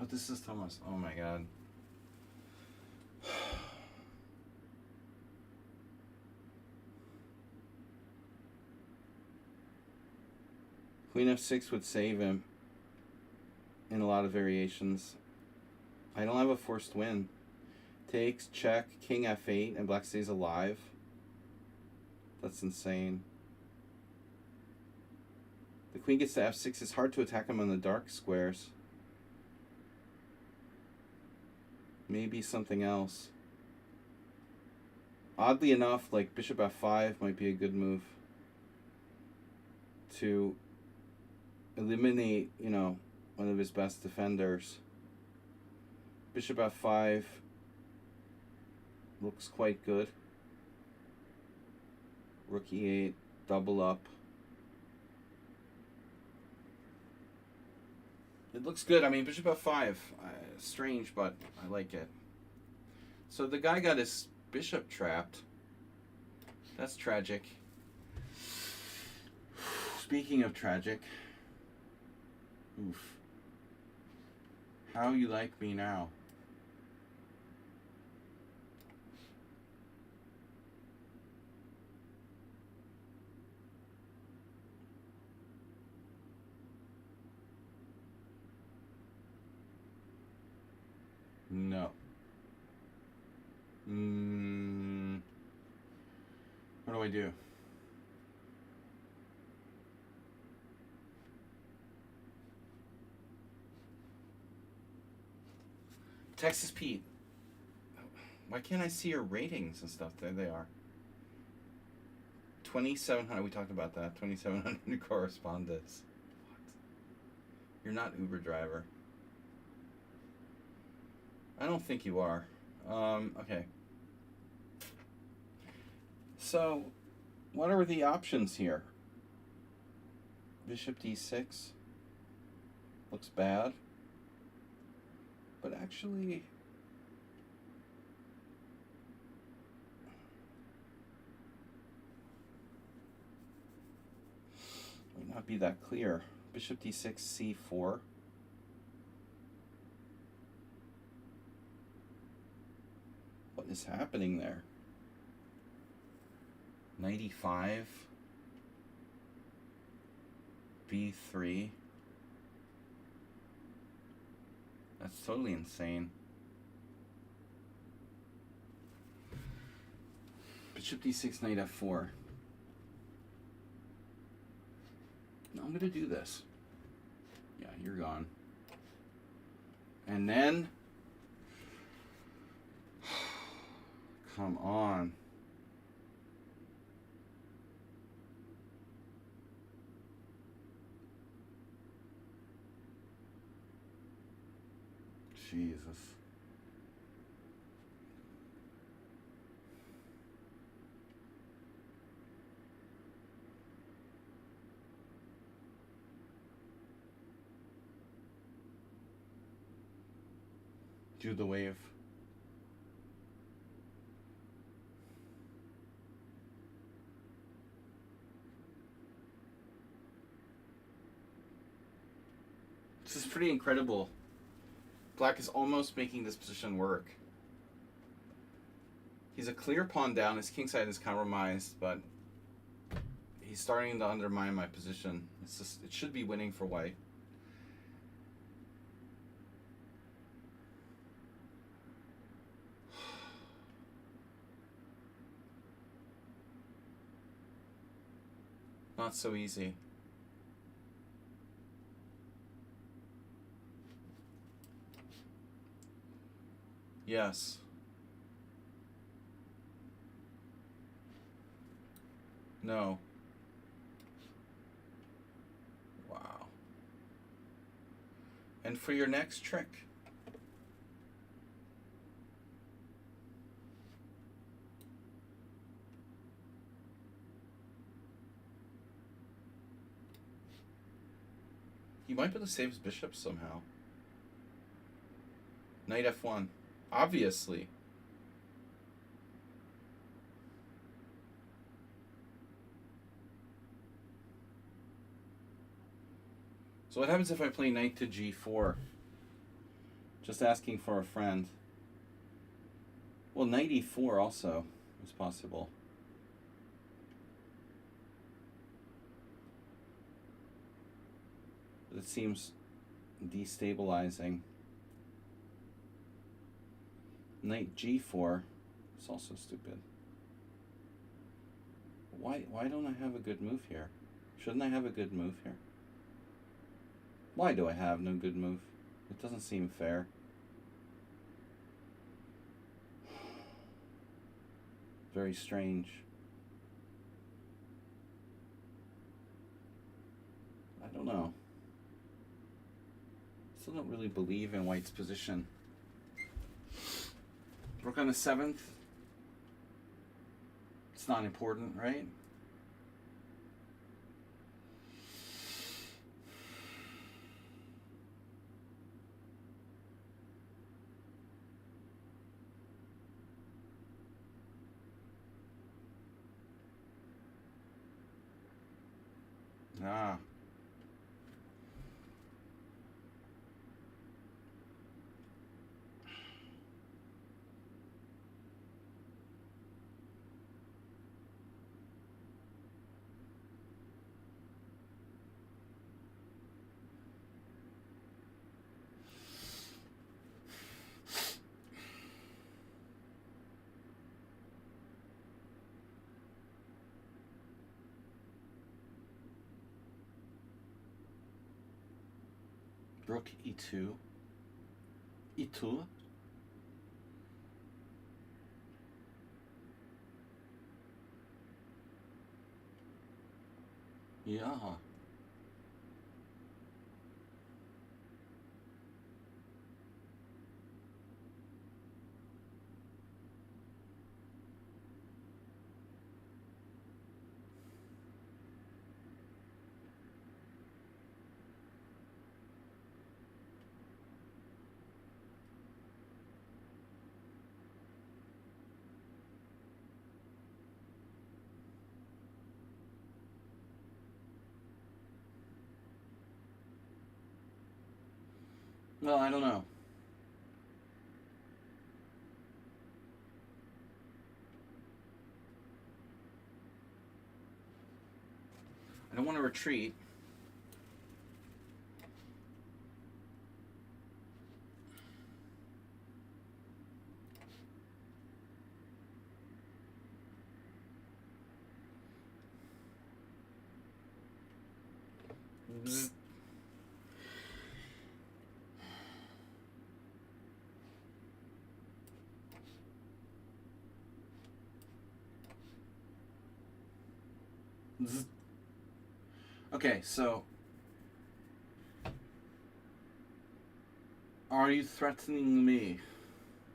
Oh, this is Thomas. Oh my god. Queen f6 would save him. in a lot of variations. I don't have a forced win. Takes, check, king f8, and black stays alive. That's insane. The queen gets to f6. It's hard to attack him on the dark squares. Maybe something else. Oddly enough, like bishop f5 might be a good move to eliminate, you know, one of his best defenders. Bishop f5 looks quite good. Rook e8, double up. It looks good. I mean, bishop f5, strange, but I like it. So the guy got his bishop trapped. That's tragic. Speaking of tragic, oof. How you like me now? No. What do I do? Texas Pete. Why can't I see your ratings and stuff? There they are. 2,700. We talked about that. 2,700 correspondents. What? You're not Uber driver. I don't think you are. Okay. So, what are the options here? Bishop d6 looks bad, but actually might not be that clear. Bishop d6, c4. What is happening there? Knight e5, b3. That's totally insane. Bishop d6, knight f4. No, I'm gonna do this. Yeah, you're gone. And then, come on. Jesus. Do the wave. This is pretty incredible. Black is almost making this position work. He's a clear pawn down. His kingside is compromised, but he's starting to undermine my position. It's just, it should be winning for white. Not so easy. Yes. No. Wow. And for your next trick. He might be able to save his bishop somehow. Knight f1. Obviously. So what happens if I play knight to g4? Just asking for a friend. Well, knight e4 also is possible. But it seems destabilizing. Knight g4. It's also stupid. Why don't I have a good move here? Shouldn't I have a good move here? Why do I have no good move? It doesn't seem fair. Very strange. I don't know. Still don't really believe in white's position. Rook on the 7th. It's not important, right? Ah. Rook e2. E2. Yeah. Well, I don't know. I don't want to retreat. Bzz. Bzz. Okay, so are you threatening me?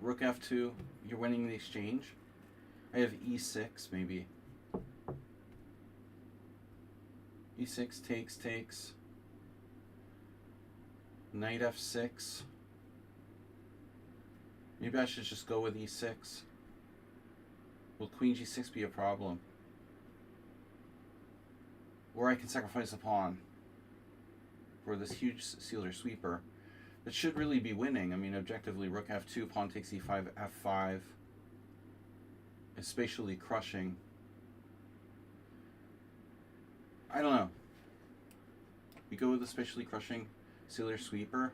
Rook f2, you're winning the exchange? I have e6, maybe. e6 takes. Knight f6. Maybe I should just go with e6. Will queen g6 be a problem? Or I can sacrifice a pawn for this huge sealer sweeper that should really be winning. I mean, objectively, rook f2, pawn takes e5, f5 is spatially crushing. I don't know. We go with the spatially crushing sealer sweeper.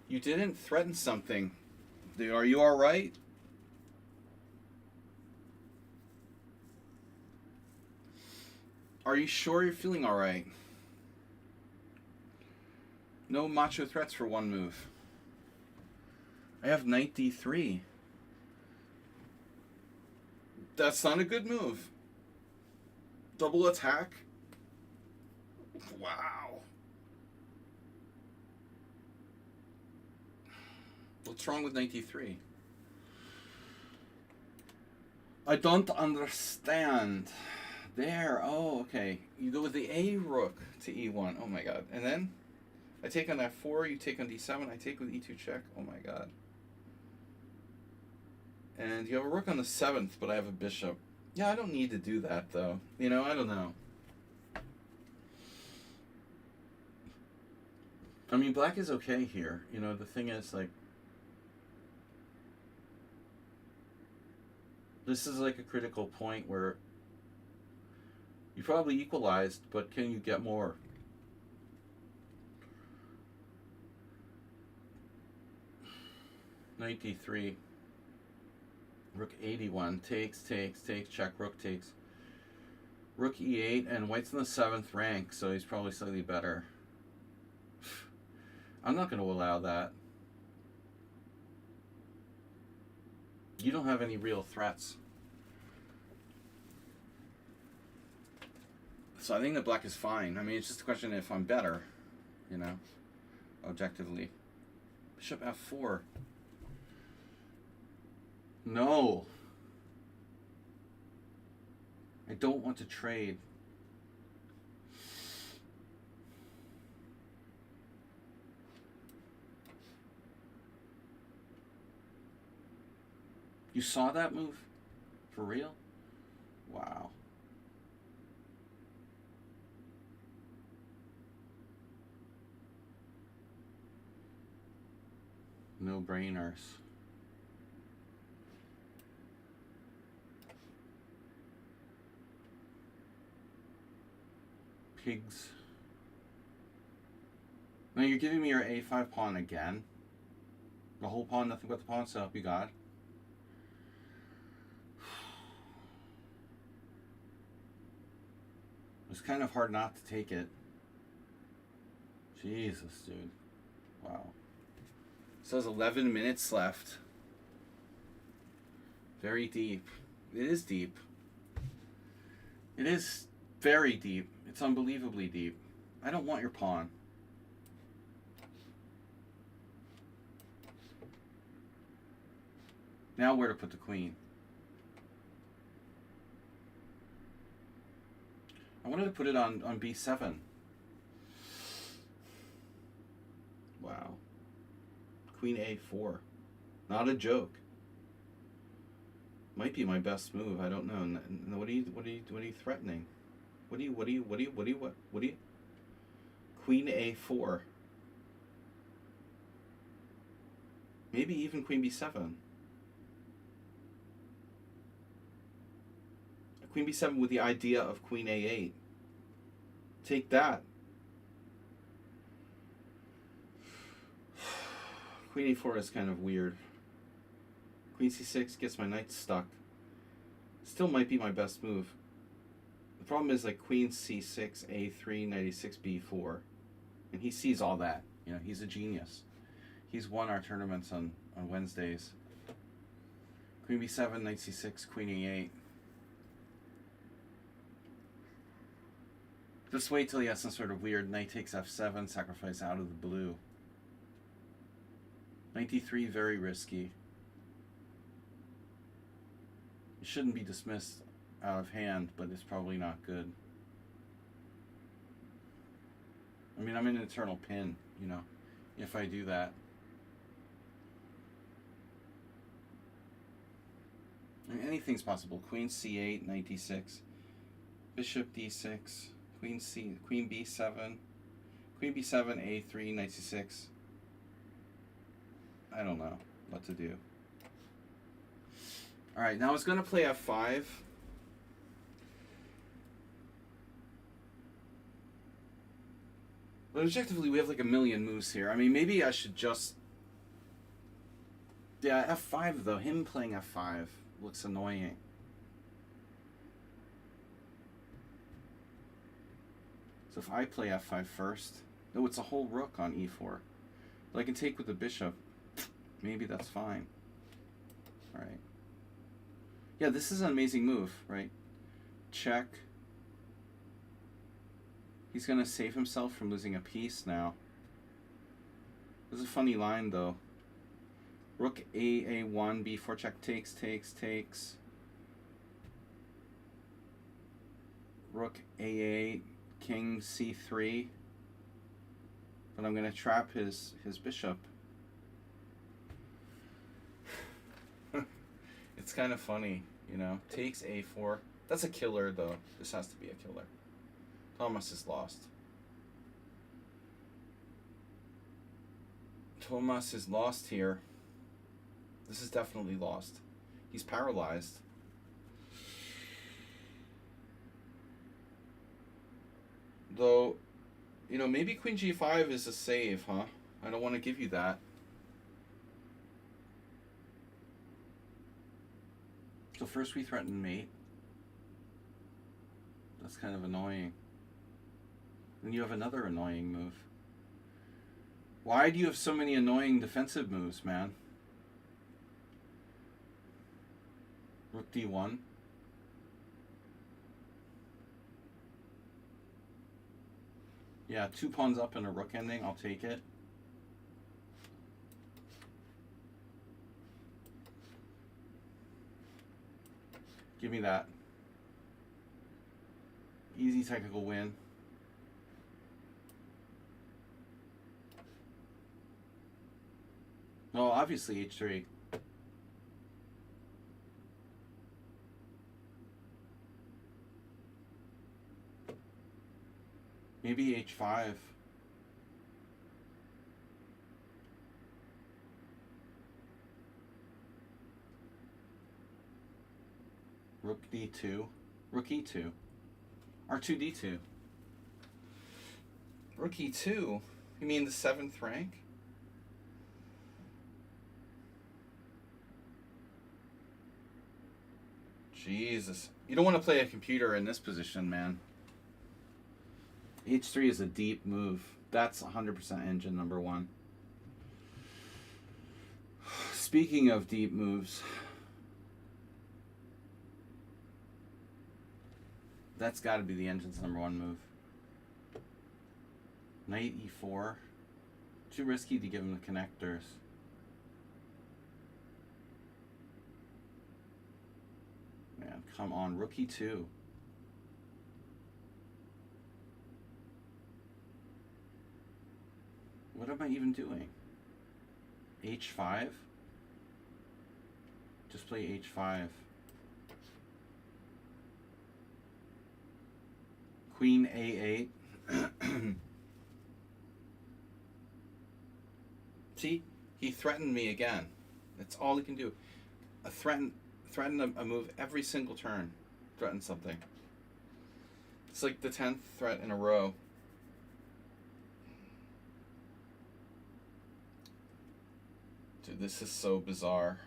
You didn't threaten something. Are you all right? Are you sure you're feeling all right? No macho threats for one move. I have knight d3. That's not a good move. Double attack. Wow. What's wrong with knight d3? I don't understand. There. Oh, okay. You go with the A rook to e1. Oh my god. And then I take on f4. You take on d7. I take with e2 check. Oh my god. And you have a rook on the 7th, but I have a bishop. Yeah, I don't need to do that, though. You know, I don't know. I mean, black is okay here. You know, the thing is, like, this is like a critical point where you probably equalized, but can you get more? Knight d3. Rook 81. Takes, check, rook takes. Rook e8, and white's in the 7th rank, so he's probably slightly better. I'm not going to allow that. You don't have any real threats. So I think that black is fine. I mean, it's just a question if I'm better, you know, objectively. Bishop f4. No. I don't want to trade. You saw that move? For real? Wow. No brainers. Pigs. Now you're giving me your a5 pawn again. The whole pawn, nothing but the pawn, so help you God. It's kind of hard not to take it. Jesus, dude. Wow. So there's 11 minutes left. Very deep. It is deep. It is very deep. It's unbelievably deep. I don't want your pawn. Now where to put the queen? I wanted to put it on b7. Wow. Queen a4. Not a joke. Might be my best move. I don't know. What are you threatening? What are you? Queen a4. Maybe even queen b7. Queen b7 with the idea of queen a8. Take that. Queen a4 is kind of weird. Queen c6 gets my knight stuck. Still might be my best move. The problem is like queen c6, a3, knight e6, b4. And he sees all that. You know, he's a genius. He's won our tournaments on Wednesdays. Queen b7, knight c6, queen e8. Just wait till he has some sort of weird knight takes f7, sacrifice out of the blue. Knight d3, very risky. It shouldn't be dismissed out of hand, but it's probably not good. I mean, I'm in an eternal pin, you know, if I do that. I mean, anything's possible. Queen c8, knight d6, bishop d6, queen b7, queen b7, a3, knight c6. I don't know what to do. All right, now I was going to play f5. But objectively, we have like a million moves here. I mean, maybe I should just... Yeah, f5 though. Him playing f5 looks annoying. So if I play f5 first... No, it's a whole rook on e4. But I can take with the bishop. Maybe that's fine. All right. Yeah, this is an amazing move, right? Check. He's going to save himself from losing a piece now. This is a funny line, though. Rook a1, b4 check, takes. Rook a8, king c3. But I'm going to trap his bishop. It's kind of funny, you know. Takes a4. That's a killer, though. This has to be a killer. Thomas is lost. Thomas is lost here. This is definitely lost. He's paralyzed. Though, you know, maybe queen g5 is a save, huh? I don't want to give you that. So first we threaten mate. That's kind of annoying. And you have another annoying move. Why do you have so many annoying defensive moves, man? Rook d1. Yeah, 2 pawns up and a rook ending. I'll take it. Give me that. Easy technical win. Well, obviously h3. Maybe h5. Rook d2. Rook e2. R2d2. Rook e2? You mean the 7th rank? Jesus. You don't want to play a computer in this position, man. H3 is a deep move. That's 100% engine number 1. Speaking of deep moves, that's got to be the engine's number 1 move. Knight e4. Too risky to give him the connectors. Man, come on. Rook e2. What am I even doing? H5? Just play H5. Queen A8. See? He threatened me again. That's all he can do. Threaten a move every single turn. Threaten something. It's like the 10th threat in a row. Dude, this is so bizarre.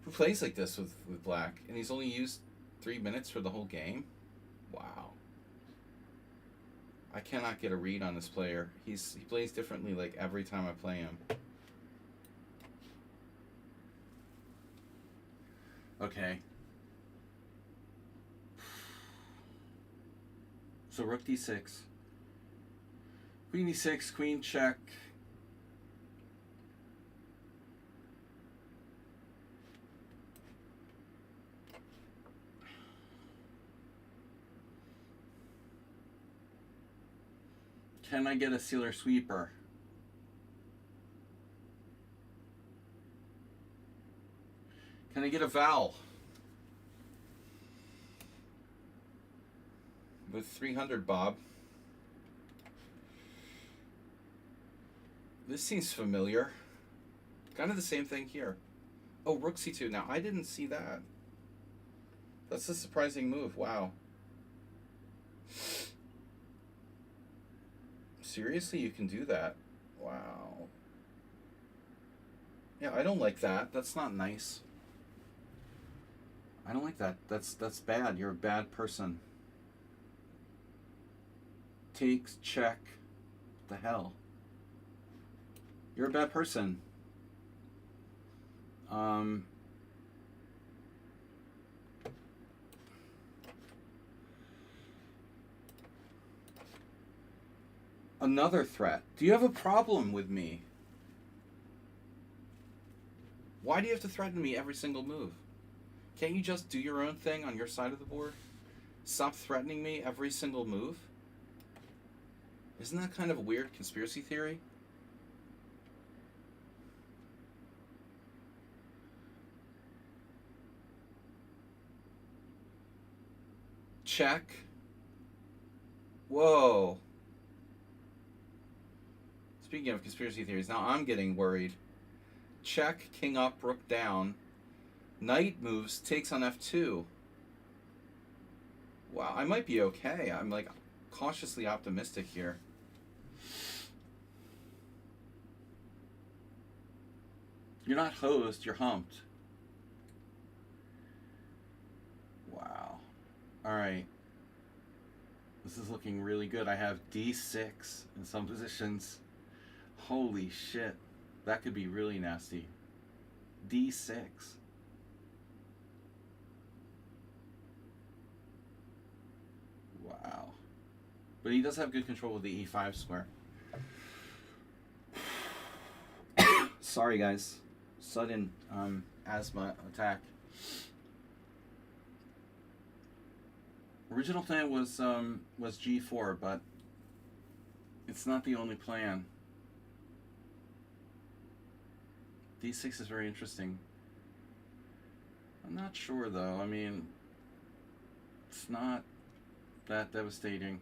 Who plays like this with black? And he's only used 3 minutes for the whole game? Wow. I cannot get a read on this player. He plays differently like every time I play him. Okay. So rook d6. Queen e6, queen check. Can I get a sealer sweeper? Can I get a vowel? With 300 bob. This seems familiar. Kind of the same thing here. Oh, rook c2. Now, I didn't see that. That's a surprising move. Wow. Seriously, you can do that? Wow. Yeah, I don't like that. That's not nice. I don't like that. That's bad. You're a bad person. Takes, check. What the hell? You're a bad person. Another threat. Do you have a problem with me? Why do you have to threaten me every single move? Can't you just do your own thing on your side of the board? Stop threatening me every single move? Isn't that kind of a weird conspiracy theory? Check. Whoa. Speaking of conspiracy theories, now I'm getting worried. Check, king up, rook down. Knight moves, takes on f2. Wow, I might be okay. I'm like cautiously optimistic here. You're not hosed, you're humped. right. This is looking really good. I have d6 in some positions. Holy shit. That could be really nasty. d6. Wow. But he does have good control of the e5 square. Sorry, guys. Sudden asthma attack. Original plan was g4, but it's not the only plan. d6 is very interesting. I'm not sure though. I mean, it's not that devastating.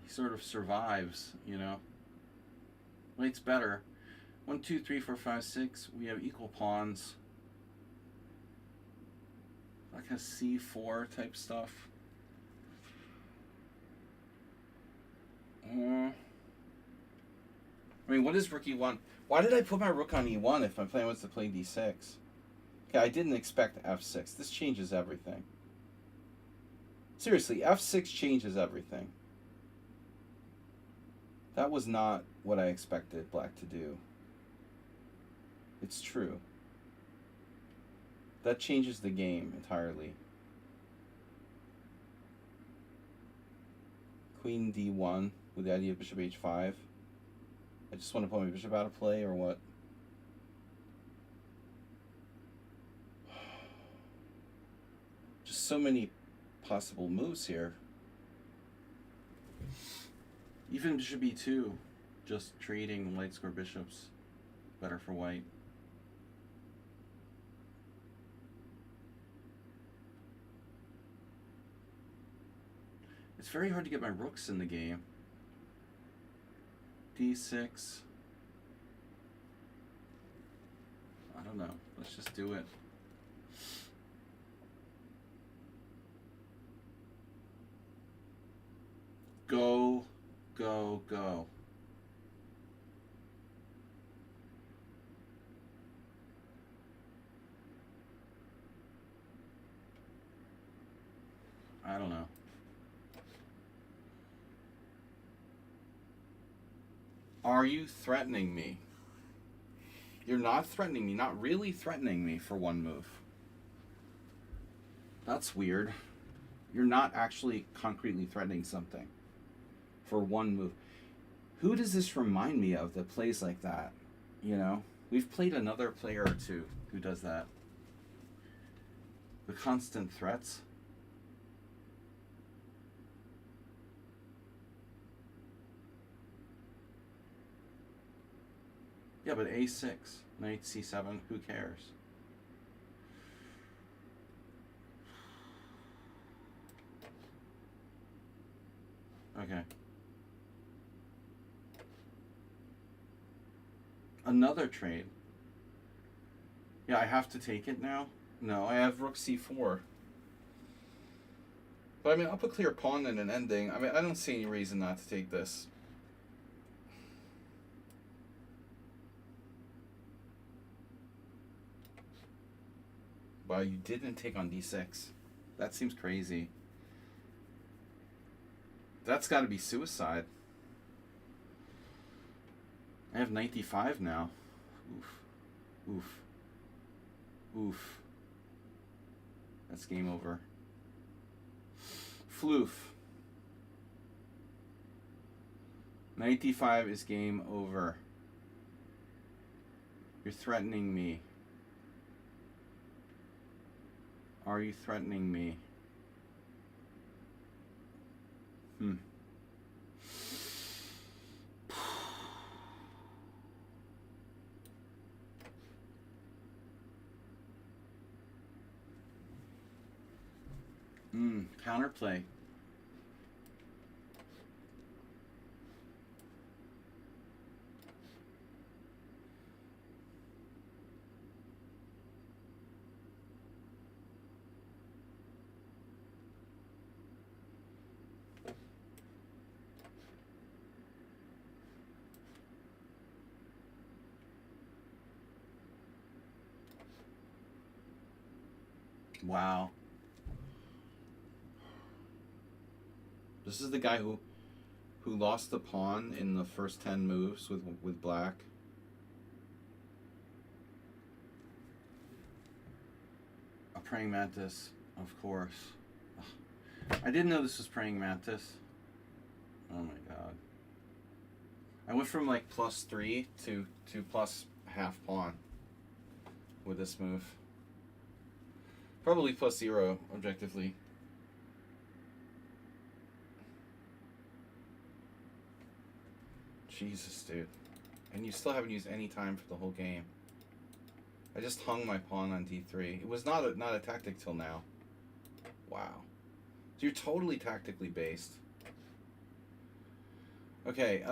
He sort of survives, you know. White's better. 1, 2, 3, 4, 5, 6. We have equal pawns. Like a c4 type stuff. I mean, what is rook e1? Why did I put my rook on e1 if my plan was to play d6? Okay, I didn't expect f6. This changes everything. Seriously, f6 changes everything. That was not what I expected black to do. It's true. That changes the game entirely. Queen d1 with the idea of bishop h5. I just want to put my bishop out of play, or what? Just so many possible moves here. Even bishop e2, just trading light square bishops. Better for white. It's very hard to get my rooks in the game. d6. I don't know. Let's just do it. Go, go, go. I don't know. Are you threatening me? You're not threatening me, not really threatening me for one move. That's weird. You're not actually concretely threatening something for one move. Who does this remind me of that plays like that? You know? We've played another player or two who does that. The constant threats. Yeah, but a6, knight c7, who cares? Okay. Another trade. Yeah, I have to take it now? No, I have rook c4. But I mean, I'll put clear pawn in an ending. I mean, I don't see any reason not to take this. Wow, you didn't take on d6. That seems crazy. That's got to be suicide. I have knight d5 now. Oof. Oof. Oof. That's game over. Floof. Knight d5 is game over. You're threatening me. Are you threatening me? Counterplay. Wow. This is the guy who lost the pawn in the first 10 moves with black. A praying mantis, of course. Ugh. I didn't know this was praying mantis. Oh my god. I went from like +3 to plus half pawn with this move. Probably +0 objectively. Jesus, dude. And you still haven't used any time for the whole game. I just hung my pawn on d3. It was not a tactic till now. Wow. So you're totally tactically based. Okay,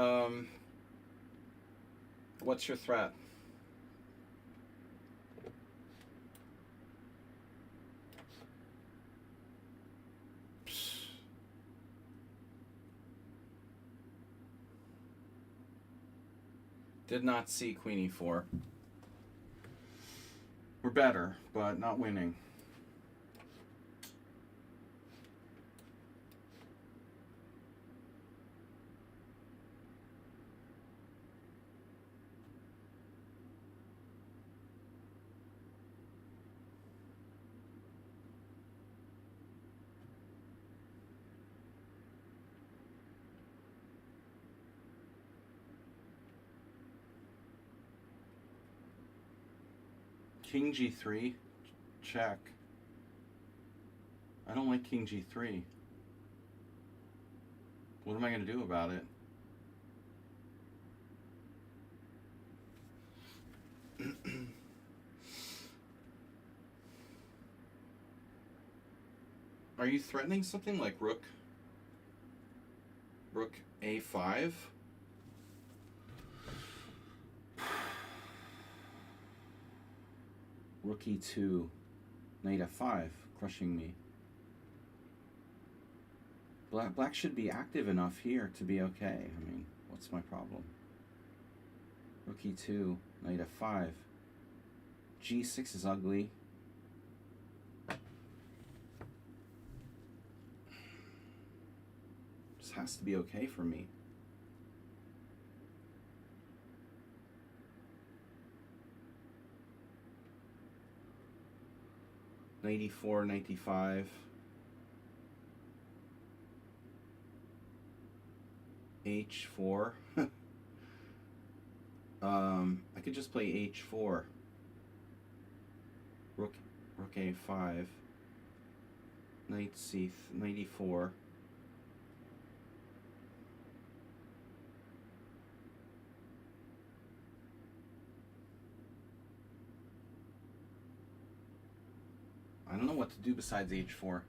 what's your threat? Did not see Queen e4. We're better, but not winning. King g3, check. I don't like King g3. What am I going to do about it? Are you threatening something like rook a5? Rook e2, knight f5, crushing me. Black should be active enough here to be okay. I mean, what's my problem? Rook e2, knight f5. g6 is ugly. This has to be okay for me. Knight e4, knight e5. h4. I could just play h4. Rook a5. Knight e4. I don't know what to do besides h4.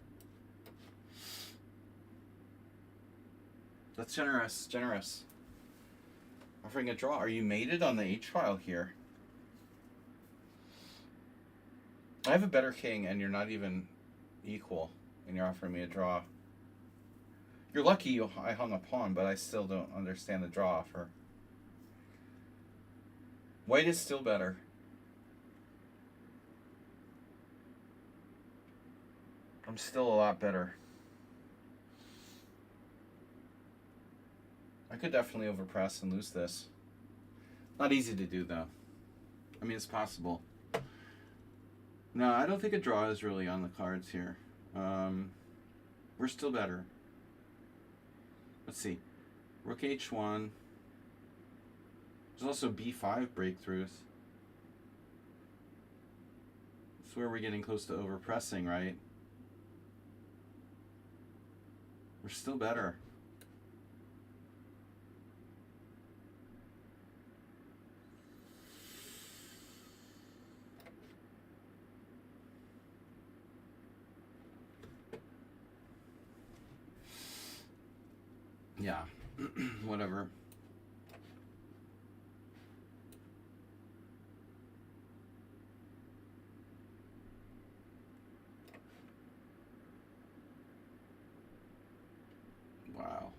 That's generous, generous. Offering a draw. Are you mated on the h file here? I have a better king and you're not even equal and you're offering me a draw. You're lucky I hung a pawn, but I still don't understand the draw offer. White is still better. I'm still a lot better. I could definitely overpress and lose this. Not easy to do though. I mean, it's possible. No, I don't think a draw is really on the cards here. We're still better. Let's see. Rook h1. There's also b5 breakthroughs. That's where we're getting close to overpressing, right? We're still better. Yeah, whatever. Wow.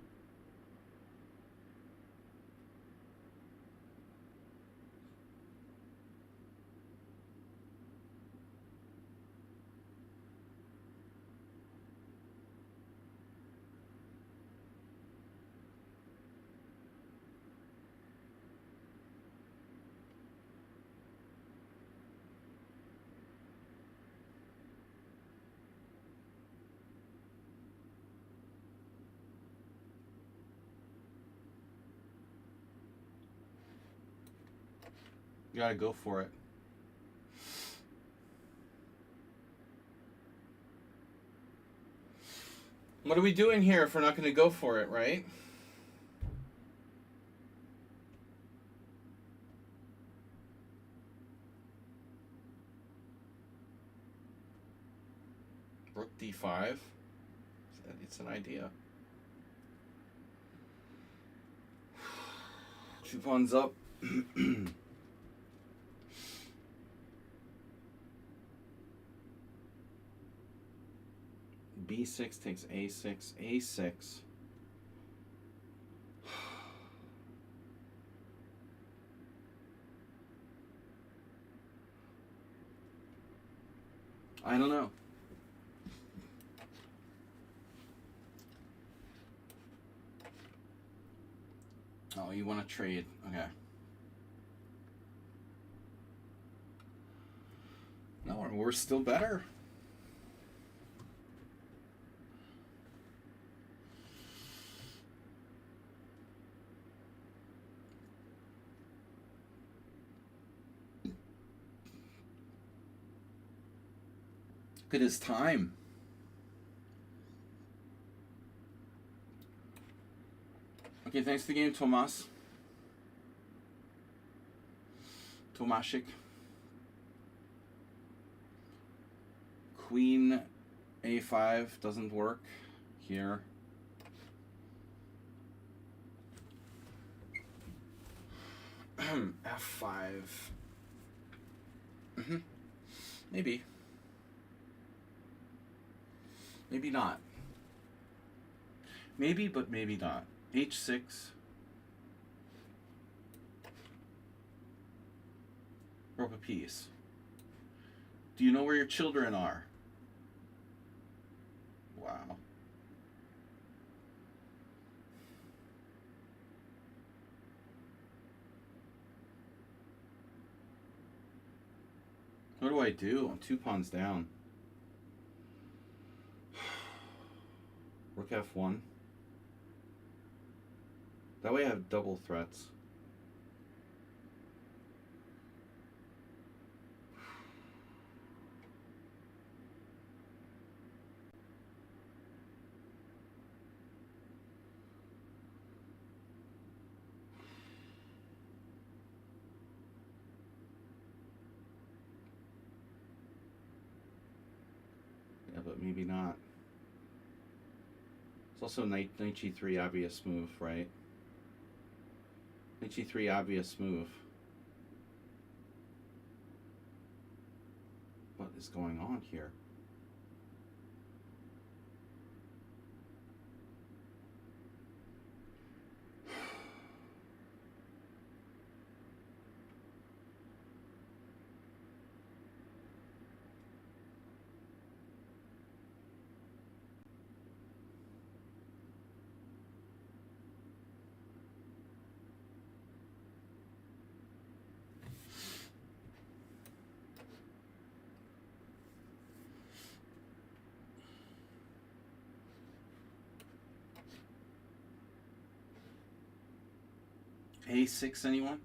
You gotta go for it. What are we doing here if we're not going to go for it, right? Rook d5. It's an idea. 2 pawns up. B6 takes A6, A6. I don't know. Oh, you want to trade. Okay. No, we're still better. Look at his time. Okay, thanks for the game, Tomas. Tomashik. Queen A5 doesn't work here. F5. Maybe. Maybe not. Maybe, but maybe not. H6. Rook a piece. Do you know where your children are? Wow. What do I do? I'm 2 pawns down. Rook F1. That way I have double threats. Yeah, but maybe not. It's also knight G3 obvious move, right? Knight G3 obvious move. What is going on here? A6, anyone?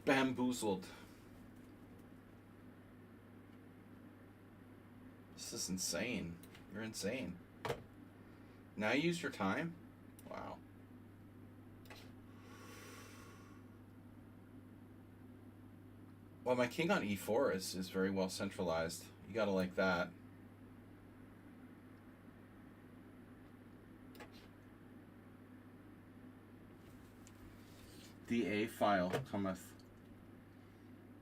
Bamboozled. This is insane. You're insane. Now you use your time? Wow. Well, my king on E4 is very well centralized. You gotta like that. The A file cometh.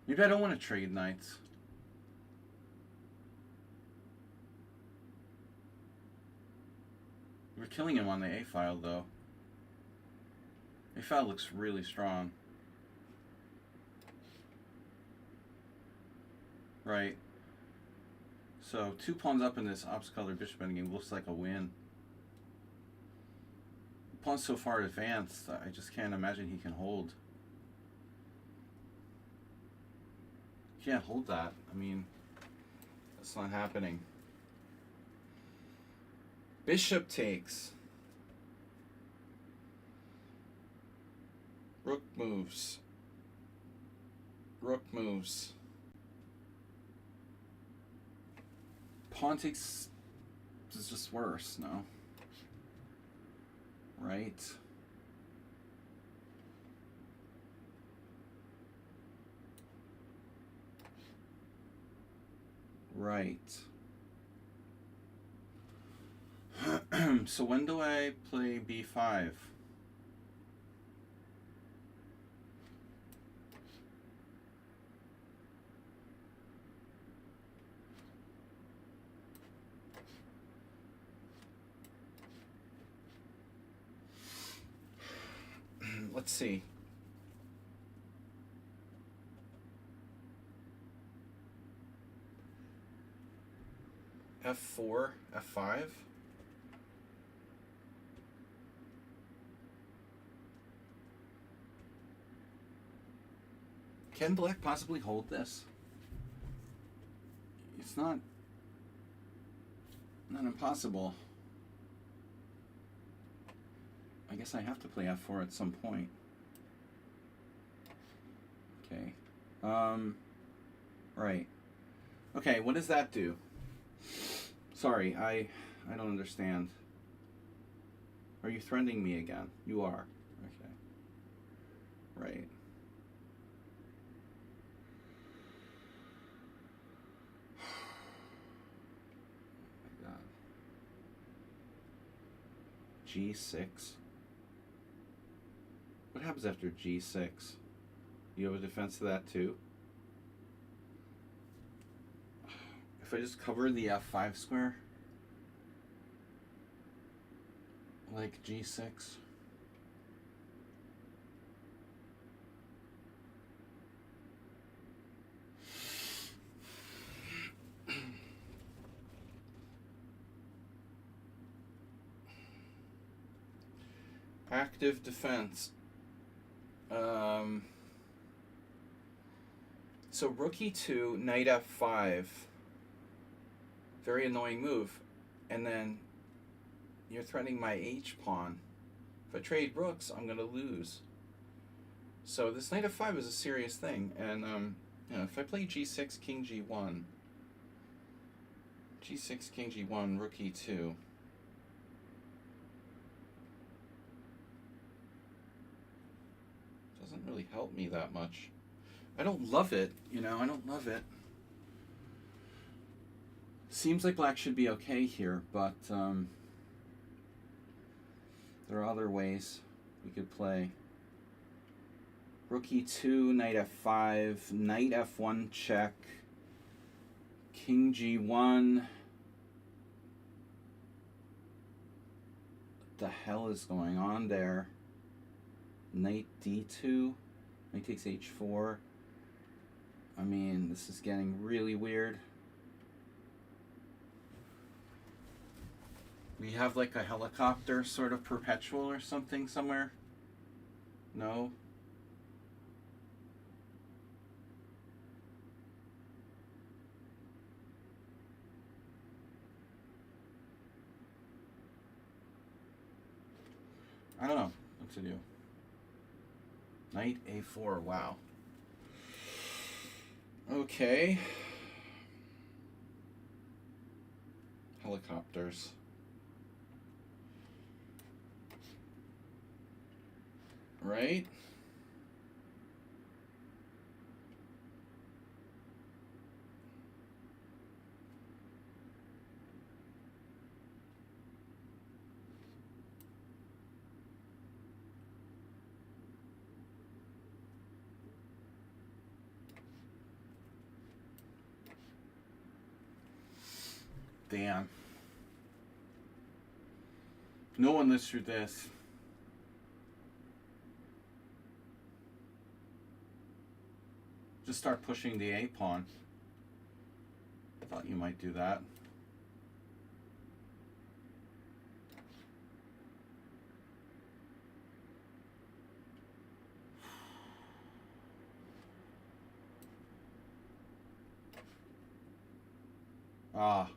Maybe I don't want to trade knights. We're killing him on the A file though. A file looks really strong. Right. So 2 pawns up in this ops color bishop endgame looks like a win. The pawn's so far advanced, I just can't imagine he can hold. Can't hold that. I mean, that's not happening. Bishop takes. Rook moves. Rook moves. Pawn takes is just worse, no? Right. Right. So when do I play b5? Let's see. F4, F5. Can black possibly hold this? It's not impossible. I guess I have to play F4 at some point. Okay. Right. Okay, what does that do? Sorry, I don't understand. Are you threatening me again? You are. Okay. Right. Oh my God. G6. What happens after G6? You have a defense to that too? If I just cover the F5 square, like G6. Active defense. So rook e2, knight f5. Very annoying move. And then you're threatening my h pawn. If I trade rooks, I'm going to lose. So this knight f5 is a serious thing. And you know, if I play g6, king g1, g6, king g1, rook e2. Doesn't really help me that much. I don't love it, you know, I don't love it. Seems like black should be okay here, but there are other ways we could play. Rook e2, knight f5, knight f1 check, king g1. What the hell is going on there? Knight d2, knight takes h4. I mean, this is getting really weird. We have like a helicopter sort of perpetual or something somewhere? No? I don't know what to do. Knight a4, wow. Okay. Helicopters. Right? Damn. No one lives through this. Just start pushing the A pawn. I thought you might do that. Ah.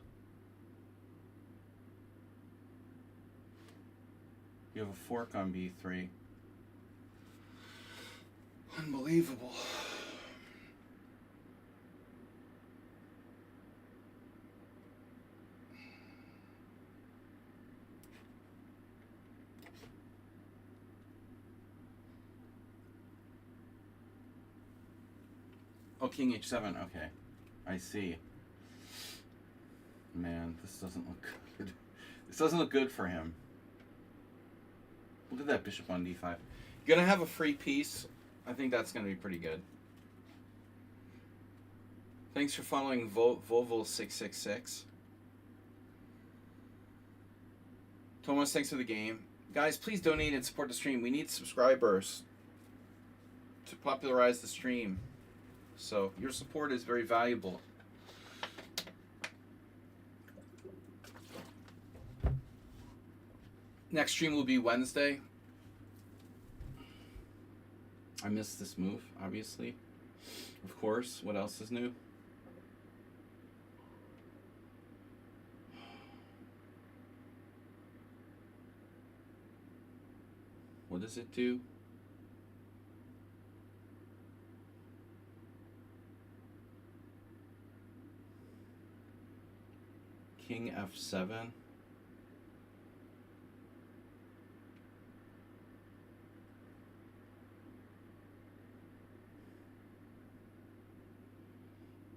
You have a fork on b3. Unbelievable. Oh, king h7. Okay. I see. Man, this doesn't look good. This doesn't look good for him. Look at that bishop on d5. Gonna have a free piece. I think that's gonna be pretty good. Thanks for following Volvo666. Thomas, thanks for the game. Guys, please donate and support the stream. We need subscribers to popularize the stream. So your support is very valuable. Next stream will be Wednesday. I missed this move, obviously. Of course. What else is new? What does it do? King f7.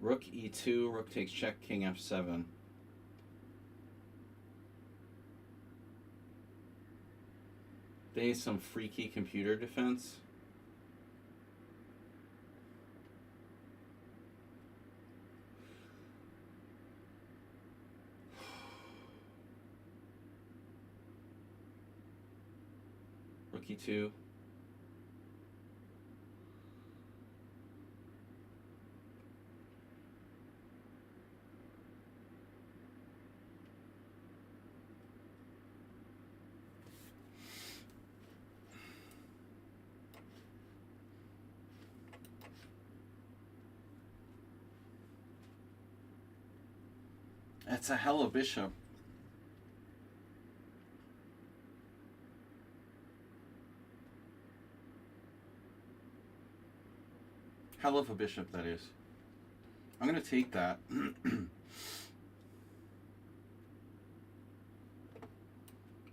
Rook e2, rook takes check, king f7. They need some freaky computer defense. Rook e2. That's a hell of a bishop. Hell of a bishop, that is. I'm going to take that.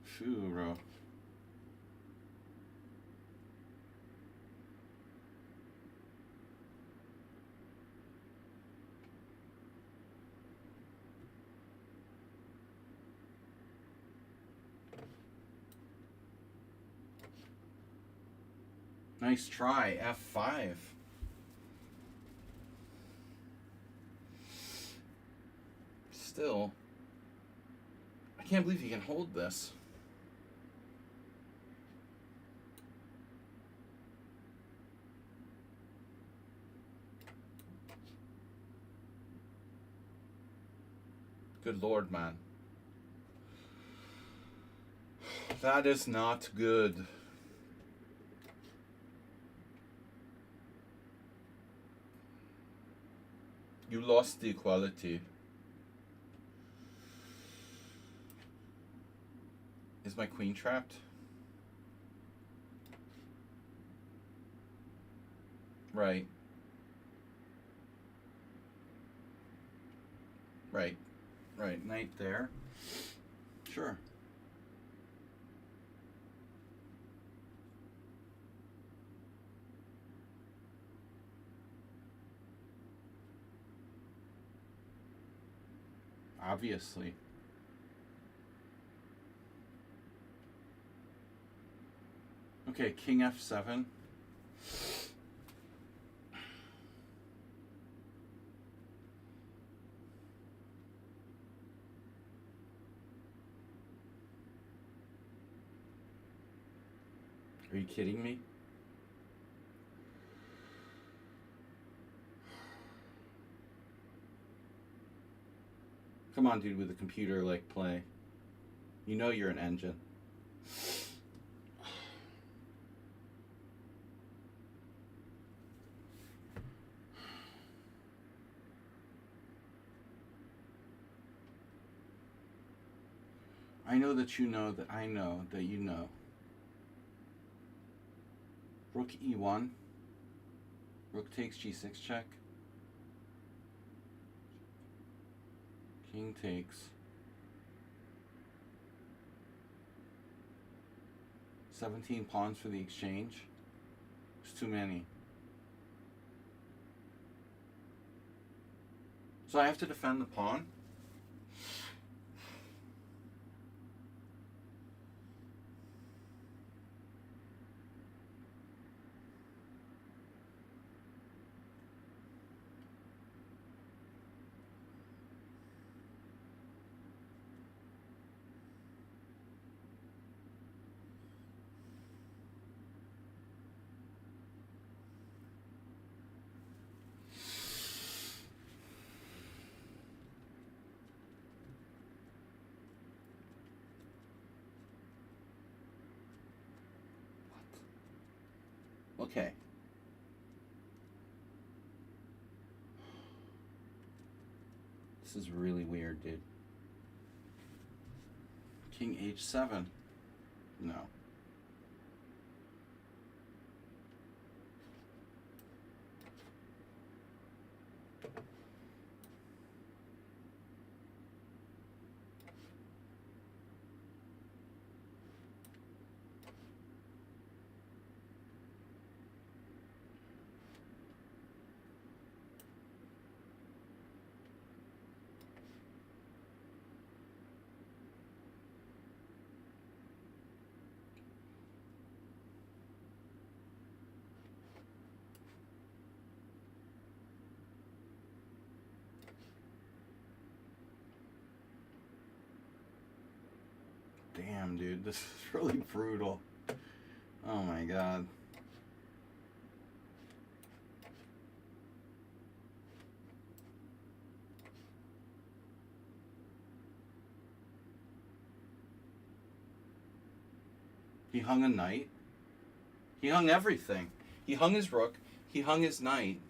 Phew, bro. Nice try, f5. Still, I can't believe you can hold this. Good Lord, man. That is not good. You lost the equality. Is my queen trapped? Right. Right. Right. Knight there. Sure. Obviously. Okay, king f7. Are you kidding me? Come on, dude, with the computer, like, play. You know you're an engine. I know that you know that I know that you know. Rook e1. Rook takes g6 check. King takes. 17 pawns for the exchange. It's too many. So I have to defend the pawn. Okay. This is really weird, dude. King h7. No. Damn, dude, this is really brutal. Oh my god. He hung a knight. He hung everything. He hung his rook. He hung his knight.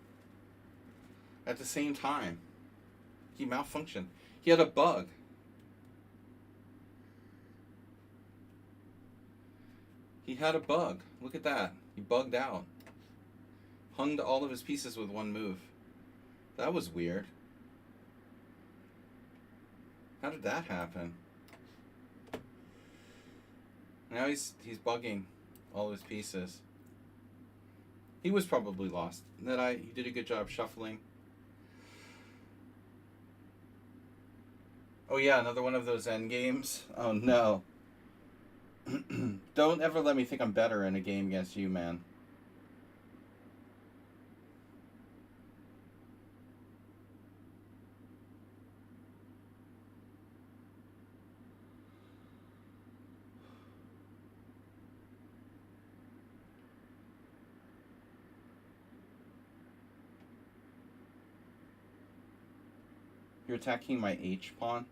At the same time. He malfunctioned. He had a bug. He had a bug. Look at that. He bugged out. Hung to all of his pieces with one move. That was weird. How did that happen? Now he's bugging all of his pieces. He was probably lost. He did a good job shuffling. Oh yeah, another one of those end games. Oh no. Don't ever let me think I'm better in a game against you, man. You're attacking my H pawn.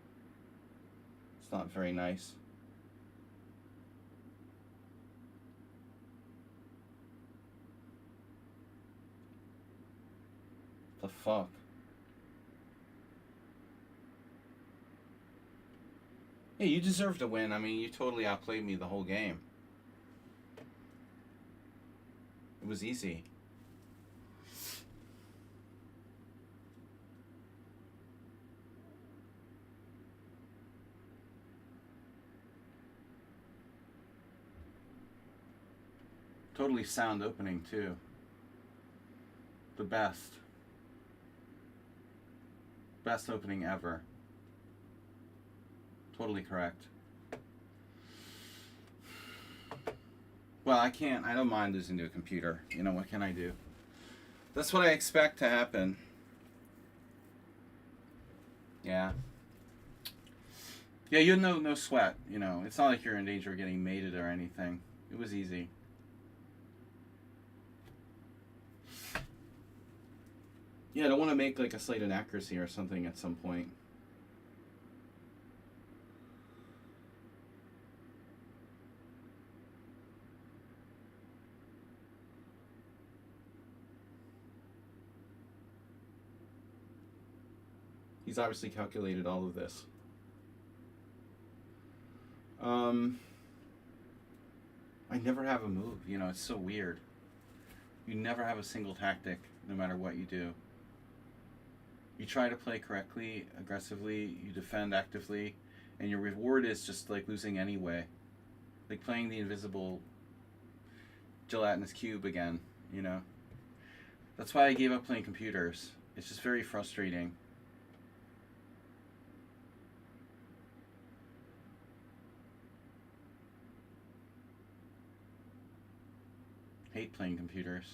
It's not very nice. The fuck? Yeah, you deserve to win. I mean, you totally outplayed me the whole game. It was easy. Totally sound opening, too. The best. Best opening ever. Totally correct. Well, I don't mind losing to a computer. You know, what can I do? That's what I expect to happen. Yeah. Yeah, you had no sweat, you know. It's not like you're in danger of getting mated or anything. It was easy. Yeah, I don't want to make like a slight inaccuracy or something at some point. He's obviously calculated all of this. I never have a move, you know, it's so weird. You never have a single tactic, no matter what you do. You try to play correctly, aggressively, you defend actively, and your reward is just like losing anyway. Like playing the invisible gelatinous cube again, you know? That's why I gave up playing computers. It's just very frustrating. Hate playing computers.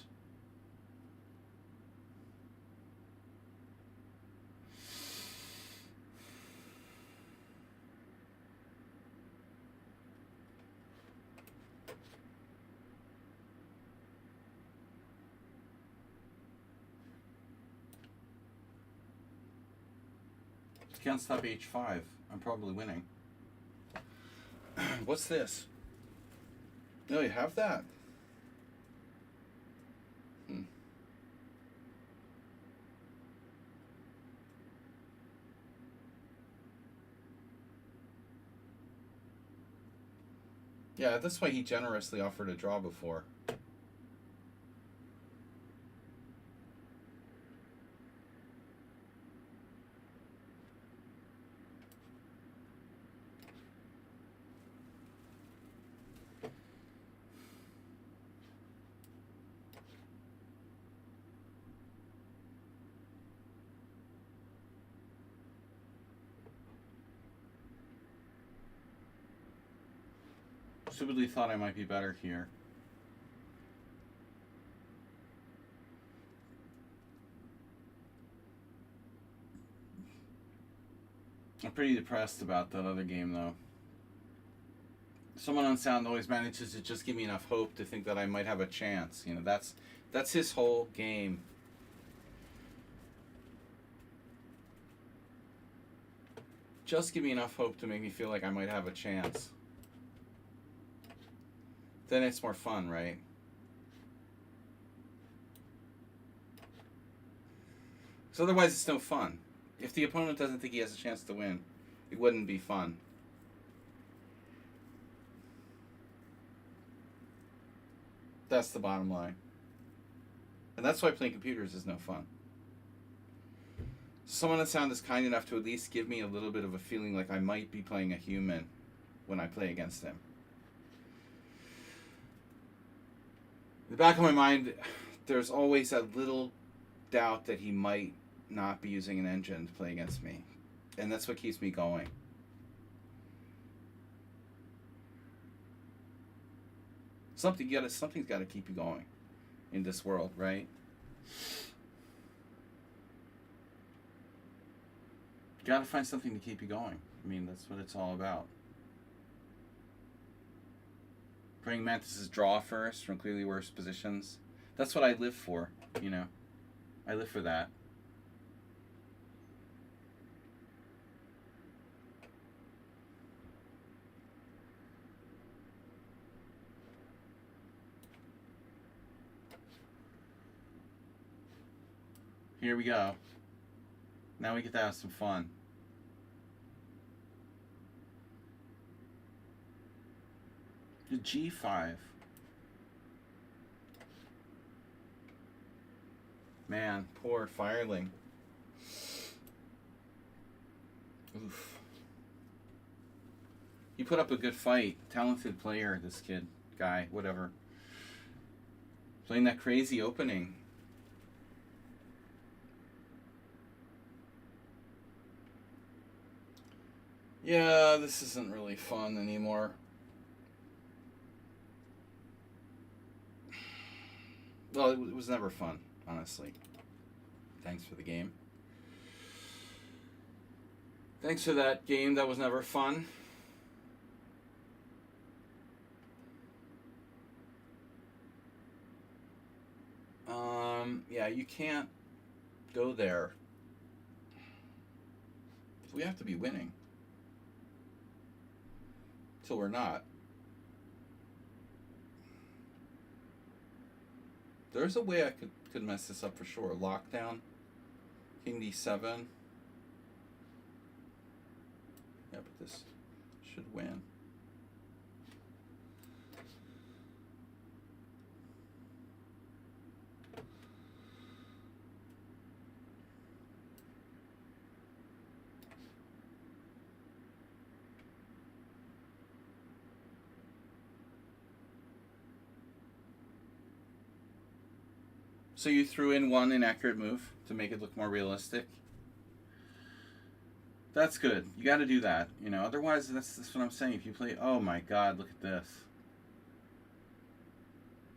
Can't stop h5. I'm probably winning. What's this? No, you have that. Yeah, that's why he generously offered a draw before. Stupidly thought I might be better here. I'm pretty depressed about that other game, though. Someone on sound always manages to just give me enough hope to think that I might have a chance. You know, that's his whole game. Just give me enough hope to make me feel like I might have a chance. Then it's more fun, right? Because otherwise it's no fun. If the opponent doesn't think he has a chance to win, it wouldn't be fun. That's the bottom line. And that's why playing computers is no fun. Someone on sound is kind enough to at least give me a little bit of a feeling like I might be playing a human when I play against him. In the back of my mind, there's always that little doubt that he might not be using an engine to play against me. And that's what keeps me going. Something's got to keep you going in this world, right? You got to find something to keep you going. I mean, that's what it's all about. Praying Mantis's draw first from clearly worse positions. That's what I live for, you know. I live for that. Here we go. Now we get to have some fun. The G5. Man, poor Fireling. Oof. He put up a good fight. Talented player, this kid. Guy, whatever. Playing that crazy opening. Yeah, this isn't really fun anymore. Well, it was never fun, honestly. Thanks for the game. Thanks for that game that was never fun. Yeah, you can't go there. We have to be winning. Till we're not. There's a way I could mess this up for sure. Lockdown. King D7. Yeah, but this should win. So you threw in one inaccurate move to make it look more realistic. That's good. You got to do that. You know, otherwise, that's what I'm saying. If you play, oh my God, look at this.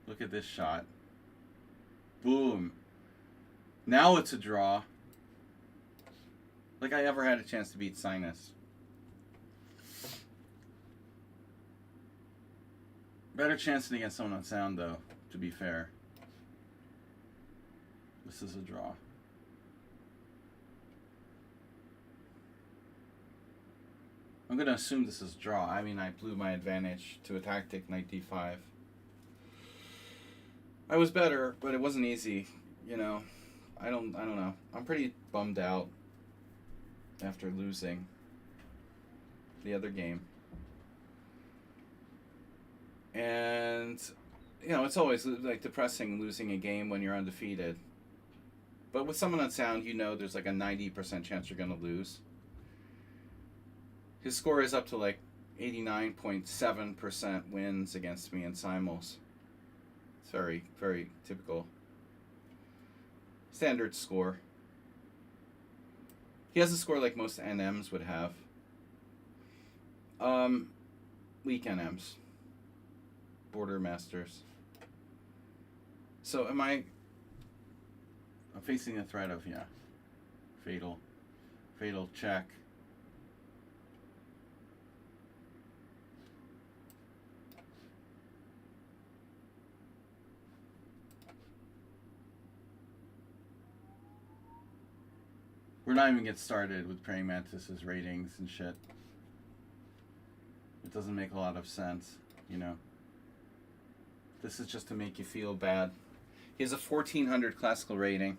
Look at this shot. Boom. Now it's a draw. Like I ever had a chance to beat Sinus. Better chance than against someone on sound, though, to be fair. This is a draw. I'm going to assume this is draw. I mean, I blew my advantage to a tactic, knight d5. I was better, but it wasn't easy, you know. I don't know. I'm pretty bummed out after losing the other game. And, you know, it's always like depressing losing a game when you're undefeated. But with someone on sound, you know there's like a 90% chance you're going to lose. His score is up to like 89.7% wins against me in simuls. It's very, very typical. Standard score. He has a score like most NMs would have. Weak NMs. Border Masters. So I'm facing the threat of, yeah, fatal check. We're not even getting started with Praying Mantis's ratings and shit. It doesn't make a lot of sense, you know. This is just to make you feel bad. He has a 1400 classical rating.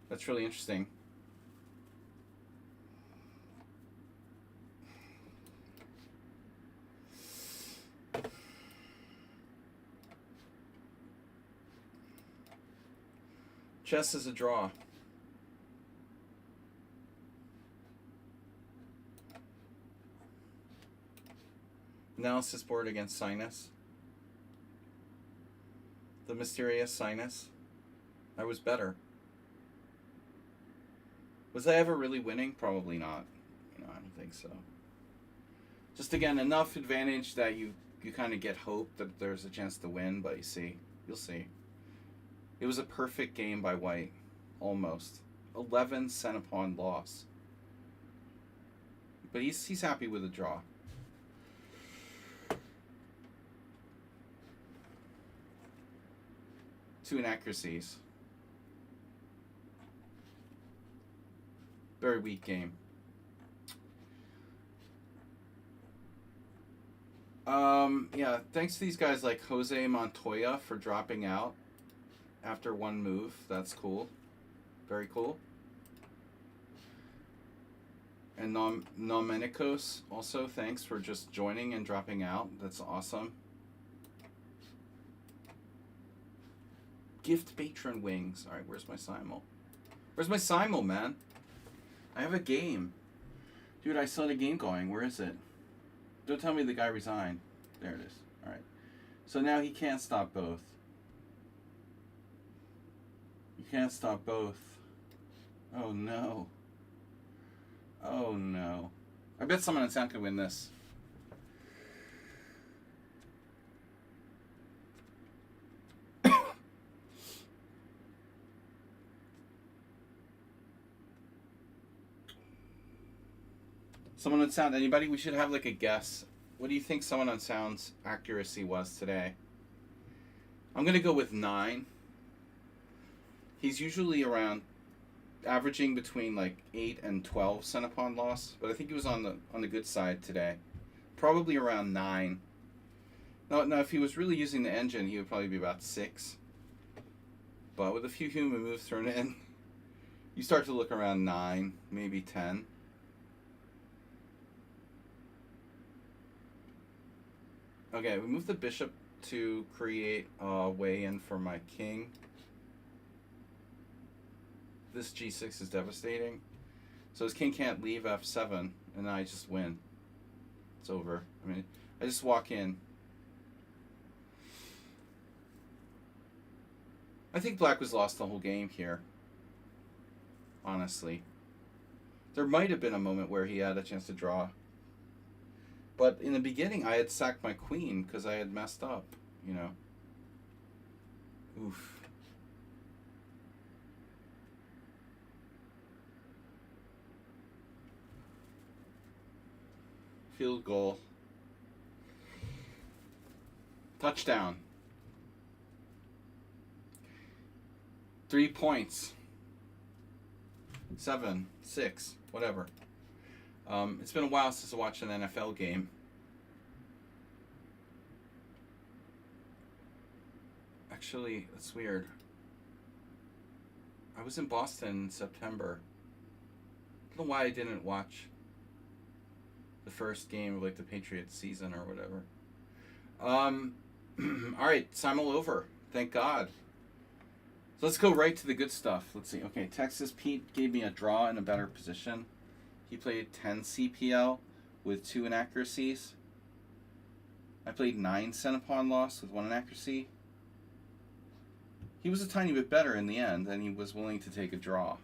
That's really interesting. Chess is a draw. Analysis board against Sinus. The mysterious Sinus. I was better. Was I ever really winning? Probably not. You know, I don't think so. Just again, enough advantage that you kind of get hope that there's a chance to win, but you'll see. It was a perfect game by White. Almost. 11 cent-upon loss. But he's happy with a draw. Two inaccuracies. Very weak game. Yeah, thanks to these guys like Jose Montoya for dropping out after one move. That's cool. Very cool. And Nomenikos also, thanks for just joining and dropping out. That's awesome. Gift patron wings. Alright, where's my simul? Where's my simul, man? I have a game. Dude, I still had a game going. Where is it? Don't tell me the guy resigned. There it is. Alright. So now he can't stop both. You can't stop both. Oh no. Oh no. I bet someone in sound could win this. Someone on sound, anybody? We should have like a guess. What do you think someone on sound's accuracy was today? I'm going to go with 9. He's usually around, averaging between like 8 and 12 cent-upon loss, but I think he was on the good side today. Probably around 9. No, if he was really using the engine, he would probably be about 6. But with a few human moves thrown in, you start to look around 9, maybe 10. Okay, we move the bishop to create a way in for my king. This g6 is devastating. So his king can't leave f7, and I just win. It's over. I mean, I just walk in. I think black was lost the whole game here. Honestly. There might have been a moment where he had a chance to draw. But in the beginning, I had sacked my queen because I had messed up, you know. Oof. Field goal. Touchdown. 3 points. 7, 6, whatever. It's been a while since I watched an NFL game. Actually, that's weird. I was in Boston in September. I don't know why I didn't watch the first game of like the Patriots season or whatever. All right, Simul over. Thank God. So let's go right to the good stuff. Let's see. Okay, Texas Pete gave me a draw in a better position. He played 10 CPL with 2 inaccuracies. I played 9 Centipon loss with 1 inaccuracy. He was a tiny bit better in the end, and he was willing to take a draw.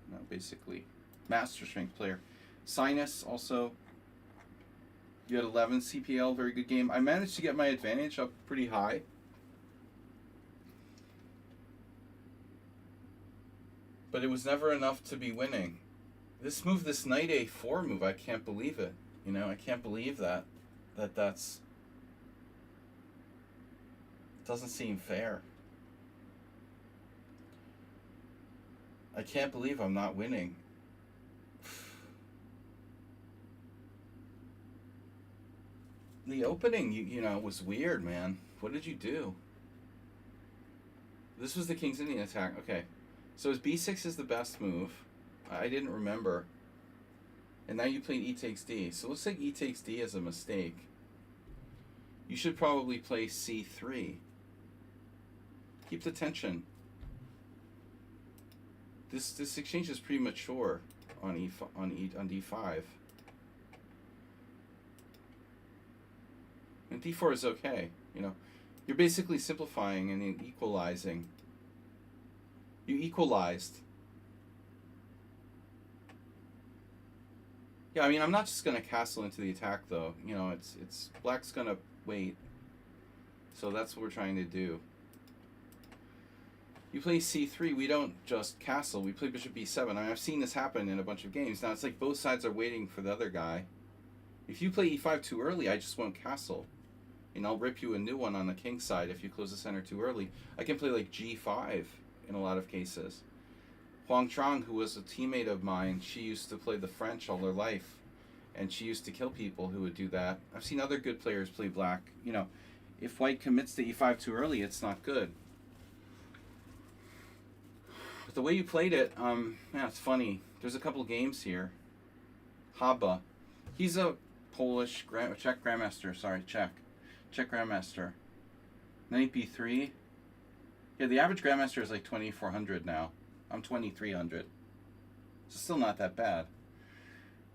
You know, basically, master strength player. Sinus also. You had 11 CPL, very good game. I managed to get my advantage up pretty high. But it was never enough to be winning. This move, this knight a4 move, I can't believe it. You know, I can't believe that. That's... It doesn't seem fair. I can't believe I'm not winning. The opening, you know, was weird, man. What did you do? This was the King's Indian attack. Okay. So his b6 is the best move. I didn't remember. And now you played e takes d. So it looks like e takes d is a mistake. You should probably play c3. Keep the tension. This exchange is premature on d5. And d4 is okay, you know. You're basically simplifying and equalizing. You equalized. Yeah, I mean, I'm not just gonna castle into the attack though. You know, it's black's gonna wait. So that's what we're trying to do. You play c3, we don't just castle, we play bishop b7. I mean, I've seen this happen in a bunch of games. Now it's like both sides are waiting for the other guy. If you play e5 too early, I just won't castle. And I'll rip you a new one on the king side if you close the center too early. I can play like g5 in a lot of cases. Huang Trang, who was a teammate of mine, she used to play the French all her life. And she used to kill people who would do that. I've seen other good players play black. You know, if white commits to e5 too early, it's not good. But the way you played it, yeah, it's funny. There's a couple games here. Haba. He's a Polish, Czech Grandmaster. Sorry, Czech Grandmaster. Knight b3. Yeah, the average Grandmaster is like 2,400 now. I'm 2,300. So still not that bad.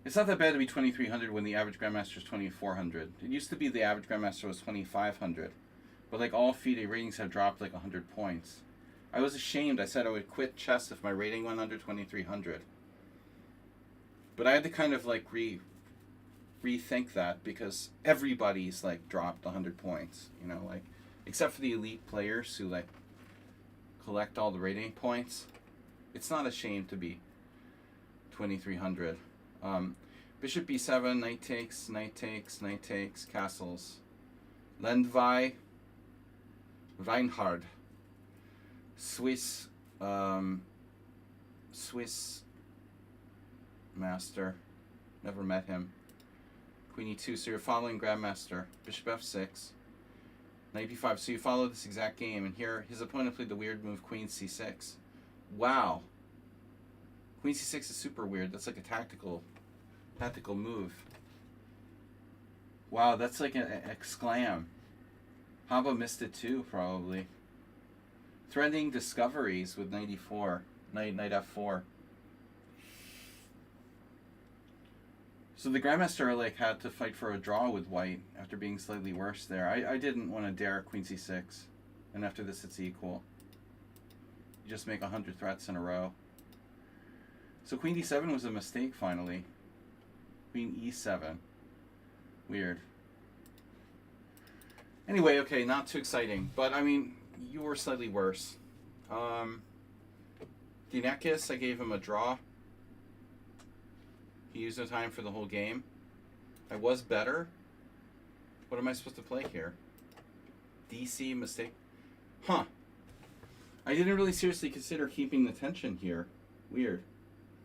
It's not that bad to be 2,300 when the average Grandmaster is 2,400. It used to be the average Grandmaster was 2,500. But like all FIDE ratings have dropped like 100 points. I was ashamed. I said I would quit chess if my rating went under 2,300. But I had to kind of like rethink that because everybody's like dropped 100 points, you know, like except for the elite players who like collect all the rating points. It's not a shame to be 2,300. Bishop b7, knight takes, knight takes, knight takes, castles. Lendvai, Reinhard, Swiss master. Never met him. Queen e2, so you're following Grandmaster. Bishop f6. Knight b5, so you follow this exact game, and here his opponent played the weird move Queen c6. Wow. Queen c6 is super weird. That's like a tactical move. Wow, that's like an exclam. Haba missed it too, probably. Threatening discoveries with knight e4. Knight f4. So the Grandmaster like had to fight for a draw with white after being slightly worse there. I didn't want to dare Queen c6. And after this it's equal. You just make 100 threats in a row. So Queen d7 was a mistake finally. Queen e7. Weird. Anyway, okay, not too exciting. But, I mean, you were slightly worse. Dinekis, I gave him a draw. He used no time for the whole game. I was better. What am I supposed to play here? DC, mistake. Huh. I didn't really seriously consider keeping the tension here. Weird.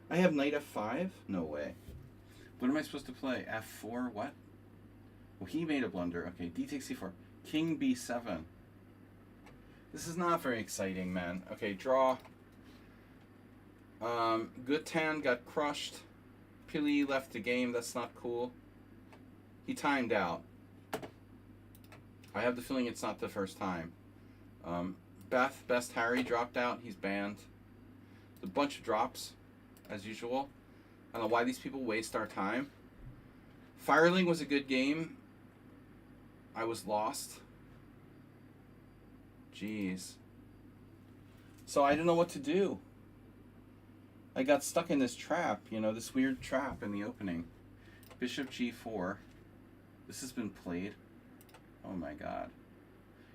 I have knight f5? No way. What am I supposed to play? f4? What? Well, he made a blunder. Okay, d takes c4. King b7. This is not very exciting, man. Okay, draw. Gutan got crushed. Pili left the game. That's not cool. He timed out. I have the feeling it's not the first time. Best Harry dropped out. He's banned. A bunch of drops, as usual. I don't know why these people waste our time. Fireling was a good game. I was lost. Jeez. So I didn't know what to do. I got stuck in this trap, you know, this weird trap in the opening. Bishop g4. This has been played. Oh my god.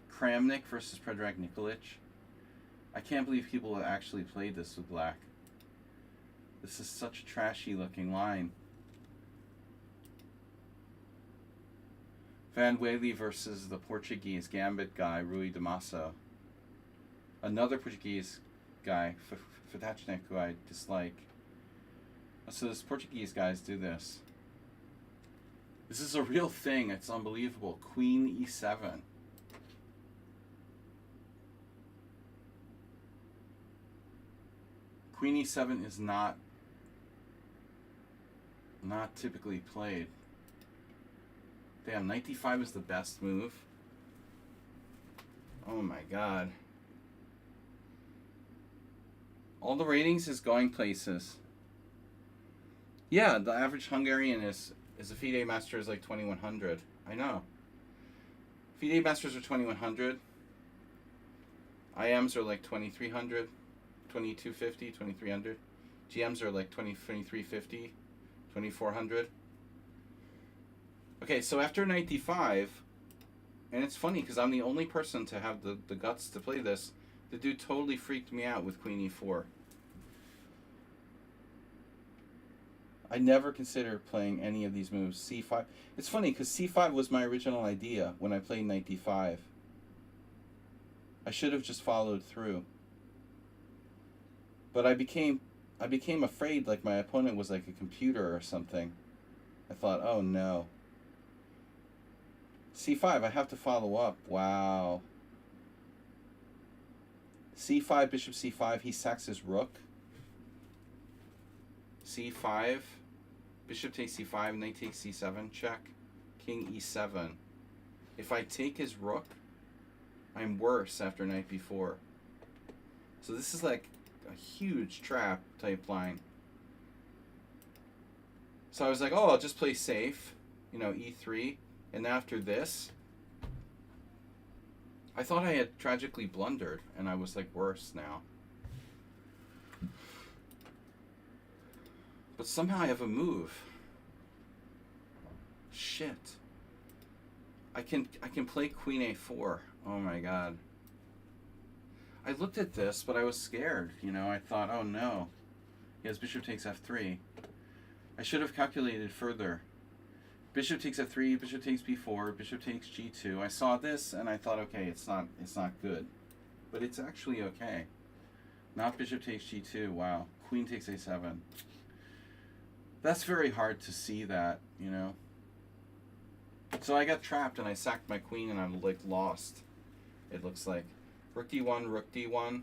Kramnik versus Predrag Nikolic. I can't believe people have actually played this with black. This is such a trashy looking line. Van Whaley versus the Portuguese Gambit guy, Rui Damaso. Another Portuguese guy, Fatachnik, who I dislike. So this Portuguese guys do this. This is a real thing. It's unbelievable. Queen e7. Queen e7 is not typically played. Damn, knight d5 is the best move. Oh my god. All the ratings is going places. Yeah, the average Hungarian is a FIDE master is like 2100. I know. FIDE masters are 2100. IMs are like 2300, 2250, 2300. GMs are like 2350, 2400. Okay, so after knight d5, and it's funny because I'm the only person to have the guts to play this, the dude totally freaked me out with queen e4. I never considered playing any of these moves. c5. It's funny because c5 was my original idea when I played knight d5. I should have just followed through. But I became afraid like my opponent was like a computer or something. I thought, oh no. c5, I have to follow up. Wow. c5, bishop c5, he sacks his rook. c5, bishop takes c5, knight takes c7, check. King e7. If I take his rook, I'm worse after knight b4. So this is like a huge trap type line. So I was like, oh, I'll just play safe, you know, e3. And after this, I thought I had tragically blundered, and I was like worse now. But somehow I have a move. Shit. I can play queen a4. Oh my god. I looked at this, but I was scared, you know. I thought, oh no. He has bishop takes f3. I should have calculated further. Bishop takes f3, bishop takes b4, bishop takes g2. I saw this and I thought, okay, it's not good. But it's actually okay. Not bishop takes g2. Wow. Queen takes a7. That's very hard to see that, you know. So I got trapped and I sacked my queen and I'm like lost. It looks like. Rook d1, rook d1.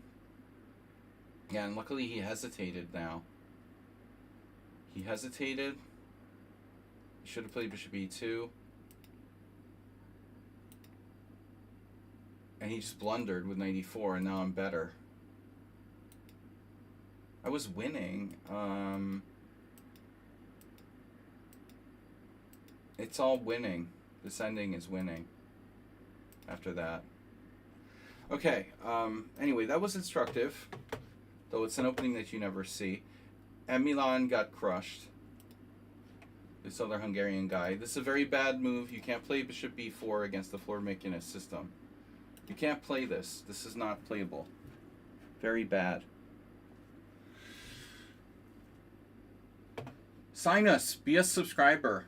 Yeah, and luckily he hesitated now. He hesitated. He should have played bishop e2. And he just blundered with knight e4, and now I'm better. I was winning. It's all winning. This ending is winning after that. Okay, anyway, that was instructive, though it's an opening that you never see. And Milan got crushed. This other Hungarian guy. This is a very bad move. You can't play bishop b4 against the Floor-Makinist system. You can't play this. This is not playable. Very bad. Sign us. Be a subscriber.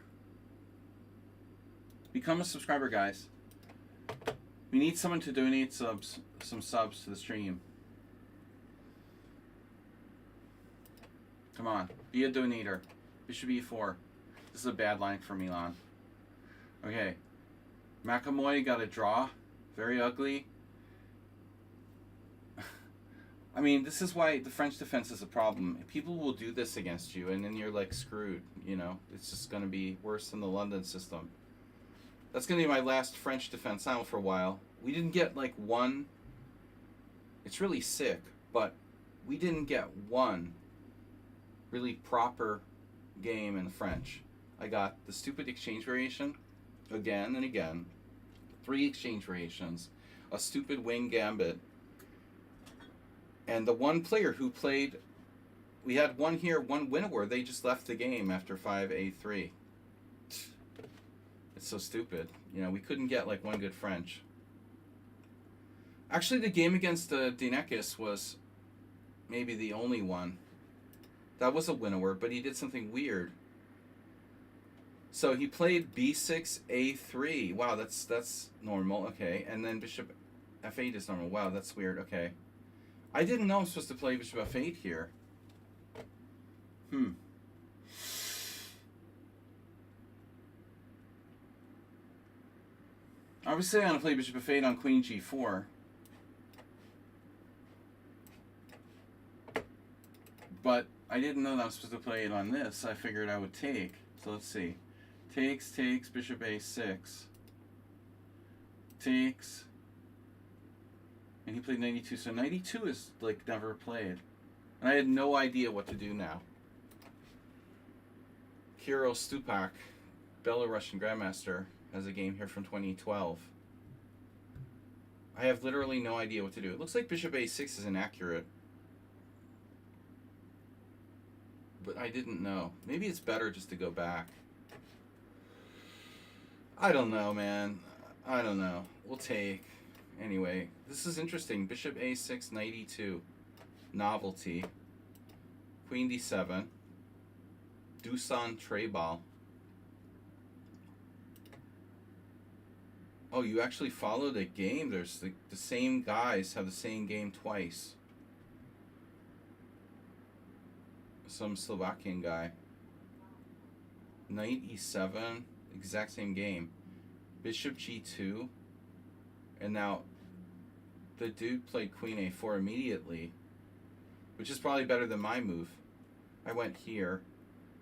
Become a subscriber, guys. We need someone to donate some subs to the stream. Come on. Be a donator. Bishop e4. This is a bad line for Milan. Okay. Makamoy got a draw. Very ugly. I mean, this is why the French defense is a problem. People will do this against you, and then you're like screwed, you know? It's just going to be worse than the London system. That's going to be my last French defense now for a while. We didn't get like one. It's really sick, but we didn't get one really proper game in the French. I got the stupid exchange variation again and again. 3 exchange variations. A stupid wing gambit. And the one player who played, we had one here, one winner, they just left the game after 5a3. It's so stupid. You know, we couldn't get like one good French. Actually, the game against Dinekis was maybe the only one. That was a winner, but he did something weird. So he played b6, a3. Wow, that's normal. Okay, and then bishop f8 is normal. Wow, that's weird. Okay. I didn't know I'm supposed to play bishop f8 here. Obviously, I'm going to play bishop f8 on queen g4. But I didn't know that I was supposed to play it on this. I figured I would take. So let's see. Takes, bishop a6. Takes. And he played 92. So 92 is like never played. And I had no idea what to do now. Kirill Stupak, Belarusian Grandmaster, has a game here from 2012. I have literally no idea what to do. It looks like bishop a6 is inaccurate. But I didn't know. Maybe it's better just to go back. I don't know, man. I don't know. We'll take. Anyway, this is interesting. Bishop a6, 92. Novelty. Queen d7. Dusan Trebal. Oh, you actually followed a game. There's the same guys have the same game twice. Some Slovakian guy. Knight e7, exact same game. Bishop g2, and now the dude played queen a4 immediately, which is probably better than my move. I went here,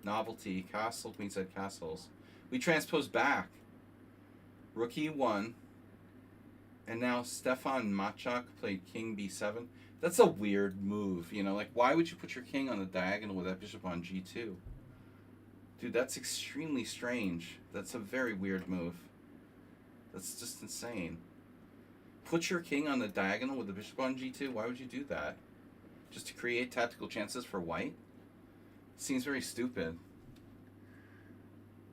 novelty, castle, queenside castles. We transposed back. Rook e1, and now Stefan Machak played king b7. That's a weird move, you know, like why would you put your king on the diagonal with that bishop on g2? Dude, that's extremely strange. That's a very weird move. That's just insane. Put your king on the diagonal with the bishop on g2? Why would you do that? Just to create tactical chances for white? Seems very stupid.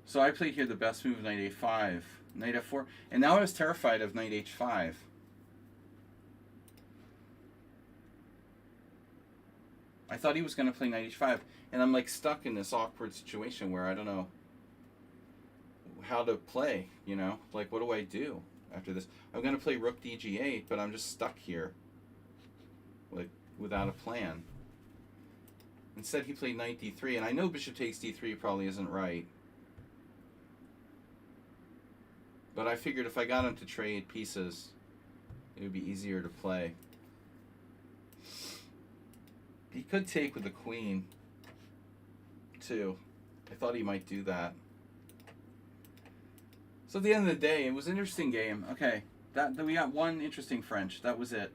So I played here the best move, knight a5, knight f4, and now I was terrified of knight h5. I thought he was going to play knight h5, and I'm like stuck in this awkward situation where I don't know how to play, you know? Like, what do I do after this? I'm going to play rook dg8, but I'm just stuck here, like, without a plan. Instead, he played knight d3, and I know bishop takes d3 probably isn't right. But I figured if I got him to trade pieces, it would be easier to play. He could take with the queen, too. I thought he might do that. So at the end of the day, it was an interesting game. Okay, that we got one interesting French. That was it.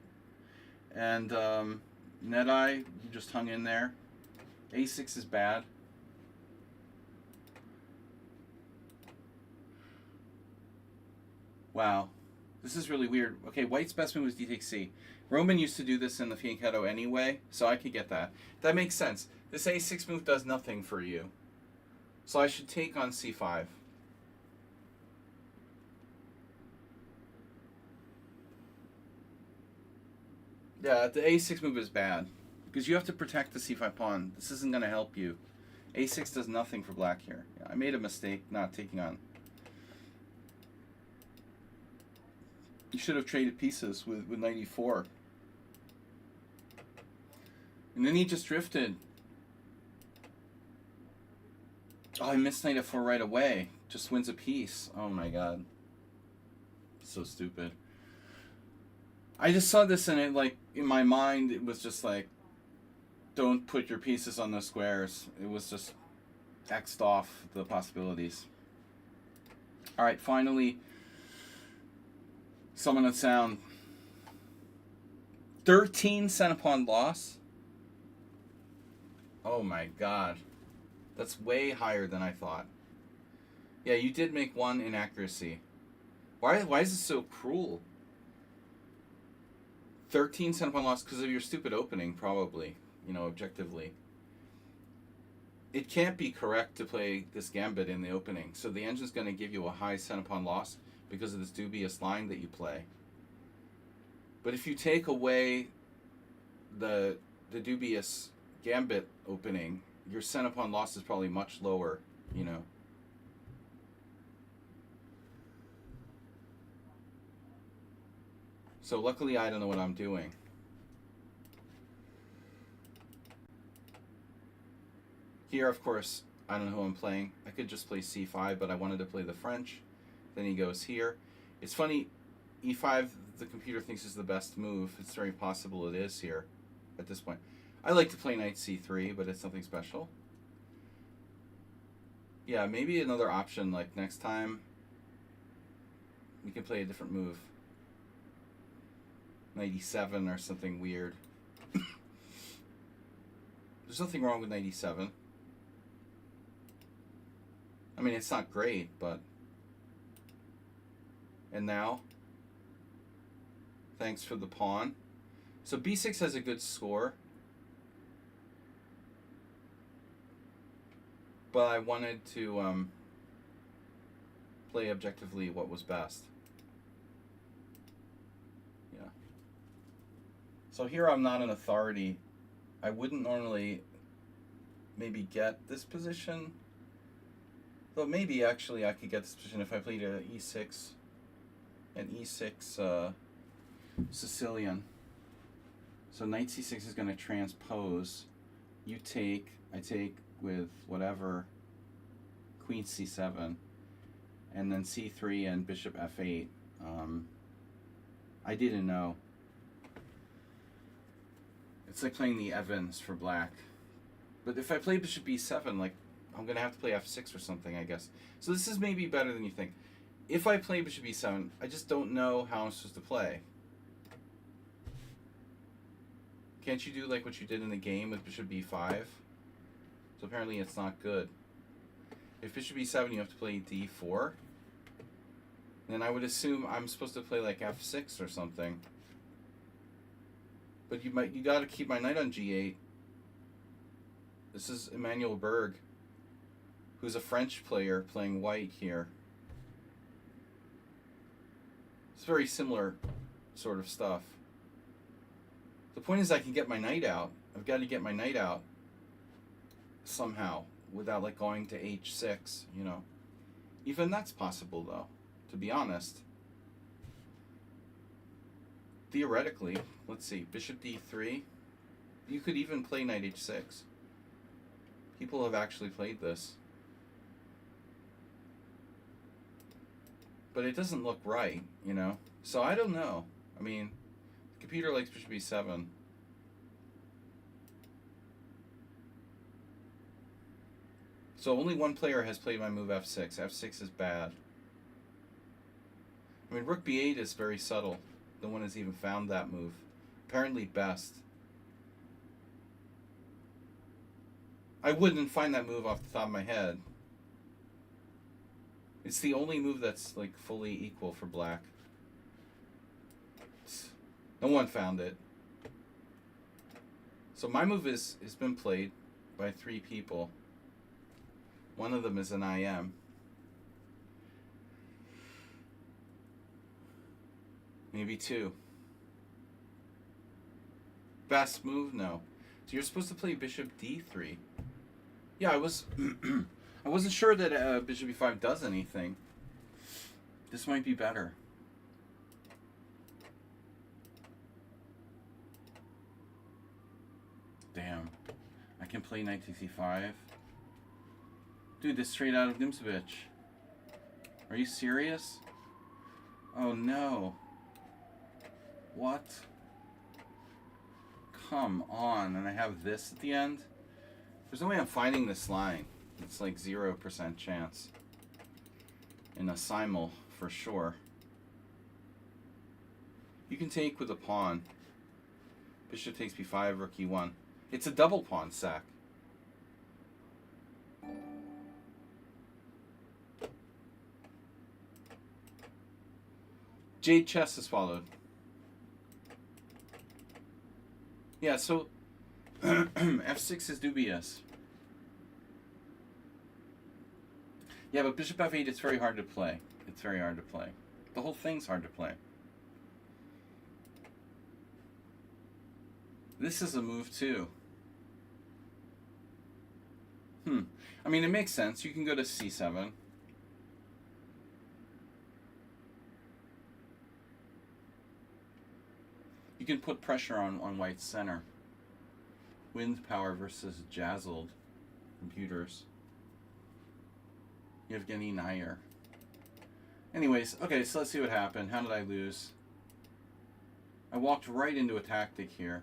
And Nedeye just hung in there. A6 is bad. Wow. This is really weird. Okay, white's best move is d takes c. Roman used to do this in the Finegold anyway, so I could get that. That makes sense. This a6 move does nothing for you. So I should take on c5. Yeah, the a6 move is bad. Because you have to protect the c5 pawn. This isn't going to help you. a6 does nothing for black here. Yeah, I made a mistake not taking on. You should have traded pieces with knight e4. And then he just drifted. Oh, I missed knight f4 right away. Just wins a piece. Oh my god. So stupid. I just saw this and it, like, in my mind, it was just like, don't put your pieces on the squares. It was just X'd off the possibilities. Alright, finally, summon a sound. 13 centipede loss? Oh my god. That's way higher than I thought. Yeah, you did make one inaccuracy. Why is it so cruel? 13 centipede loss because of your stupid opening, probably. You know, objectively. It can't be correct to play this gambit in the opening. So the engine's going to give you a high centipede loss because of this dubious line that you play. But if you take away the dubious gambit opening, your centipede loss is probably much lower, you know. So luckily I don't know what I'm doing. Here, of course, I don't know who I'm playing. I could just play c5, but I wanted to play the French. Then he goes here. It's funny, e5 the computer thinks is the best move. It's very possible it is here at this point. I like to play knight c3, but it's something special. Yeah, maybe another option, like next time we can play a different move. Knight e7 or something weird. There's nothing wrong with knight e7. I mean, it's not great, but... And now? Thanks for the pawn. So b6 has a good score. But I wanted to play objectively what was best. Yeah. So here I'm not an authority. I wouldn't normally maybe get this position. Though maybe actually I could get this position if I played a e6 and e6 Sicilian. So knight c6 is going to transpose. You take, I take with whatever, queen c7, and then c3 and bishop f8. I didn't know. It's like playing the Evans for black. But if I play bishop b7, like, I'm going to have to play f6 or something, I guess. So this is maybe better than you think. If I play bishop e7, I just don't know how I'm supposed to play. Can't you do like what you did in the game with bishop b5? So apparently it's not good. If bishop e7, you have to play d4. Then I would assume I'm supposed to play like f6 or something. But you got to keep my knight on g8. This is Emmanuel Berg, who's a French player playing white here. It's very similar sort of stuff. The point is I can get my knight out. I've got to get my knight out somehow without like going to h6, you know. Even that's possible though, to be honest. Theoretically, let's see, bishop d3. You could even play knight h6. People have actually played this. But it doesn't look right, you know. So I don't know. I mean, the computer likes bishop e7. So only one player has played my move f6. f6 is bad. I mean, rook b8 is very subtle. No one has even found that move. Apparently best. I wouldn't find that move off the top of my head. It's the only move that's like fully equal for black. No one found it. So my move has been played by 3 people. One of them is an IM. Maybe 2. Best move? No. So you're supposed to play bishop d3. Yeah, I was... I wasn't sure that bishop e5 does anything. This might be better. Damn. I can play knight to c5. Dude, this is straight out of Nimzovich. Are you serious? Oh no. What? Come on. And I have this at the end? There's no way I'm finding this line. It's like 0% chance. In a simul, for sure. You can take with a pawn. Bishop takes b5, rook e1. It's a double pawn sack. Jade chess is followed. Yeah, so f6 is dubious. Yeah, but bishop f8, it's very hard to play. It's very hard to play. The whole thing's hard to play. This is a move too. I mean, it makes sense. You can go to c7. You can put pressure on white's center. Wind power versus jazzled computers. Yevgeny Nair. Anyways, okay, so let's see what happened. How did I lose? I walked right into a tactic here.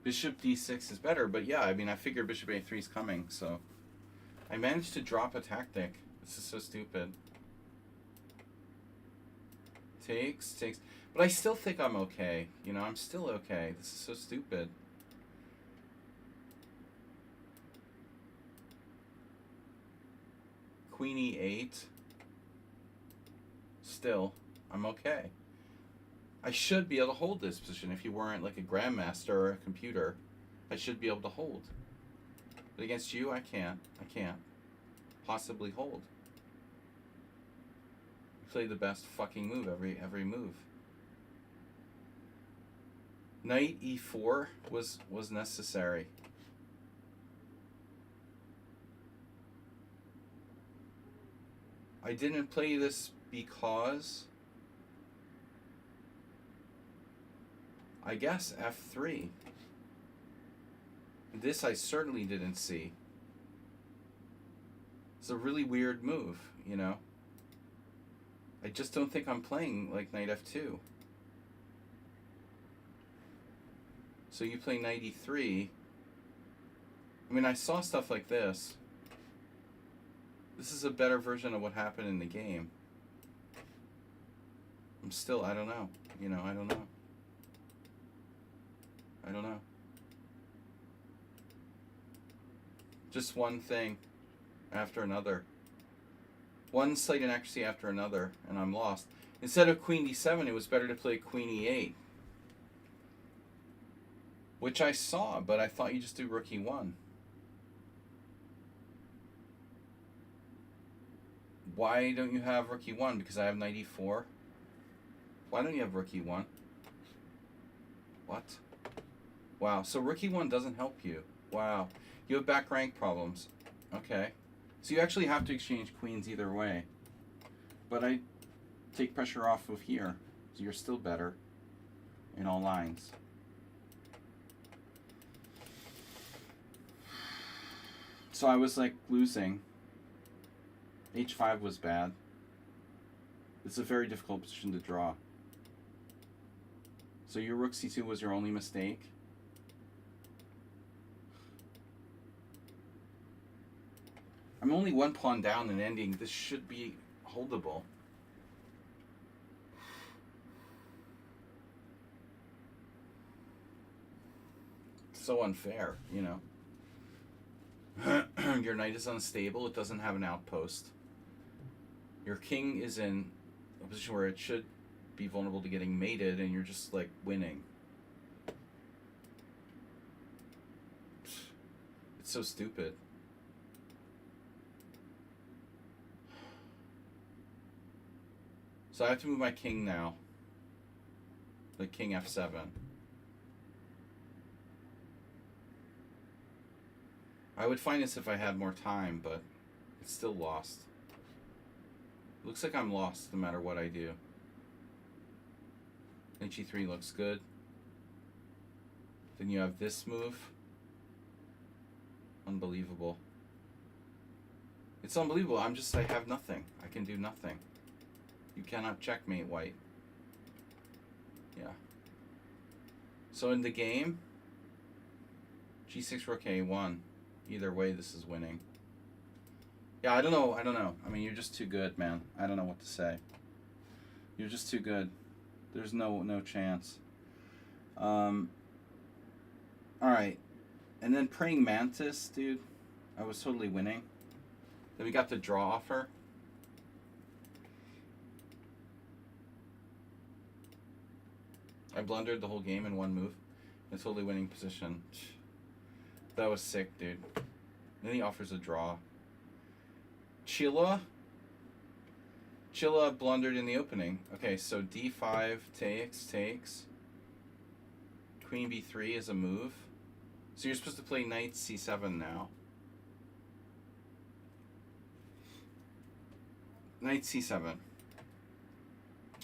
Bishop d6 is better, but yeah, I mean, I figured bishop a3 is coming, so I managed to drop a tactic. This is so stupid. Takes. But I still think I'm okay. You know, I'm still okay. This is so stupid. Queen e8. Still, I'm okay. I should be able to hold this position if you weren't like a grandmaster or a computer. I should be able to hold. But against you, I can't. I can't possibly hold. You play the best fucking move every move. Knight e4 was necessary. I didn't play this because I guess f3. This I certainly didn't see. It's a really weird move, you know. I just don't think I'm playing like knight f2. So you play knight e3. I mean, I saw stuff like this. This is a better version of what happened in the game. I'm still, I don't know. You know, I don't know. I don't know. Just one thing after another. One slight inaccuracy after another, and I'm lost. Instead of queen d7, it was better to play queen e8. Which I saw, but I thought you just do rook e1. Why don't you have rook e1? Because I have knight e4. Why don't you have rook e1? What? Wow, so rook e1 doesn't help you. Wow. You have back rank problems. Okay. So you actually have to exchange queens either way. But I take pressure off of here. So you're still better in all lines. So I was like losing. h5 was bad. It's a very difficult position to draw. So your rook c2 was your only mistake. I'm only one pawn down and ending. This should be holdable. So unfair, you know. Your knight is unstable. It doesn't have an outpost. Your king is in a position where it should be vulnerable to getting mated, and you're just like winning. It's so stupid. So I have to move my king now. The king f7. I would find this if I had more time, but it's still lost. Looks like I'm lost no matter what I do. Knight g3 looks good. Then you have this move. Unbelievable. It's unbelievable. I have nothing. I can do nothing. You cannot checkmate white. Yeah. So in the game, g6 rook a1. Either way, this is winning. Yeah, I don't know. I mean, you're just too good, man. I don't know what to say. You're just too good. There's no chance. All right. And then Praying Mantis, dude. I was totally winning. Then we got the draw offer. I blundered the whole game in one move. In a totally winning position. That was sick, dude. Then he offers a draw. Chilla blundered in the opening. Okay, so d5 takes. Queen b3 is a move. So you're supposed to play knight c7 now. Knight c7.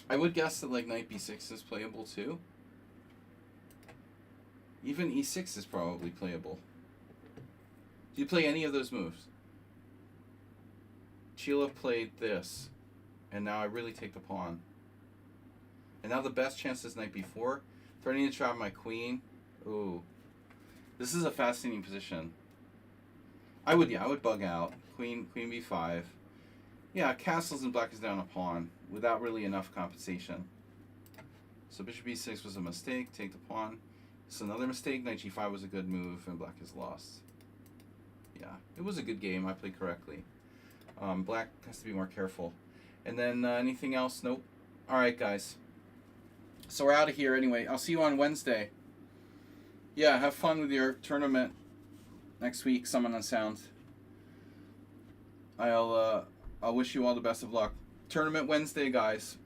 I would guess that like knight b6 is playable too. Even e6 is probably playable. Do you play any of those moves? Chila played this, and now I really take the pawn. And now the best chance is knight b4, threatening to trap my queen. Ooh, this is a fascinating position. I would bug out. Queen b5. Yeah, castles and black is down a pawn without really enough compensation. So bishop b6 was a mistake. Take the pawn. It's another mistake. Knight g5 was a good move, and black is lost. Yeah, it was a good game. I played correctly. Black has to be more careful. And then anything else? Nope. All right, guys. So we're out of here anyway. I'll see you on Wednesday. Yeah, have fun with your tournament next week. Summon on Sound. I'll wish you all the best of luck. Tournament Wednesday, guys.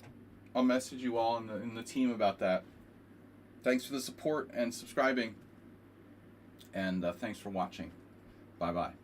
I'll message you all in the team about that. Thanks for the support and subscribing. And thanks for watching. Bye-bye.